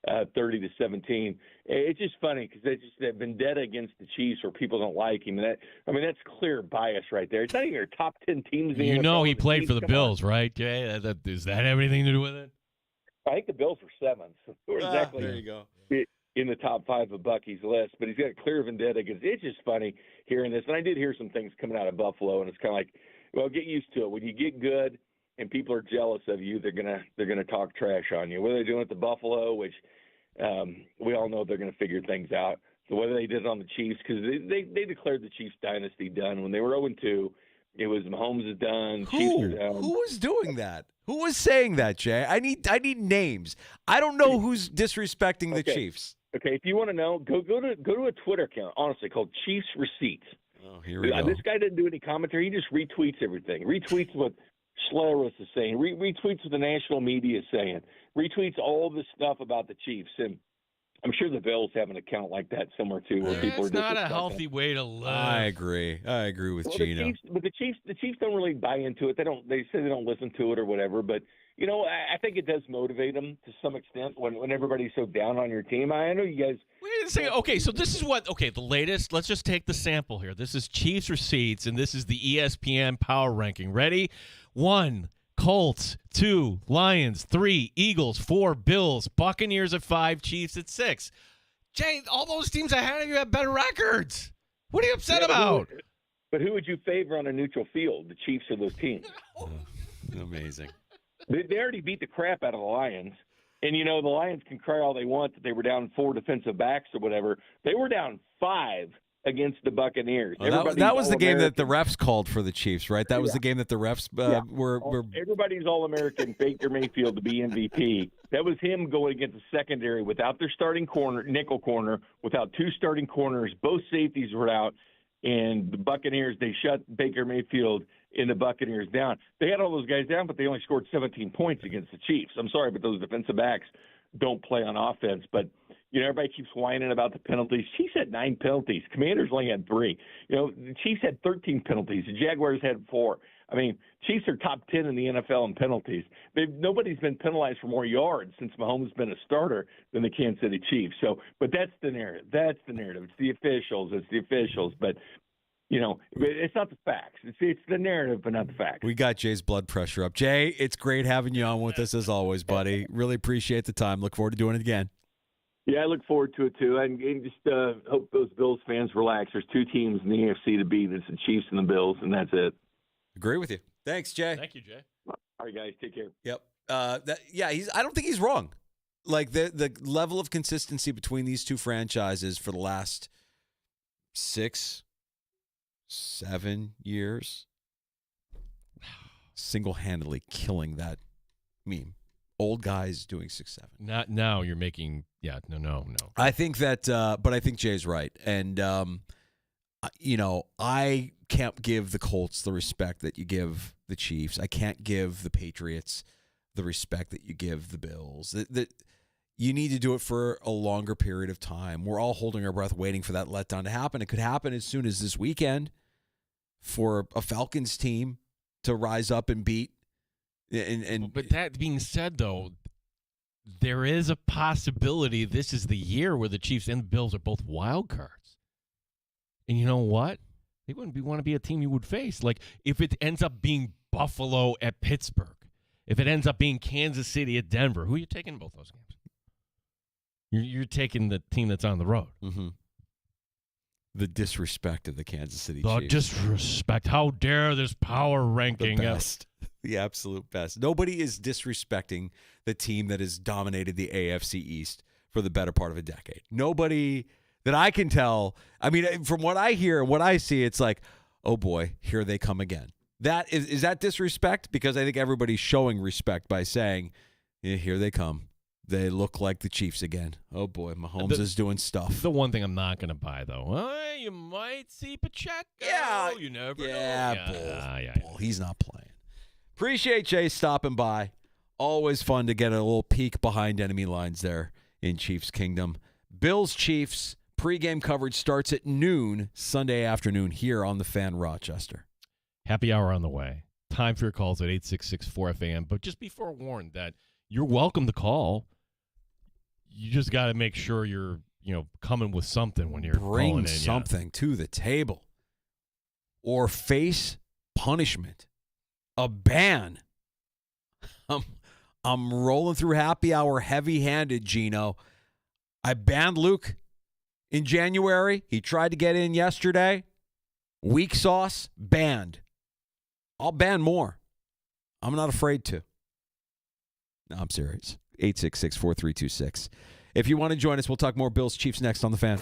[SPEAKER 15] 30-17. It's just funny because they just that vendetta against the Chiefs where people don't like him. And that's clear bias right there. It's not even your top 10 teams.
[SPEAKER 4] He played for the Bills, right, Jay? Does that have anything to do with it?
[SPEAKER 15] I think the Bills were 7th. So exactly.
[SPEAKER 3] There you go.
[SPEAKER 15] In the top 5 of Bucky's list, but he's got a clear vendetta against. It's just funny hearing this, and I did hear some things coming out of Buffalo, and it's kind of like, well, get used to it. When you get good and people are jealous of you, they're gonna talk trash on you. What are they doing at the Buffalo? Which we all know they're gonna figure things out. So whether they did it on the Chiefs, because they declared the Chiefs dynasty done when they were 0-2. It was Mahomes is done. Chiefs are done.
[SPEAKER 3] Who was doing that? Who was saying that, Jay? I need names. I don't know who's disrespecting the Chiefs.
[SPEAKER 15] Okay, if you want to know, go to a Twitter account, honestly, called Chiefs Receipts.
[SPEAKER 3] Oh, here we go.
[SPEAKER 15] This guy didn't do any commentary. He just retweets everything. Retweets what Schlereth is saying. Retweets what the national media is saying. Retweets all this stuff about the Chiefs. And I'm sure the Bills have an account like that somewhere too, where people are
[SPEAKER 4] It's not a healthy way to live.
[SPEAKER 3] I agree with Gino.
[SPEAKER 15] The Chiefs don't really buy into it. They say they don't listen to it or whatever. But I think it does motivate them to some extent when everybody's so down on your team. I know you guys.
[SPEAKER 4] Wait a second. Okay, so this is what. Okay, the latest. Let's just take the sample here. This is Chiefs receipts, and this is the ESPN power ranking. Ready? 1, Colts. 2, Lions. 3, Eagles. 4, Bills. Buccaneers at 5, Chiefs at 6. Jay, all those teams ahead of you have better records. What are you upset about?
[SPEAKER 15] But who would you favor on a neutral field, the Chiefs or those teams?
[SPEAKER 3] Amazing.
[SPEAKER 15] They already beat the crap out of the Lions. And, the Lions can cry all they want that they were down 4 defensive backs or whatever. They were down 5 against the Buccaneers.
[SPEAKER 3] Well, that was the game that the refs called for the Chiefs, right? That was the game that the refs were.
[SPEAKER 15] Everybody's All-American, Baker Mayfield to be MVP. That was him going against the secondary without their starting nickel corner, without 2 starting corners. Both safeties were out. And the Buccaneers, they shut Baker Mayfield and the Buccaneers down. They had all those guys down, but they only scored 17 points against the Chiefs. I'm sorry, but those defensive backs don't play on offense. But, everybody keeps whining about the penalties. Chiefs had 9 penalties. Commanders only had 3. The Chiefs had 13 penalties. The Jaguars had 4. I mean, Chiefs are top 10 in the NFL in penalties. Nobody's been penalized for more yards since Mahomes has been a starter than the Kansas City Chiefs. So, but that's the narrative. It's the officials. But, it's not the facts. It's the narrative, but not the facts.
[SPEAKER 3] We got Jay's blood pressure up. Jay, it's great having you on with us as always, buddy. Really appreciate the time. Look forward to doing it again.
[SPEAKER 15] Yeah, I look forward to it too. And just hope those Bills fans relax. There's 2 teams in the AFC to beat. It's the Chiefs and the Bills, and that's it.
[SPEAKER 3] Agree with you. Thanks, Jay.
[SPEAKER 4] Thank you, Jay.
[SPEAKER 15] All right, guys, take care.
[SPEAKER 3] Yep. I don't think he's wrong. Like the level of consistency between these 2 franchises for the last 6, 7 years, single-handedly killing that meme. Old guys doing 6-7.
[SPEAKER 4] Not now. You're making. Yeah. No.
[SPEAKER 3] I think that, but I think Jay's right, and I can't give the Colts the respect that you give the Chiefs. I can't give the Patriots the respect that you give the Bills. That you need to do it for a longer period of time. We're all holding our breath waiting for that letdown to happen. It could happen as soon as this weekend for a Falcons team to rise up and beat.
[SPEAKER 4] But that being said, though, there is a possibility this is the year where the Chiefs and the Bills are both wild cards. And you know what? They wouldn't want to be a team you would face. Like, if it ends up being Buffalo at Pittsburgh, if it ends up being Kansas City at Denver, who are you taking in both those games? You're taking the team that's on the road.
[SPEAKER 3] Mm-hmm. The disrespect of the Kansas City
[SPEAKER 4] Chiefs.
[SPEAKER 3] The
[SPEAKER 4] disrespect. How dare this power ranking?
[SPEAKER 3] The best. The absolute best. Nobody is disrespecting the team that has dominated the AFC East for the better part of a decade. Nobody that I can tell. I mean, from what I hear and what I see, it's like, oh boy, here they come again. That is that disrespect? Because I think everybody's showing respect by saying, yeah, here they come. They look like the Chiefs again. Oh boy, Mahomes is doing stuff.
[SPEAKER 4] The one thing I'm not going to buy, though, you might see Pacheco.
[SPEAKER 3] Yeah,
[SPEAKER 4] you never know.
[SPEAKER 3] Yeah, Bull. He's not playing. Appreciate Jay stopping by. Always fun to get a little peek behind enemy lines there in Chiefs Kingdom. Bills Chiefs pregame coverage starts at noon Sunday afternoon here on the Fan Rochester.
[SPEAKER 4] Happy hour on the way. Time for your calls at 866-4FAM. But just be forewarned that you're welcome to call. You just got to make sure you're, coming with something when you're calling in.
[SPEAKER 3] Bring something to the table. Or face punishment. A ban. I'm rolling through happy hour heavy-handed, Gino. I banned Luke in January. He tried to get in yesterday. Weak sauce, banned. I'll ban more. I'm not afraid to. No, I'm serious. 866-4326. If you want to join us, we'll talk more Bills Chiefs next on The Fan.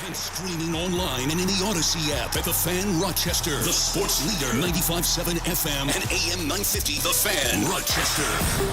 [SPEAKER 1] And streaming online and in the Odyssey app at The Fan Rochester. The sports leader, 95.7 FM and AM 950. The Fan Rochester,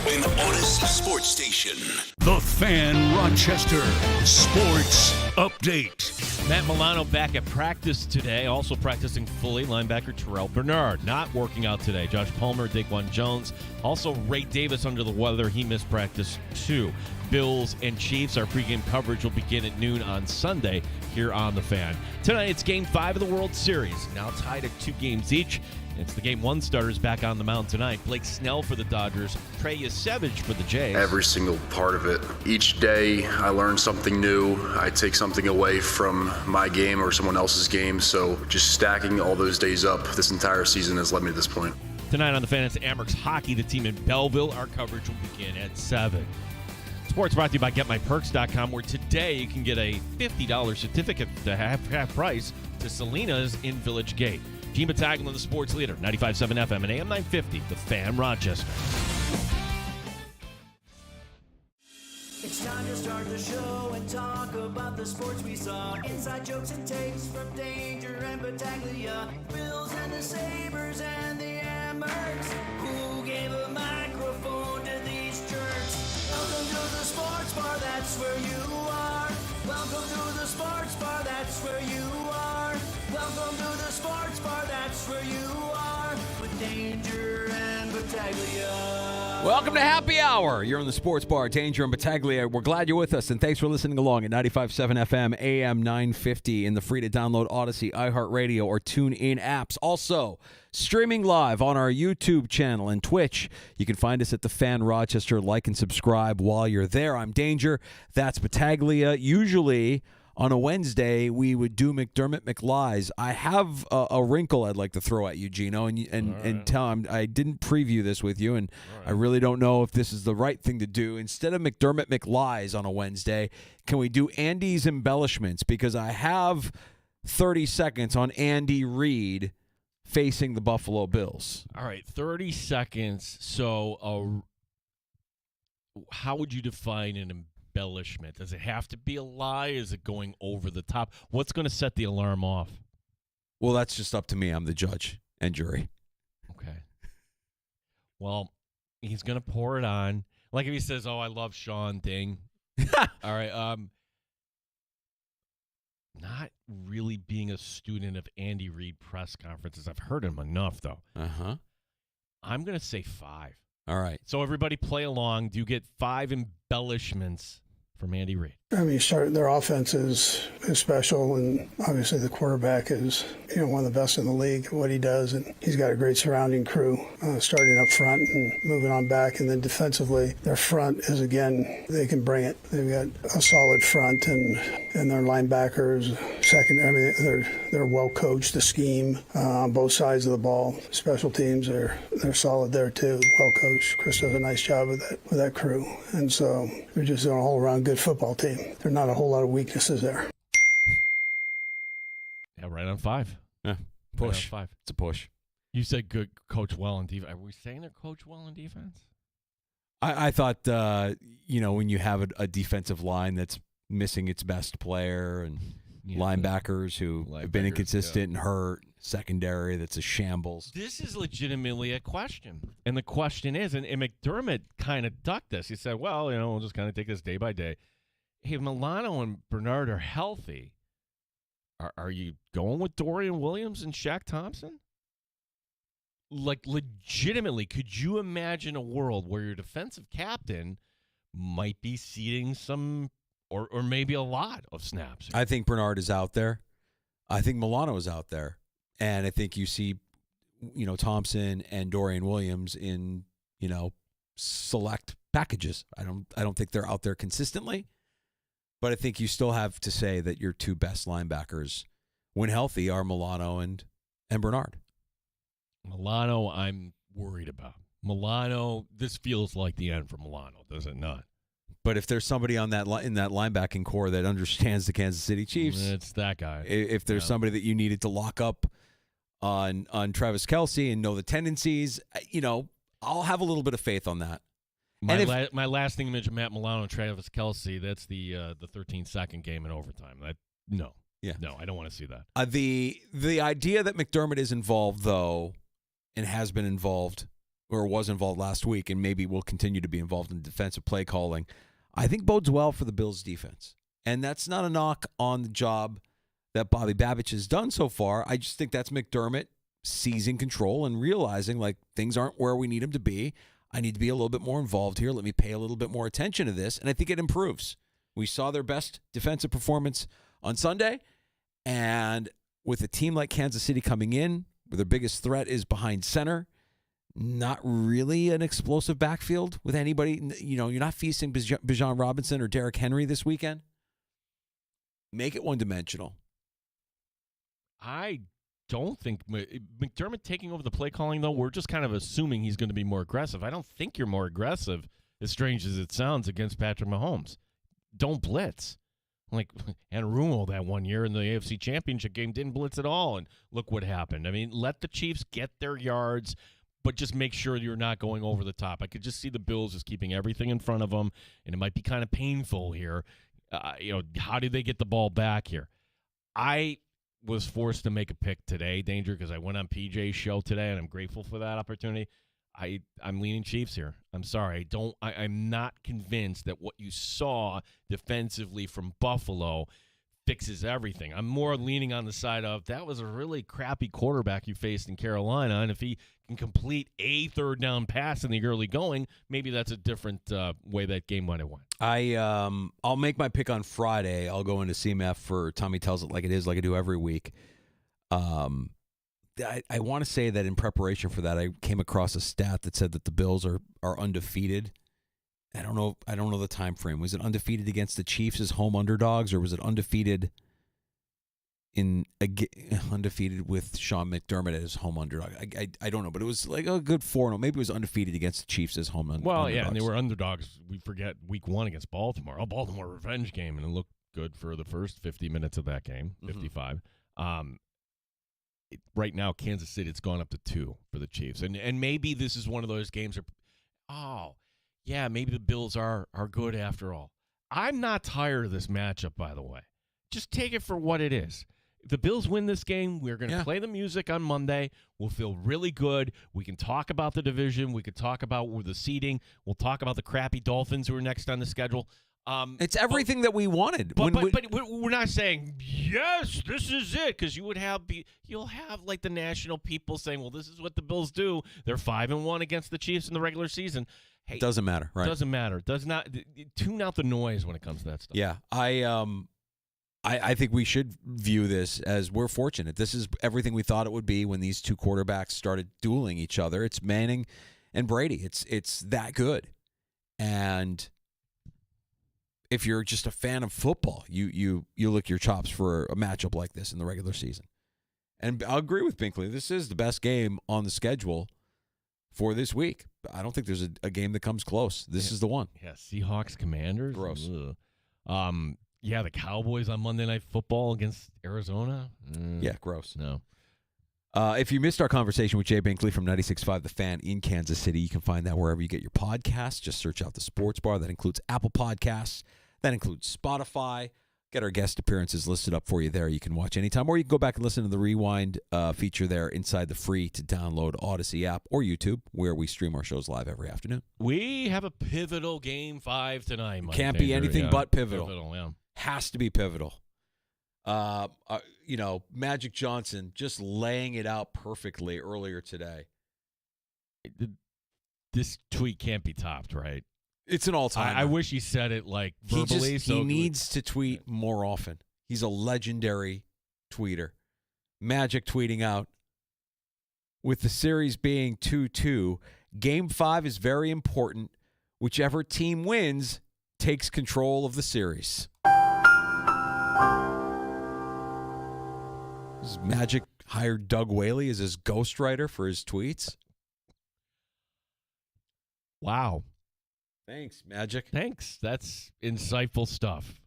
[SPEAKER 1] an Odyssey sports station. The Fan Rochester Sports Update.
[SPEAKER 4] Matt Milano back at practice today, also practicing fully. Linebacker Terrell Bernard not working out today. Josh Palmer, Daquan Jones, also Ray Davis under the weather. He missed practice too. Bills and Chiefs. Our pregame coverage will begin at noon on Sunday here on The Fan. Tonight, it's Game 5 of the World Series, now tied at 2 games each. It's the Game 1 starters back on the mound tonight. Blake Snell for the Dodgers, Trey Yesevich for the Jays.
[SPEAKER 12] Every single part of it. Each day, I learn something new. I take something away from my game or someone else's game. So just stacking all those days up this entire season has led me to this point.
[SPEAKER 4] Tonight on The Fan, it's Amherst Hockey, the team in Belleville. Our coverage will begin at 7. Sports brought to you by GetMyPerks.com, where today you can get a $50 certificate to half price to Selena's in Village Gate. Gene Battaglia, the sports leader, 95.7 FM and AM 950, The Fan Rochester.
[SPEAKER 2] It's time to start the show and talk about the sports we saw. Inside jokes and takes from Danger and Battaglia. Bills and the Sabres and the Amherst. Who gave a microphone to these jerks? Welcome to the sports bar, that's where you are. Welcome to the sports bar, that's where you are. Welcome to the sports bar, that's where you are. With Danger and Battaglia.
[SPEAKER 3] Welcome to Happy Hour. You're in the sports bar, Danger and Battaglia. We're glad you're with us, and thanks for listening along at 95.7 FM, AM 950 in the free-to-download Odyssey, iHeartRadio, or TuneIn apps. Also, streaming live on our YouTube channel and Twitch. You can find us at The Fan Rochester. Like and subscribe while you're there. I'm Danger. That's Battaglia. Usually on a Wednesday, we would do McDermott McLies. I have a wrinkle I'd like to throw at you, Gino, and tell him I didn't preview this with you, and I really don't know if this is the right thing to do. Instead of McDermott McLies on a Wednesday, can we do Andy's embellishments? Because I have 30 seconds on Andy Reid facing the Buffalo Bills.
[SPEAKER 4] All right, 30 seconds. So how would you define an embellishment? Does it have to be a lie? Is it going over the top? What's going to set the alarm off?
[SPEAKER 3] Well, that's just up to me. I'm the judge and jury.
[SPEAKER 4] Okay. Well, he's going to pour it on. Like if he says, "Oh, I love Sean Ding." All right. Not really being a student of Andy Reid press conferences. I've heard him enough, though. I'm going to say 5.
[SPEAKER 3] All right.
[SPEAKER 4] So everybody play along. Do you get 5 embellishments from Andy Reid?
[SPEAKER 16] I mean, their offense is special, and obviously the quarterback is one of the best in the league at what he does, and he's got a great surrounding crew, starting up front and moving on back, and then defensively, their front is, again, they can bring it. They've got a solid front, and their linebackers, they're well coached. The scheme on both sides of the ball, special teams, they're solid there too, well coached. Chris does a nice job with that crew, and so they're just an all-around good football team. There are not a whole lot of weaknesses there.
[SPEAKER 4] Yeah, right on 5.
[SPEAKER 3] Yeah, push.
[SPEAKER 4] Right on 5.
[SPEAKER 3] It's a push.
[SPEAKER 4] You said good, coach well in defense. Are we saying they're coach well in defense?
[SPEAKER 3] I thought, when you have a defensive line that's missing its best player and linebackers who have been inconsistent and hurt, secondary that's a shambles.
[SPEAKER 4] This is legitimately a question. And the question is, and McDermott kind of ducked this. He said, well, we'll just kind of take this day by day. Hey, Milano and Bernard are healthy. Are you going with Dorian Williams and Shaq Thompson? Like, legitimately, could you imagine a world where your defensive captain might be ceding some or maybe a lot of snaps?
[SPEAKER 3] I think Bernard is out there. I think Milano is out there. And I think you see, Thompson and Dorian Williams in, select packages. I don't think they're out there consistently. But I think you still have to say that your 2 best linebackers, when healthy, are Milano and Bernard.
[SPEAKER 4] Milano, I'm worried about. Milano, this feels like the end for Milano, does it not?
[SPEAKER 3] But if there's somebody on in that linebacking core that understands the Kansas City Chiefs,
[SPEAKER 4] it's that guy.
[SPEAKER 3] If there's somebody that you needed to lock up on Travis Kelce and know the tendencies, I'll have a little bit of faith on that.
[SPEAKER 4] My lasting image of Matt Milano and Travis Kelce, that's the 13-second game in overtime. No.
[SPEAKER 3] Yeah.
[SPEAKER 4] No, I don't want to see that.
[SPEAKER 3] The idea that McDermott is involved, though, and has been involved or was involved last week and maybe will continue to be involved in defensive play calling, I think bodes well for the Bills' defense. And that's not a knock on the job that Bobby Babich has done so far. I just think that's McDermott seizing control and realizing, like, things aren't where we need them to be. I need to be a little bit more involved here. Let me pay a little bit more attention to this. And I think it improves. We saw their best defensive performance on Sunday. And with a team like Kansas City coming in, where their biggest threat is behind center, not really an explosive backfield with anybody. You know, you're not feasting Bijan Robinson or Derrick Henry this weekend. Make it one-dimensional.
[SPEAKER 4] I don't think McDermott taking over the play calling, though, we're just kind of assuming he's going to be more aggressive. I don't think you're more aggressive, as strange as it sounds, against Patrick Mahomes. Don't blitz. Like Anarumo that one year in the AFC Championship game didn't blitz at all, and look what happened. I mean, let the Chiefs get their yards, but just make sure you're not going over the top. I could just see the Bills just keeping everything in front of them, and it might be kind of painful here. How do they get the ball back here? I was forced to make a pick today, Danger, because I went on PJ's show today, and I'm grateful for that opportunity. I'm leaning Chiefs here. I'm sorry. I'm not convinced that what you saw defensively from Buffalo fixes everything. I'm more leaning on the side of that was a really crappy quarterback you faced in Carolina, and if he can complete a third down pass in the early going, maybe that's a different way that game might have went.
[SPEAKER 3] I'll make my pick on Friday. I'll go into CMF for Tommy Tells It Like It Is, like I do every week. I want to say that in preparation for that, I came across a stat that said that the Bills are undefeated. I don't know the time frame. Was it undefeated against the Chiefs as home underdogs, or was it undefeated with Sean McDermott as home underdog? I don't know, but it was like a good 4-0. Maybe it was undefeated against the Chiefs as home underdogs.
[SPEAKER 4] Well, yeah, and they were underdogs. We forget week 1 against Baltimore. Baltimore revenge game, and it looked good for the first 50 minutes of that game, 55. Right now, Kansas City, it's gone up to 2 for the Chiefs. And maybe this is one of those games where, maybe the Bills are good after all. I'm not tired of this matchup, by the way. Just take it for what it is. If the Bills win this game, we're going to play the music on Monday. We'll feel really good. We can talk about the division. We could talk about the seeding. We'll talk about the crappy Dolphins who are next on the schedule.
[SPEAKER 3] It's everything that we wanted.
[SPEAKER 4] But we're not saying, yes, this is it, because you'll have like the national people saying, well, this is what the Bills do. They're 5-1 against the Chiefs in the regular season. Hey,
[SPEAKER 3] it doesn't matter, right?
[SPEAKER 4] Doesn't matter. Does not tune out the noise when it comes to that stuff.
[SPEAKER 3] Yeah, I think we should view this as we're fortunate. This is everything we thought it would be when these two quarterbacks started dueling each other. It's Manning and Brady. It's that good. And if you're just a fan of football, you lick your chops for a matchup like this in the regular season. And I'll agree with Binkley. This is the best game on the schedule for this week. I don't think there's a game that comes close. This is the one.
[SPEAKER 4] Yeah, Seahawks Commanders.
[SPEAKER 3] Gross.
[SPEAKER 4] The Cowboys on Monday Night Football against Arizona.
[SPEAKER 3] Yeah, gross.
[SPEAKER 4] No.
[SPEAKER 3] If you missed our conversation with Jay Binkley from 96.5 The Fan in Kansas City, you can find that wherever you get your podcasts. Just search out The Sports Bar. That includes Apple Podcasts. That includes Spotify. Get our guest appearances listed up for you there. You can watch anytime, or you can go back and listen to the Rewind feature there inside the free-to-download Odyssey app or YouTube, where we stream our shows live every afternoon.
[SPEAKER 4] We have a pivotal Game 5 tonight, Mike.
[SPEAKER 3] Can't be anything but pivotal.
[SPEAKER 4] Yeah.
[SPEAKER 3] Has to be pivotal. Magic Johnson just laying it out perfectly earlier today.
[SPEAKER 4] This tweet can't be topped, right?
[SPEAKER 3] It's an all-time.
[SPEAKER 4] I wish he said it like verbally.
[SPEAKER 3] He needs to tweet more often. He's a legendary tweeter. Magic tweeting out, with the series being 2-2, Game 5 is very important. Whichever team wins takes control of the series. Magic hired Doug Whaley as his ghostwriter for his tweets.
[SPEAKER 4] Wow.
[SPEAKER 3] Thanks, Magic.
[SPEAKER 4] Thanks. That's insightful stuff.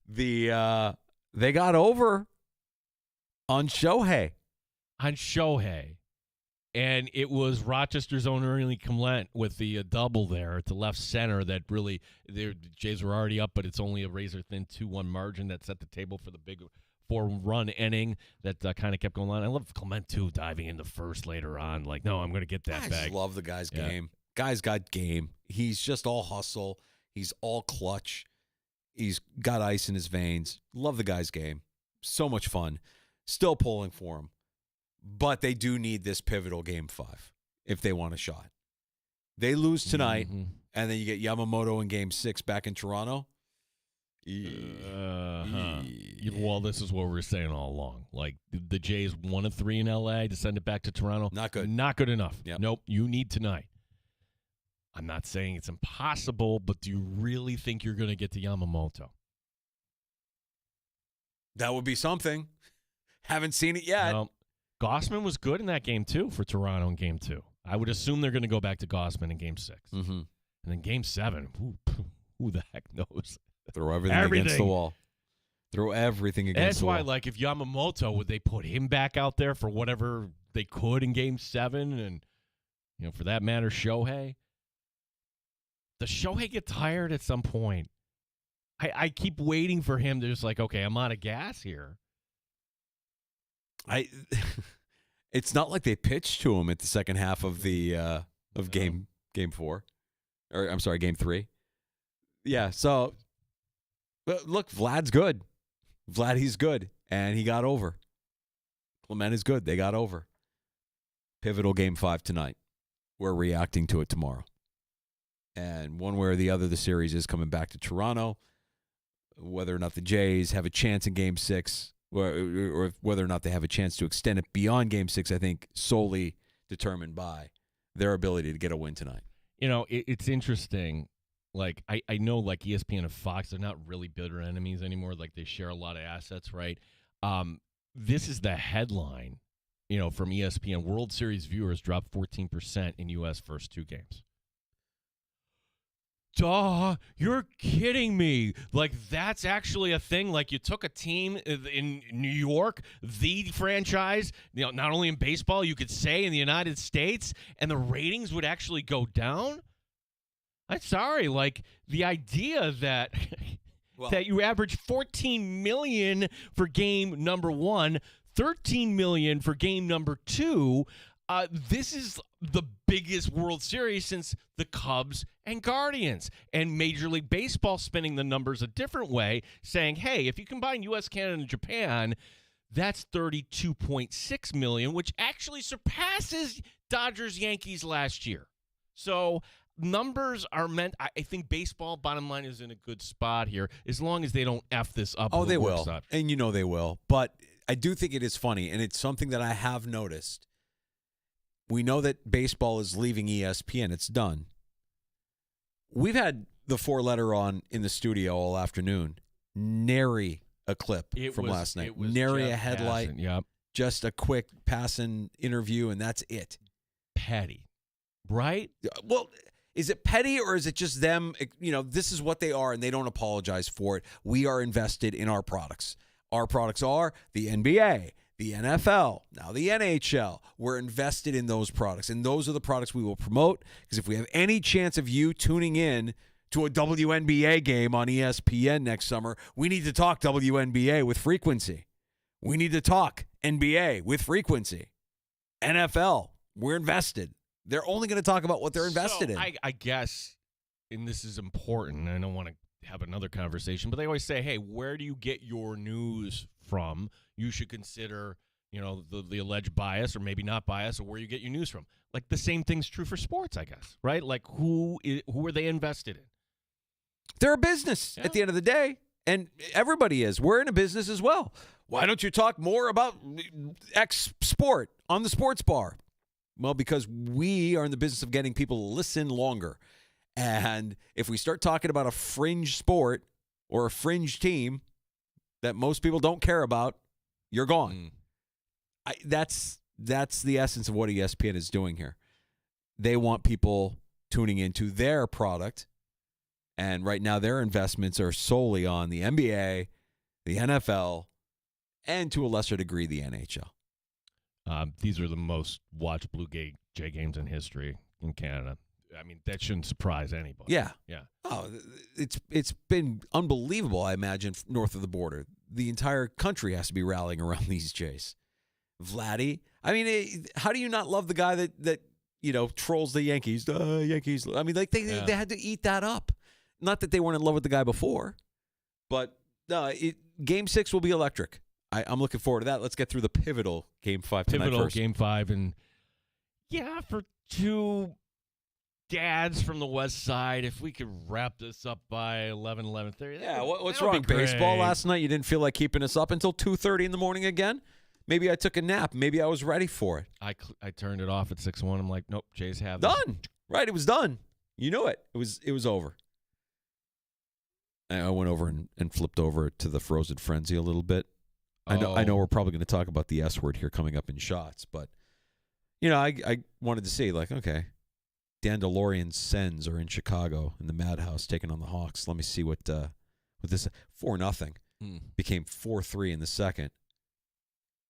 [SPEAKER 3] They got over on Shohei.
[SPEAKER 4] And it was Rochester's own Ernie Clement with the double there at the left center that really, the Jays were already up, but it's only a razor-thin 2-1 margin that set the table for the big 4-run inning that kind of kept going on. I love Clement, too, diving into first later on. Like, no, I'm going to get that
[SPEAKER 3] I
[SPEAKER 4] back.
[SPEAKER 3] just love the guy's game. Guy's got game. He's just all hustle. He's all clutch. He's got ice in his veins. Love the guy's game. So much fun. Still pulling for him. But they do need this pivotal Game 5 if they want a shot. They lose tonight, and then you get Yamamoto in Game 6 back in Toronto.
[SPEAKER 4] Well, this is what we were saying all along. Like, the Jays 1 of 3 in L.A. to send it back to Toronto.
[SPEAKER 3] Not good.
[SPEAKER 4] Not good enough.
[SPEAKER 3] Yep.
[SPEAKER 4] Nope, you need tonight. I'm not saying it's impossible, but do you really think you're going to get to Yamamoto?
[SPEAKER 3] That would be something. Haven't seen it yet.
[SPEAKER 4] Well, Gossman was good in that game, too, for Toronto in Game 2. I would assume they're going to go back to Gossman in Game 6.
[SPEAKER 3] Mm-hmm.
[SPEAKER 4] And then Game 7, who the heck knows?
[SPEAKER 3] Throw everything against the wall. Throw everything against the wall.
[SPEAKER 4] That's why, like, if Yamamoto, would they put him back out there for whatever they could in Game 7? And, for that matter, Shohei? Does Shohei get tired at some point? I keep waiting for him to just like, okay, I'm out of gas here.
[SPEAKER 3] It's not like they pitched to him at the second half of the game 4, or I'm sorry, Game 3. Yeah, so look, Vlad's good. He's good, and he got over. Clement is good. They got over. Pivotal Game 5 tonight. We're reacting to it tomorrow, and one way or the other, the series is coming back to Toronto. Whether or not the Jays have a chance in Game 6. Or whether or not they have a chance to extend it beyond Game 6, I think solely determined by their ability to get a win tonight.
[SPEAKER 4] It's interesting. Like, I know, like, ESPN and Fox, they're not really bitter enemies anymore. Like, they share a lot of assets, right? This is the headline, from ESPN. World Series viewers dropped 14% in U.S. first 2 games. Duh, you're kidding me. Like, that's actually a thing. Like, you took a team in New York, the franchise, not only in baseball, you could say in the United States, and the ratings would actually go down? I'm sorry. Like, the idea that that you average 14 million for game number 1, 13 million for game number 2, this is the biggest World Series since the Cubs and Guardians. And Major League Baseball spinning the numbers a different way, saying, hey, if you combine U.S., Canada, and Japan, that's 32.6 million, which actually surpasses Dodgers-Yankees last year. So numbers are meant, I think baseball, bottom line, is in a good spot here, as long as they don't F this up.
[SPEAKER 3] Oh, they will. And they will. But I do think it is funny, and it's something that I have noticed. We know that baseball is leaving ESPN. It's done. We've had the 4-letter on in the studio all afternoon. Nary a clip from last night. Nary a headlight.
[SPEAKER 4] Passan, yep.
[SPEAKER 3] Just a quick passing interview, and that's it.
[SPEAKER 4] Petty. Right?
[SPEAKER 3] Well, is it petty, or is it just them, this is what they are, and they don't apologize for it. We are invested in our products. Our products are the NBA, the NFL, now the NHL. We're invested in those products, and those are the products we will promote, because if we have any chance of you tuning in to a WNBA game on ESPN next summer, we need to talk WNBA with frequency. We need to talk NBA with frequency. NFL, we're invested. They're only going to talk about what they're invested in.
[SPEAKER 4] I guess, and this is important, I don't want to have another conversation, but they always say, hey, where do you get your news from? You should consider, the alleged bias, or maybe not bias, or where you get your news from. Like, the same thing's true for sports, I guess, right? Like, who are they invested in?
[SPEAKER 3] They're a business at the end of the day, and everybody is. We're in a business as well. Why don't you talk more about X sport on the sports bar? Well, because we are in the business of getting people to listen longer. And if we start talking about a fringe sport or a fringe team that most people don't care about, you're gone. That's the essence of what ESPN is doing here. They want people tuning into their product. And right now their investments are solely on the NBA, the NFL, and to a lesser degree, the NHL.
[SPEAKER 4] These are the most watched Blue Jay games in history in Canada. I mean, that shouldn't surprise anybody.
[SPEAKER 3] Yeah.
[SPEAKER 4] Yeah.
[SPEAKER 3] Oh, it's been unbelievable, I imagine, north of the border. The entire country has to be rallying around these Jays. Vladdy. I mean, how do you not love the guy that trolls the Yankees? Yankees. I mean, like they had to eat that up. Not that they weren't in love with the guy before, but Game 6 will be electric. I'm looking forward to that. Let's get through the pivotal Game 5 tonight first.
[SPEAKER 4] Game 5, and for two dads from the West Side, if we could wrap this up by 11:30.
[SPEAKER 3] Yeah, what's wrong? Baseball last night, you didn't feel like keeping us up until 2:30 in the morning again? Maybe I took a nap. Maybe I was ready for it.
[SPEAKER 4] I turned it off at 6:01. I'm like, nope, Jays have
[SPEAKER 3] done. Right, it was done. You knew it. It was over. I went over and flipped over to the Frozen Frenzy a little bit. I know we're probably going to talk about the S word here coming up in shots, but I wanted to see, like, okay, Dandelion Sens are in Chicago in the Madhouse taking on the Hawks. Let me see what this 4-0 became 4-3 in the second.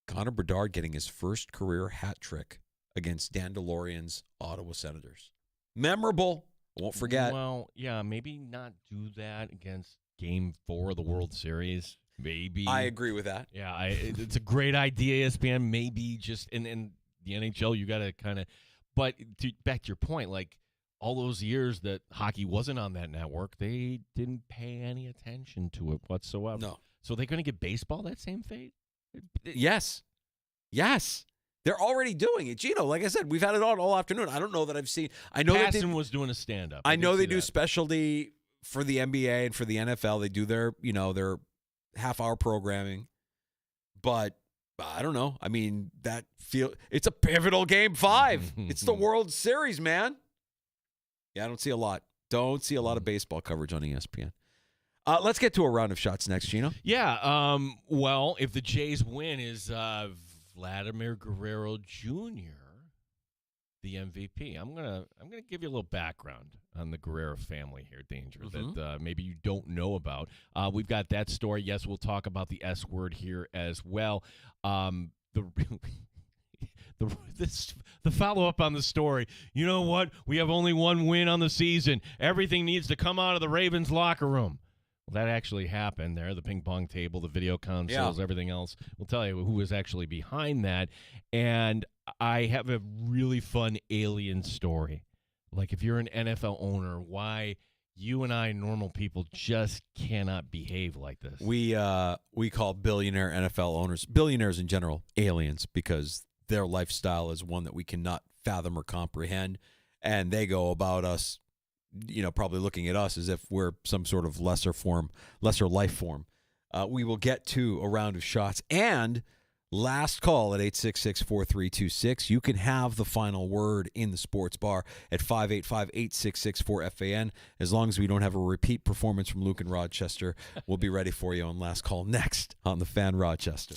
[SPEAKER 3] Connor Bedard getting his first career hat trick against Dandelion's Ottawa Senators. Memorable. I won't forget.
[SPEAKER 4] Well, yeah, maybe not do that against Game 4 of the World Series. Maybe.
[SPEAKER 3] I agree with that.
[SPEAKER 4] Yeah, it's a great idea, ESPN. Maybe just in the NHL, you got to kind of. But back to your point, like all those years that hockey wasn't on that network, they didn't pay any attention to it whatsoever.
[SPEAKER 3] No.
[SPEAKER 4] So they're going to give baseball that same fate?
[SPEAKER 3] Yes. They're already doing it. Gino, like I said, we've had it on all afternoon. I don't know that I've seen. I know
[SPEAKER 4] Passon was doing a stand-up.
[SPEAKER 3] I know they do specialty for the NBA and for the NFL. They do their half-hour programming. But I don't know. I mean, it's a pivotal Game 5. It's the World Series, man. Yeah, I don't see a lot. Don't see a lot of baseball coverage on ESPN. Let's get to a round of shots next, Gino.
[SPEAKER 4] Yeah. Well, if the Jays win, is Vladimir Guerrero Jr. the MVP? I'm gonna give you a little background on the Guerrero family here, Danger, that maybe you don't know about. We've got that story. Yes, we'll talk about the S word here as well. The follow-up on the story. You know what? We have only one win on the season. Everything needs to come out of the Ravens locker room. Well, that actually happened there. The ping pong table, the video consoles, everything else. We'll tell you who was actually behind that. And I have a really fun alien story. Like if you're an NFL owner, why you and I, normal people, just cannot behave like this.
[SPEAKER 3] We call billionaire NFL owners, billionaires in general, aliens, because their lifestyle is one that we cannot fathom or comprehend. And they go about us, probably looking at us as if we're some sort of lesser life form. We will get to a round of shots and last call at 866-4326. You can have the final word in the sports bar at 585-8664-FAN. As long as we don't have a repeat performance from Luke in Rochester, we'll be ready for you on last call next on the Fan Rochester.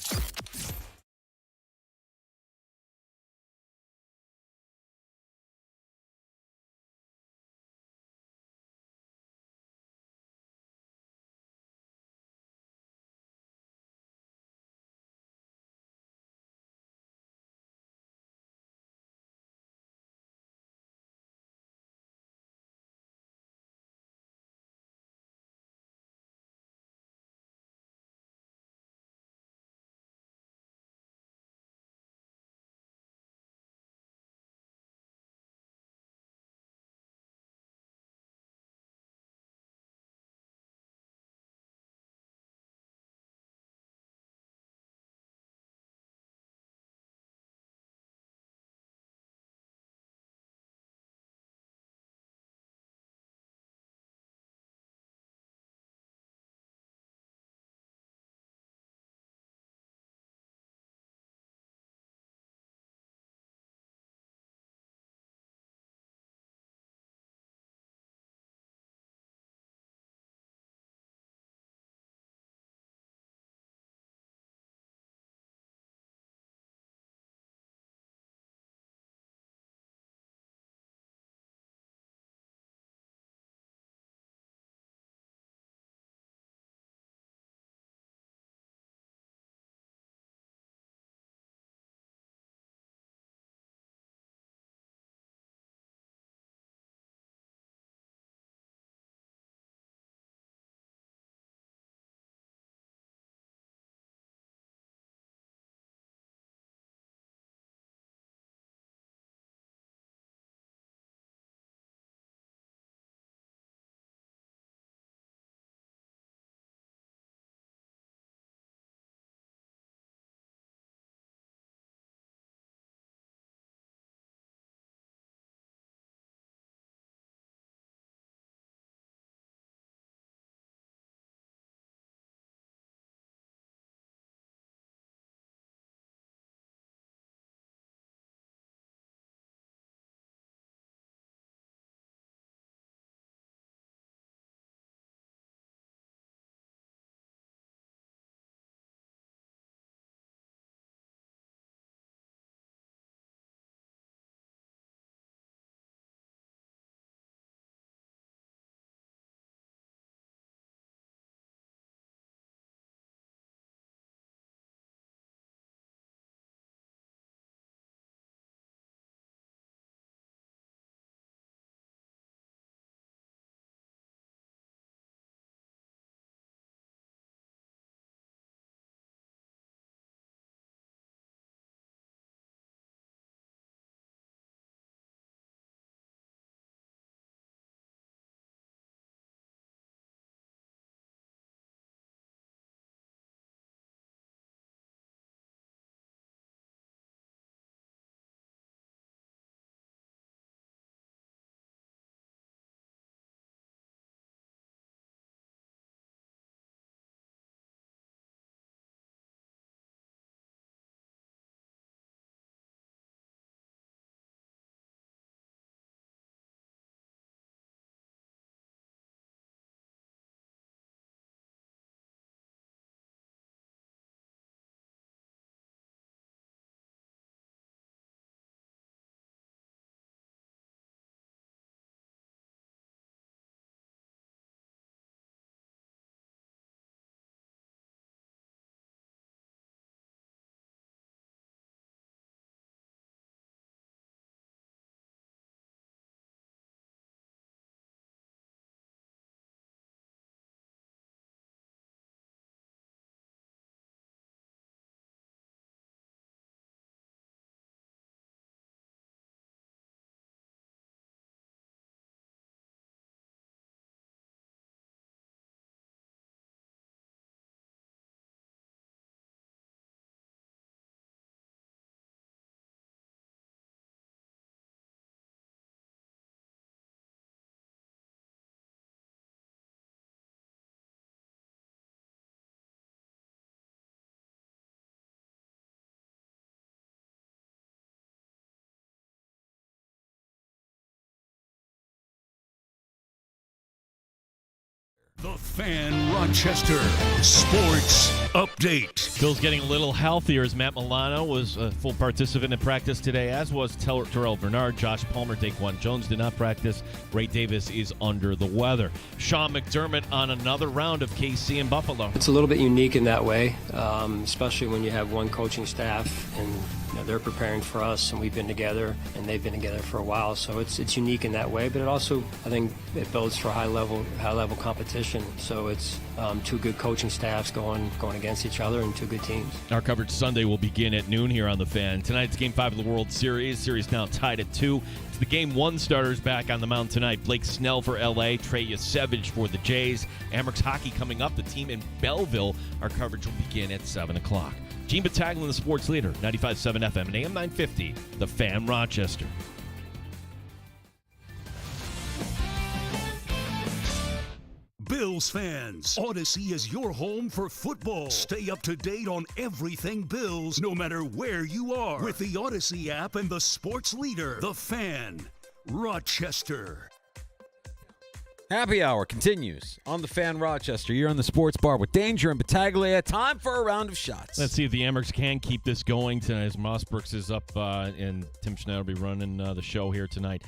[SPEAKER 1] The Fan Rochester Sports Update.
[SPEAKER 4] Bill's getting a little healthier as Matt Milano was a full participant in practice today, as was Terrell Bernard. Josh Palmer, Daquan Jones did not practice. Ray Davis is under the weather. Sean McDermott on another round of KC and Buffalo.
[SPEAKER 5] It's a little bit unique in that way, especially when you have one coaching staff and they're preparing for us, and we've been together, and they've been together for a while. So it's unique in that way, but it also, I think, it builds for high level competition. So it's two good coaching staffs going against each other, and two good teams.
[SPEAKER 4] Our coverage Sunday will begin at noon here on The Fan. Tonight's Game 5 of the World Series. Series now tied at 2. It's the Game 1 starters back on the mound tonight. Blake Snell for L.A., Trey Yasevich for the Jays. Amerks hockey coming up. The team in Belleville. Our coverage will begin at 7 o'clock. Gene Battaglia, the sports leader, 95.7 FM and AM 950, The Fan Rochester.
[SPEAKER 1] Bills fans, Odyssey is your home for football. Stay up to date on everything Bills, no matter where you are, with the Odyssey app and the sports leader, The Fan Rochester.
[SPEAKER 3] Happy Hour continues on The Fan Rochester. You're on the Sports Bar with Danger and Battaglia. Time for a round of shots.
[SPEAKER 4] Let's see if the Amerks can keep this going tonight as Moss Brooks is up and Tim Schneider will be running the show here tonight.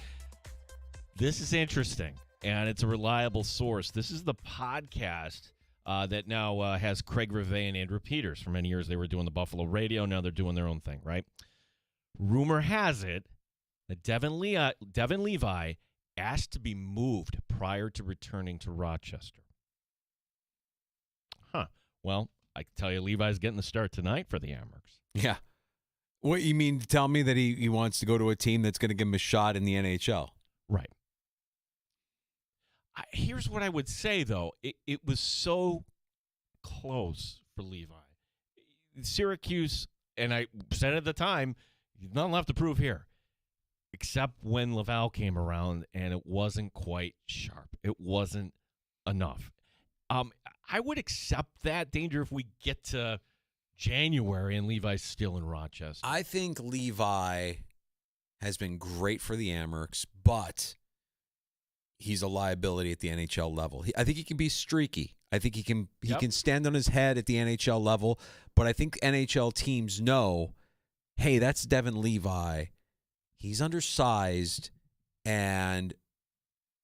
[SPEAKER 4] This is interesting, and it's a reliable source. This is the podcast that now has Craig Rivet and Andrew Peters. For many years, they were doing the Buffalo radio. Now they're doing their own thing, right? Rumor has it that Devin Levi asked to be moved prior to returning to Rochester. Well, I can tell you Levi's getting the start tonight for the Amerks.
[SPEAKER 3] Yeah. What, you mean to tell me that he wants to go to a team that's going to give him a shot in the NHL?
[SPEAKER 4] Right. Here's what I would say, though. It was so close for Levi. Syracuse, and I said at the time, there's nothing left to prove here. Except when Laval came around, and it wasn't quite sharp. It wasn't enough. I would accept that, Danger, if we get to January and Levi's still in Rochester.
[SPEAKER 3] I think Levi has been great for the Amerks, but he's a liability at the NHL level. I think he can be streaky. I think he can stand on his head at the NHL level, but I think NHL teams know, hey, that's Devin Levi. He's undersized, and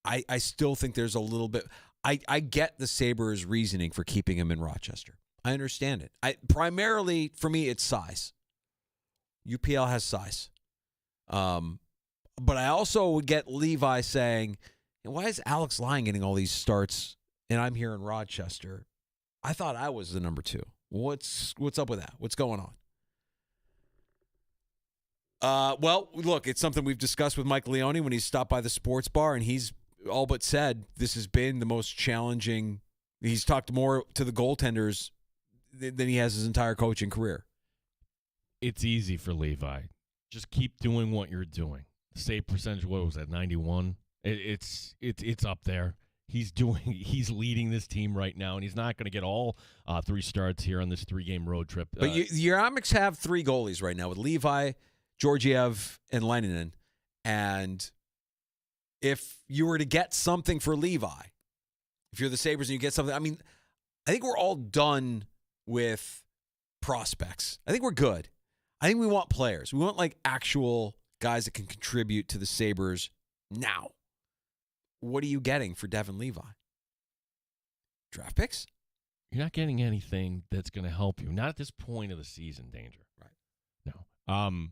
[SPEAKER 3] I still think there's a little bit. I get the Sabres' reasoning for keeping him in Rochester. I understand it. Primarily, for me, it's size. UPL has size. But I also would get Levi saying, why is Alex Lyon getting all these starts, and I'm here in Rochester? I thought I was the number 2. What's up with that? What's going on? Well, look, it's something we've discussed with Mike Leone when he stopped by the sports bar, and he's all but said this has been the most challenging. He's talked more to the goaltenders than he has his entire coaching career.
[SPEAKER 4] It's easy for Levi. Just keep doing what you're doing. Save percentage, what was that, 91? It's up there. He's leading this team right now, and he's not going to get all 3 starts here on this 3-game road trip.
[SPEAKER 3] But your Amerks have 3 goalies right now with Levi, Georgiev, and Leinonen. And if you were to get something for Levi, if you're the Sabres and you get something, I mean, I think we're all done with prospects. I think we're good. I think we want players. We want, like, actual guys that can contribute to the Sabres now. What are you getting for Devin Levi? Draft picks?
[SPEAKER 4] You're not getting anything that's going to help you. Not at this point of the season, Danger.
[SPEAKER 3] Right.
[SPEAKER 4] No.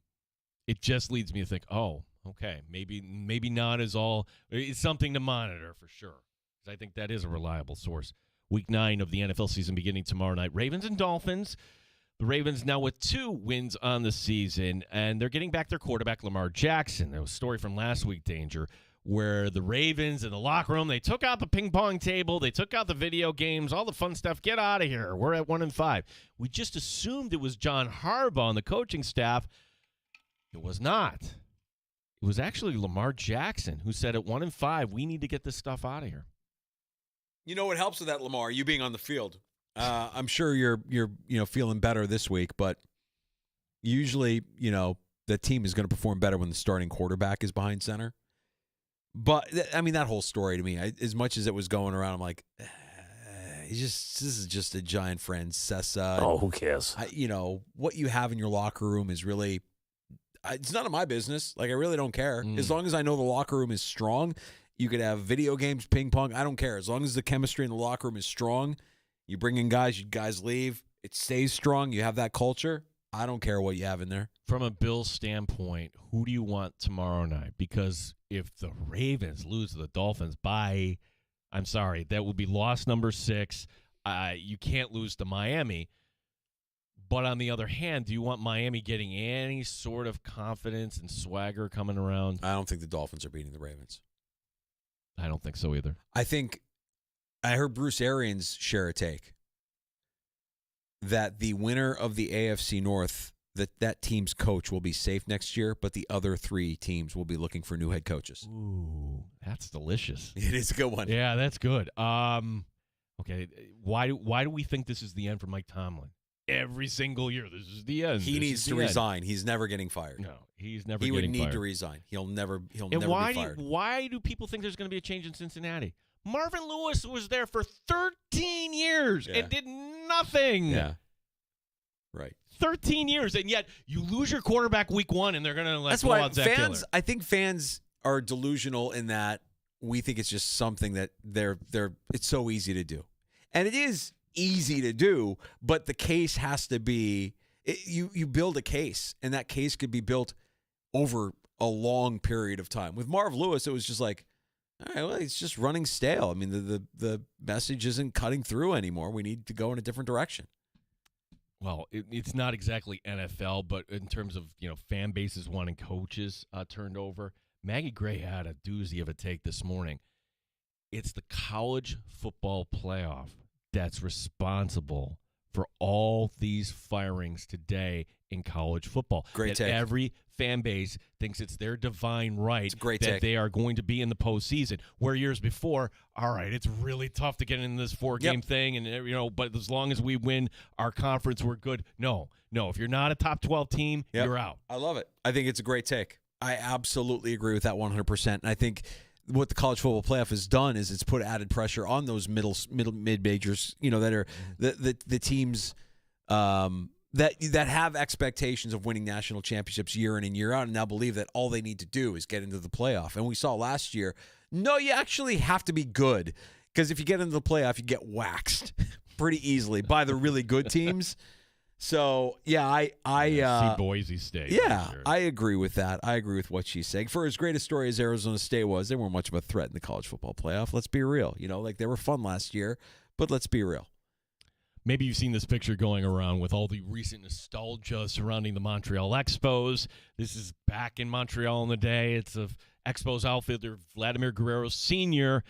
[SPEAKER 4] It just leads me to think, oh, okay, maybe not as all. It's something to monitor for sure. Because I think that is a reliable source. Week 9 of the NFL season beginning tomorrow night. Ravens and Dolphins. The Ravens now with 2 wins on the season, and they're getting back their quarterback, Lamar Jackson. There was a story from last week, Danger, where the Ravens in the locker room, they took out the ping pong table, they took out the video games, all the fun stuff. Get out of here. We're at 1-5. We just assumed it was John Harbaugh and the coaching staff. It was not. It was actually Lamar Jackson who said at 1-5, we need to get this stuff out of here.
[SPEAKER 3] You know what helps with that, Lamar? You being on the field. I'm sure you're feeling better this week, but usually, the team is going to perform better when the starting quarterback is behind center. But, I mean, that whole story to me, as much as it was going around, I'm like, this is just a giant Francesa.
[SPEAKER 17] Oh, who cares?
[SPEAKER 3] What you have in your locker room is really, it's none of my business. Like, I really don't care. As long as I know the locker room is strong, you could have video games, ping pong. I don't care. As long as the chemistry in the locker room is strong, you bring in guys, you guys leave, it stays strong, you have that culture. I don't care what you have in there.
[SPEAKER 4] From a Bills standpoint, who do you want tomorrow night? Because if the Ravens lose to the Dolphins I'm sorry, that would be loss number 6. You can't lose to Miami. But on the other hand, do you want Miami getting any sort of confidence and swagger coming around?
[SPEAKER 3] I don't think the Dolphins are beating the Ravens.
[SPEAKER 4] I don't think so either.
[SPEAKER 3] I heard Bruce Arians share a take that the winner of the AFC North, that team's coach will be safe next year, but the other 3 teams will be looking for new head coaches.
[SPEAKER 4] Ooh, that's delicious.
[SPEAKER 3] It is a good one.
[SPEAKER 4] Yeah, that's good. Okay, why do we think this is the end for Mike Tomlin? Every single year, this is the end.
[SPEAKER 3] He needs to resign. He's never getting fired.
[SPEAKER 4] No, he's never.
[SPEAKER 3] He
[SPEAKER 4] getting
[SPEAKER 3] would need
[SPEAKER 4] fired.
[SPEAKER 3] to resign. He'll never be fired.
[SPEAKER 4] Why do people think there's going to be a change in Cincinnati? Marvin Lewis was there for 13 years and did nothing.
[SPEAKER 3] Yeah. Right.
[SPEAKER 4] 13 years, and yet you lose your quarterback week 1, and they're going to
[SPEAKER 3] That's why fans. I think fans are delusional in that we think it's just something that it's so easy to do, and it is easy to do. But the case has to be you build a case, and that case could be built over a long period of time. With Marv Lewis, it was just like, all right, well, it's just running stale. I mean, the message isn't cutting through anymore. We need to go in a different direction.
[SPEAKER 4] Well, it's not exactly NFL, but in terms of fan bases wanting coaches turned over, Maggie Gray had a doozy of a take this morning. It's the college football playoff that's responsible for all these firings today in college football.
[SPEAKER 3] Great take.
[SPEAKER 4] Every fan base thinks it's their divine right that
[SPEAKER 3] take.
[SPEAKER 4] they are going to be in the postseason. Where years before, all right, it's really tough to get in this 4-game thing, and but as long as we win our conference, we're good. No. If you're not a top 12 team, you're out.
[SPEAKER 3] I love it. I think it's a great take. I absolutely agree with that 100%. And I think what the college football playoff has done is it's put added pressure on those mid majors, that are the teams that have expectations of winning national championships year in and year out, and now believe that all they need to do is get into the playoff. And we saw last year, no, you actually have to be good, because if you get into the playoff, you get waxed pretty easily by the really good teams. So, I
[SPEAKER 4] see Boise State.
[SPEAKER 3] Yeah, I agree with that. I agree with what she's saying. For as great a story as Arizona State was, they weren't much of a threat in the college football playoff. Let's be real. They were fun last year, but let's be real.
[SPEAKER 4] Maybe you've seen this picture going around with all the recent nostalgia surrounding the Montreal Expos. This is back in Montreal in the day. It's of Expos outfielder Vladimir Guerrero Sr.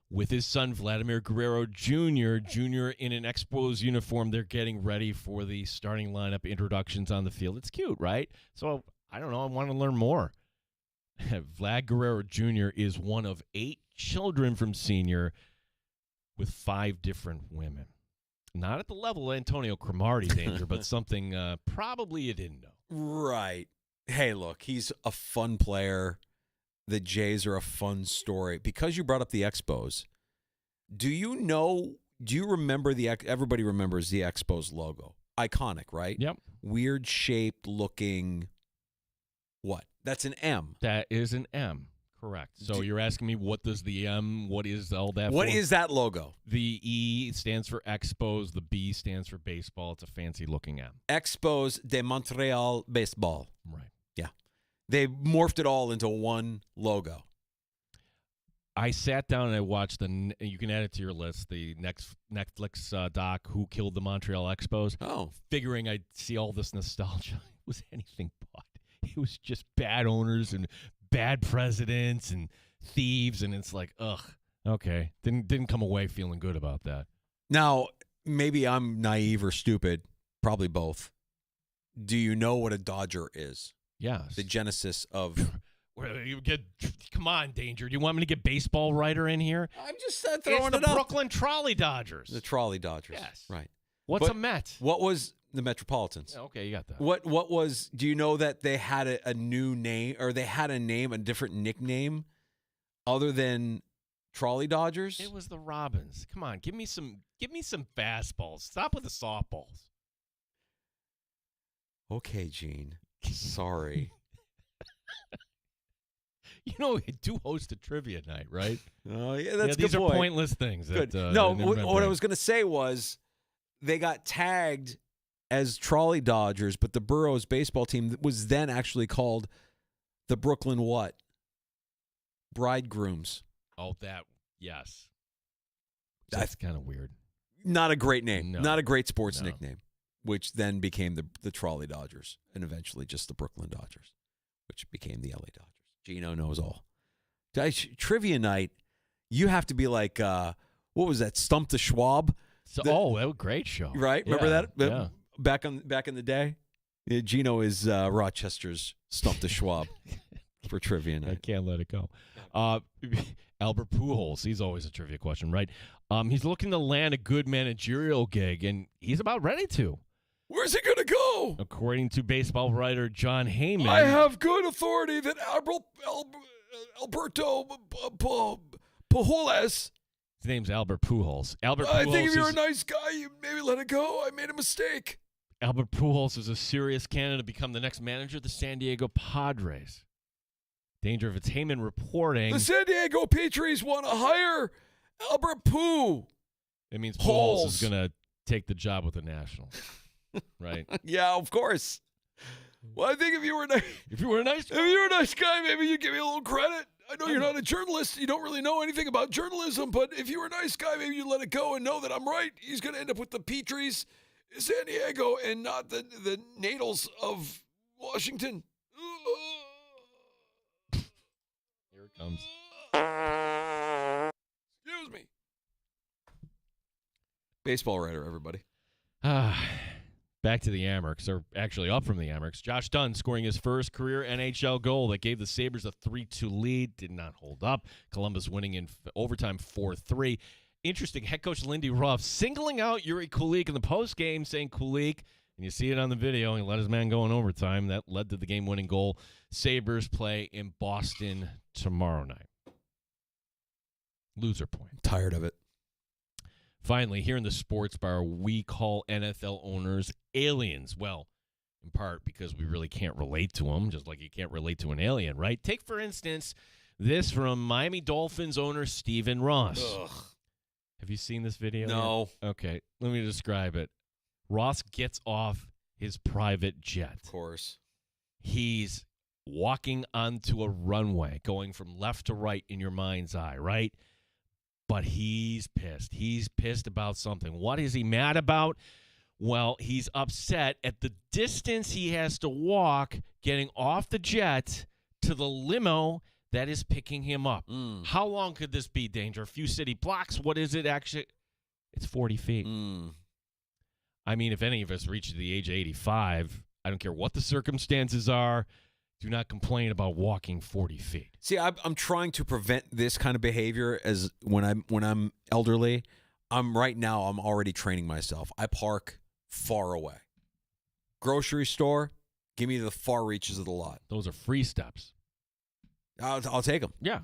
[SPEAKER 4] with his son Vladimir Guerrero Jr. in an Expos uniform. They're getting ready for the starting lineup introductions on the field. It's cute, right? So, I don't know. I want to learn more. Vlad Guerrero Jr. is one of 8 children from Sr. with 5 different women. Not at the level of Antonio Cromartie, Danger, but something probably you didn't know.
[SPEAKER 3] Right. Hey, look, he's a fun player. The Jays are a fun story. Because you brought up the Expos, do you remember everybody remembers the Expos logo? Iconic, right?
[SPEAKER 4] Yep.
[SPEAKER 3] Weird shaped looking, what? That's an M.
[SPEAKER 4] That is an M. Correct. So you're asking me, what does the M, what is all that
[SPEAKER 3] What
[SPEAKER 4] for?
[SPEAKER 3] is that logo?
[SPEAKER 4] The E stands for Expos. The B stands for baseball. It's a fancy-looking M.
[SPEAKER 3] Expos de Montreal Baseball.
[SPEAKER 4] Right.
[SPEAKER 3] Yeah. They morphed it all into one logo.
[SPEAKER 4] I sat down and I watched you can add it to your list, the next Netflix doc, Who Killed the Montreal Expos.
[SPEAKER 3] Oh.
[SPEAKER 4] Figuring I'd see all this nostalgia. It was anything but. It was just bad owners and bad presidents and thieves, and it's like, ugh, okay. Didn't come away feeling good about that.
[SPEAKER 3] Now, maybe I'm naive or stupid, probably both. Do you know what a Dodger is?
[SPEAKER 4] Yes.
[SPEAKER 3] The genesis of...
[SPEAKER 4] Come on, Danger. Do you want me to get baseball writer in here?
[SPEAKER 3] I'm just throwing it up.
[SPEAKER 4] It's the Brooklyn Trolley Dodgers.
[SPEAKER 3] The Trolley Dodgers.
[SPEAKER 4] Yes.
[SPEAKER 3] Right.
[SPEAKER 4] What's a Met?
[SPEAKER 3] What was the Metropolitans?
[SPEAKER 4] Okay, you got that.
[SPEAKER 3] What was, do you know that they had a new name, or they had a different nickname other than Trolley Dodgers?
[SPEAKER 4] It was the Robins. Come on, give me some Give me some fastballs. Stop with the softballs.
[SPEAKER 3] Okay, Gene. Sorry.
[SPEAKER 4] You know, we do host a trivia night, right?
[SPEAKER 3] Oh, yeah, that's
[SPEAKER 4] these
[SPEAKER 3] good
[SPEAKER 4] are
[SPEAKER 3] point.
[SPEAKER 4] pointless things.
[SPEAKER 3] Good.
[SPEAKER 4] That,
[SPEAKER 3] No,
[SPEAKER 4] that
[SPEAKER 3] what I was going to say was they got tagged as Trolley Dodgers, but the Burroughs baseball team was then actually called the Brooklyn what? Bridegrooms.
[SPEAKER 4] Oh, yes. That's kind of weird.
[SPEAKER 3] Not a great name.
[SPEAKER 4] No.
[SPEAKER 3] Not a great sports nickname, which then became the Trolley Dodgers and eventually just the Brooklyn Dodgers, which became the LA Dodgers. Gino knows all. Trivia night, you have to be like, what was that, Stump the Schwab?
[SPEAKER 4] That was a great show.
[SPEAKER 3] Right? Remember that?
[SPEAKER 4] Yeah.
[SPEAKER 3] Back in the day? Yeah, Gino is Rochester's Stump the Schwab for trivia night.
[SPEAKER 4] I can't let it go. Albert Pujols, he's always a trivia question, right? He's looking to land a good managerial gig, and he's about ready to.
[SPEAKER 3] Where's he going to go?
[SPEAKER 4] According to baseball writer John Heyman.
[SPEAKER 3] I have good authority that Alberto Pujols.
[SPEAKER 4] His name's Albert Pujols.
[SPEAKER 3] I think if you're a nice guy, you maybe let it go. I made a mistake.
[SPEAKER 4] Albert Pujols is a serious candidate to become the next manager of the San Diego Padres. Danger of it's Heyman reporting.
[SPEAKER 3] The San Diego Patriots want to hire Albert Pujols.
[SPEAKER 4] It means Pujols is going to take the job with the Nationals. Right?
[SPEAKER 3] Yeah, of course. Well, I think if you were a nice guy, maybe you'd give me a little credit. I know you're not a journalist. You don't really know anything about journalism, but if you were a nice guy, maybe you'd let it go and know that I'm right. He's going to end up with the Petries in San Diego and not the Nadals of Washington.
[SPEAKER 4] Here it comes.
[SPEAKER 3] Excuse me. Baseball writer, everybody.
[SPEAKER 4] Back to the Amerks, or actually up from the Amerks. Josh Dunn scoring his first career NHL goal that gave the Sabres a 3-2 lead. Did not hold up. Columbus winning in overtime 4-3. Interesting, head coach Lindy Ruff singling out Yuri Kulik in the postgame, saying Kulik, and you see it on the video, he let his man go in overtime. That led to the game-winning goal. Sabres play in Boston tomorrow night. Loser point.
[SPEAKER 3] Tired of it.
[SPEAKER 4] Finally, here in the sports bar, we call NFL owners aliens. Well, in part because we really can't relate to them, just like you can't relate to an alien, right? Take, for instance, this from Miami Dolphins owner Stephen Ross.
[SPEAKER 3] Ugh.
[SPEAKER 4] Have you seen this video
[SPEAKER 3] No.
[SPEAKER 4] yet? Okay, let me describe it. Ross gets off his private jet.
[SPEAKER 3] Of course.
[SPEAKER 4] He's walking onto a runway, going from left to right in your mind's eye, right? But he's pissed. He's pissed about something. What is he mad about? Well, he's upset at the distance he has to walk getting off the jet to the limo that is picking him up. How long could this be, Danger? A few city blocks? What is it actually? It's 40 feet. I mean, if any of us reach the age of 85, I don't care what the circumstances are, do not complain about walking 40 feet.
[SPEAKER 3] See, I'm trying to prevent this kind of behavior as when I'm elderly. I'm already training myself. I park far away. Grocery store, give me the far reaches of the lot.
[SPEAKER 4] Those are free steps.
[SPEAKER 3] I'll take them.
[SPEAKER 4] Yeah,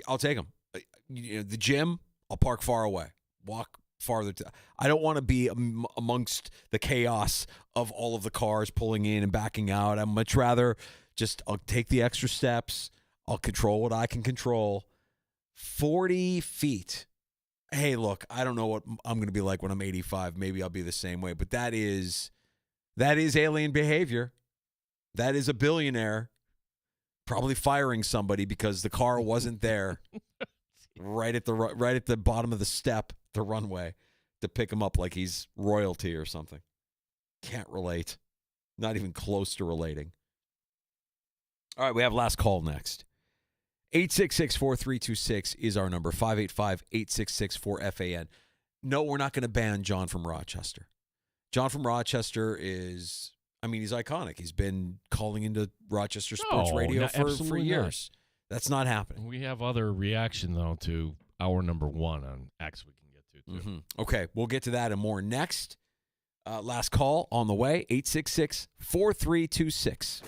[SPEAKER 3] I'll take them. The gym, I'll park far away. Walk farther. I don't want to be amongst the chaos of all of the cars pulling in and backing out. I'd much rather I'll take the extra steps. I'll control what I can control. 40 feet. Hey, look, I don't know what I'm going to be like when I'm 85. Maybe I'll be the same way. But that is alien behavior. That is a billionaire probably firing somebody because the car wasn't there right at the bottom of the step, the runway, to pick him up like he's royalty or something. Can't relate. Not even close to relating. All right, we have last call next. 866-4326 is our number, 585-866-4FAN. No, we're not going to ban John from Rochester. John from Rochester he's iconic. He's been calling into Rochester Sports Radio for years. That's not happening.
[SPEAKER 4] We have other reaction, though, to hour number 1 on X we can get to, too.
[SPEAKER 3] Mm-hmm. Okay, we'll get to that and more next. Last call on the way, 866-4326.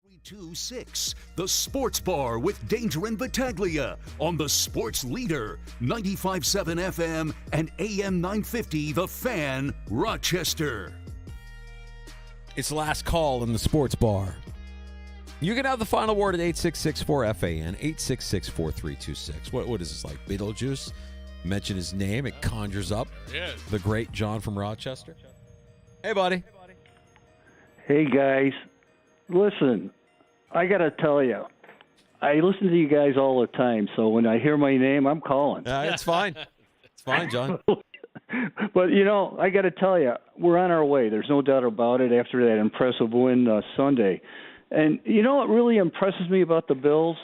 [SPEAKER 1] 326, The Sports Bar with Danger and Battaglia on the Sports Leader, 95.7 FM and AM 950, The Fan, Rochester.
[SPEAKER 3] It's last call in the Sports Bar. You can have the final word at 866-4FAN, 866-4326. What is this, like Beetlejuice? Mention his name, it conjures up the great John from Rochester. Hey, buddy.
[SPEAKER 17] Hey, guys. Listen, I got to tell you, I listen to you guys all the time, so when I hear my name, I'm calling.
[SPEAKER 3] It's fine. It's fine, John.
[SPEAKER 17] But, I got to tell you, we're on our way. There's no doubt about it after that impressive win Sunday. And you know what really impresses me about the Bills?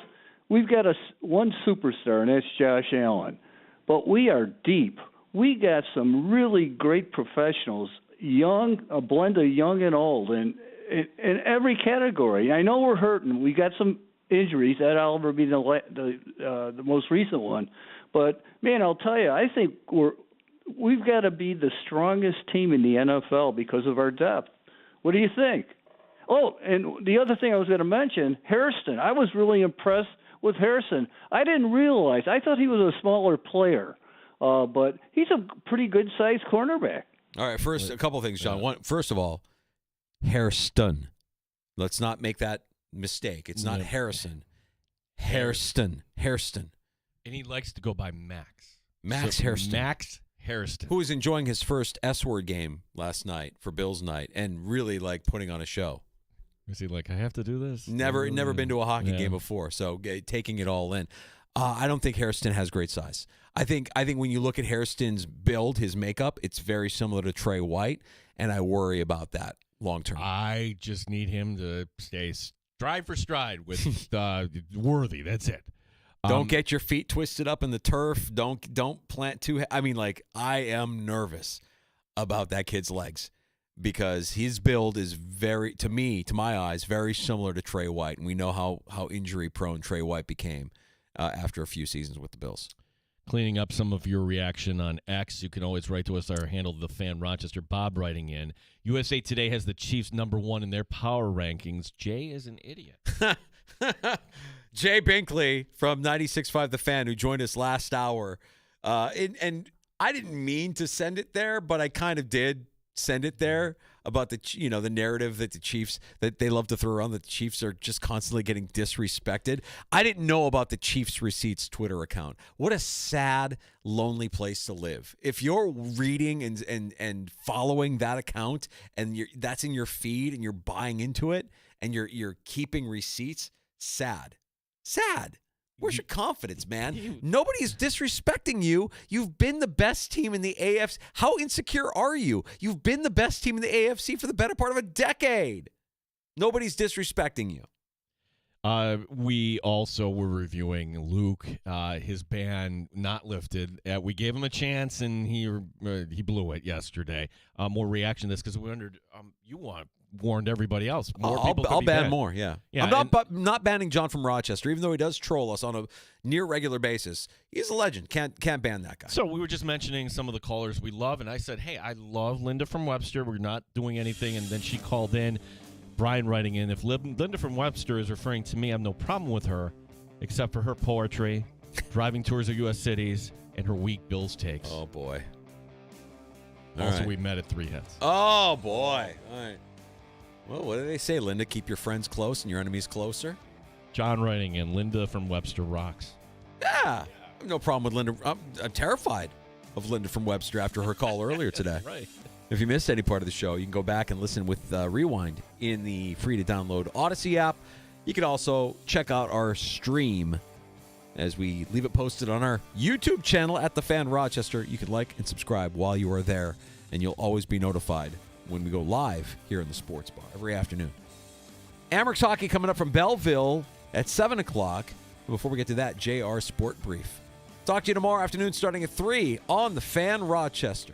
[SPEAKER 17] We've got one superstar, and that's Josh Allen. But we are deep. We got some really great professionals, a blend of young and old, and in every category. I know we're hurting. We got some injuries, Ed Oliver being the most recent one. But, man, I'll tell you, I think we've got to be the strongest team in the NFL because of our depth. What do you think? Oh, and the other thing I was going to mention, Hairston. I was really impressed with Harrison. I didn't realize. I thought he was a smaller player, but he's a pretty good-sized cornerback.
[SPEAKER 3] All right, first, a couple of things, John. First of all, Hairston. Let's not make that mistake. It's not Harrison. Hairston.
[SPEAKER 4] And he likes to go by Max.
[SPEAKER 3] Hairston.
[SPEAKER 4] Max Hairston.
[SPEAKER 3] Who was enjoying his first S-word game last night for Bills night and really putting on a show.
[SPEAKER 4] Is he like, I have to do this?
[SPEAKER 3] Never been to a hockey game before, so taking it all in. I don't think Hairston has great size. I think when you look at Hairston's build, his makeup, it's very similar to Trey White, and I worry about that long term.
[SPEAKER 4] I just need him to stay stride for stride with Worthy. That's it.
[SPEAKER 3] Don't get your feet twisted up in the turf. Don't plant too. I am nervous about that kid's legs because his build is to my eyes, very similar to Trey White, and we know how injury prone Trey White became after a few seasons with the Bills.
[SPEAKER 4] Cleaning up some of your reaction on X, you can always write to us, our handle, The Fan Rochester. Bob writing in, USA Today has the Chiefs #1 in their power rankings. Jay is an idiot.
[SPEAKER 3] Jay Binkley from 96.5 The Fan, who joined us last hour. And I didn't mean to send it there, but I kind of did send it there about the narrative that the Chiefs, that they love to throw around, that the Chiefs are just constantly getting disrespected. I didn't know about the Chiefs Receipts Twitter account. What a sad, lonely place to live. If you're reading and following that account and that's in your feed and you're buying into it and you're keeping receipts, sad. Where's your confidence, man? Nobody's disrespecting you. You've been the best team in the AFC. How insecure are you? You've been the best team in the AFC for the better part of a decade. Nobody's disrespecting you.
[SPEAKER 4] We also were reviewing Luke, his ban not lifted. We gave him a chance, and he blew it yesterday. More reaction to this because we wondered, you warned everybody else.
[SPEAKER 3] I'll ban more, yeah. I'm not banning John from Rochester, even though he does troll us on a near regular basis. He's a legend. Can't ban that guy.
[SPEAKER 4] So we were just mentioning some of the callers we love, and I said, hey, I love Linda from Webster. We're not doing anything, and then she called in. Brian writing in, if Linda from Webster is referring to me, I have no problem with her, except for her poetry, driving tours of U.S. cities, and her weak Bills takes.
[SPEAKER 3] Oh, boy.
[SPEAKER 4] We met at 3 hits.
[SPEAKER 3] Oh, boy. All right. Well, what do they say, Linda? Keep your friends close and your enemies closer?
[SPEAKER 4] John writing in, Linda from Webster rocks.
[SPEAKER 3] Yeah. I have no problem with Linda. I'm terrified of Linda from Webster after her call earlier today.
[SPEAKER 4] Right.
[SPEAKER 3] If you missed any part of the show, you can go back and listen with Rewind in the free-to-download Odyssey app. You can also check out our stream as we leave it posted on our YouTube channel at The Fan Rochester. You can like and subscribe while you are there, and you'll always be notified when we go live here in the Sports Bar every afternoon. Amerks hockey coming up from Belleville at 7 o'clock. Before we get to that, JR Sport Brief. Talk to you tomorrow afternoon starting at 3 on The Fan Rochester.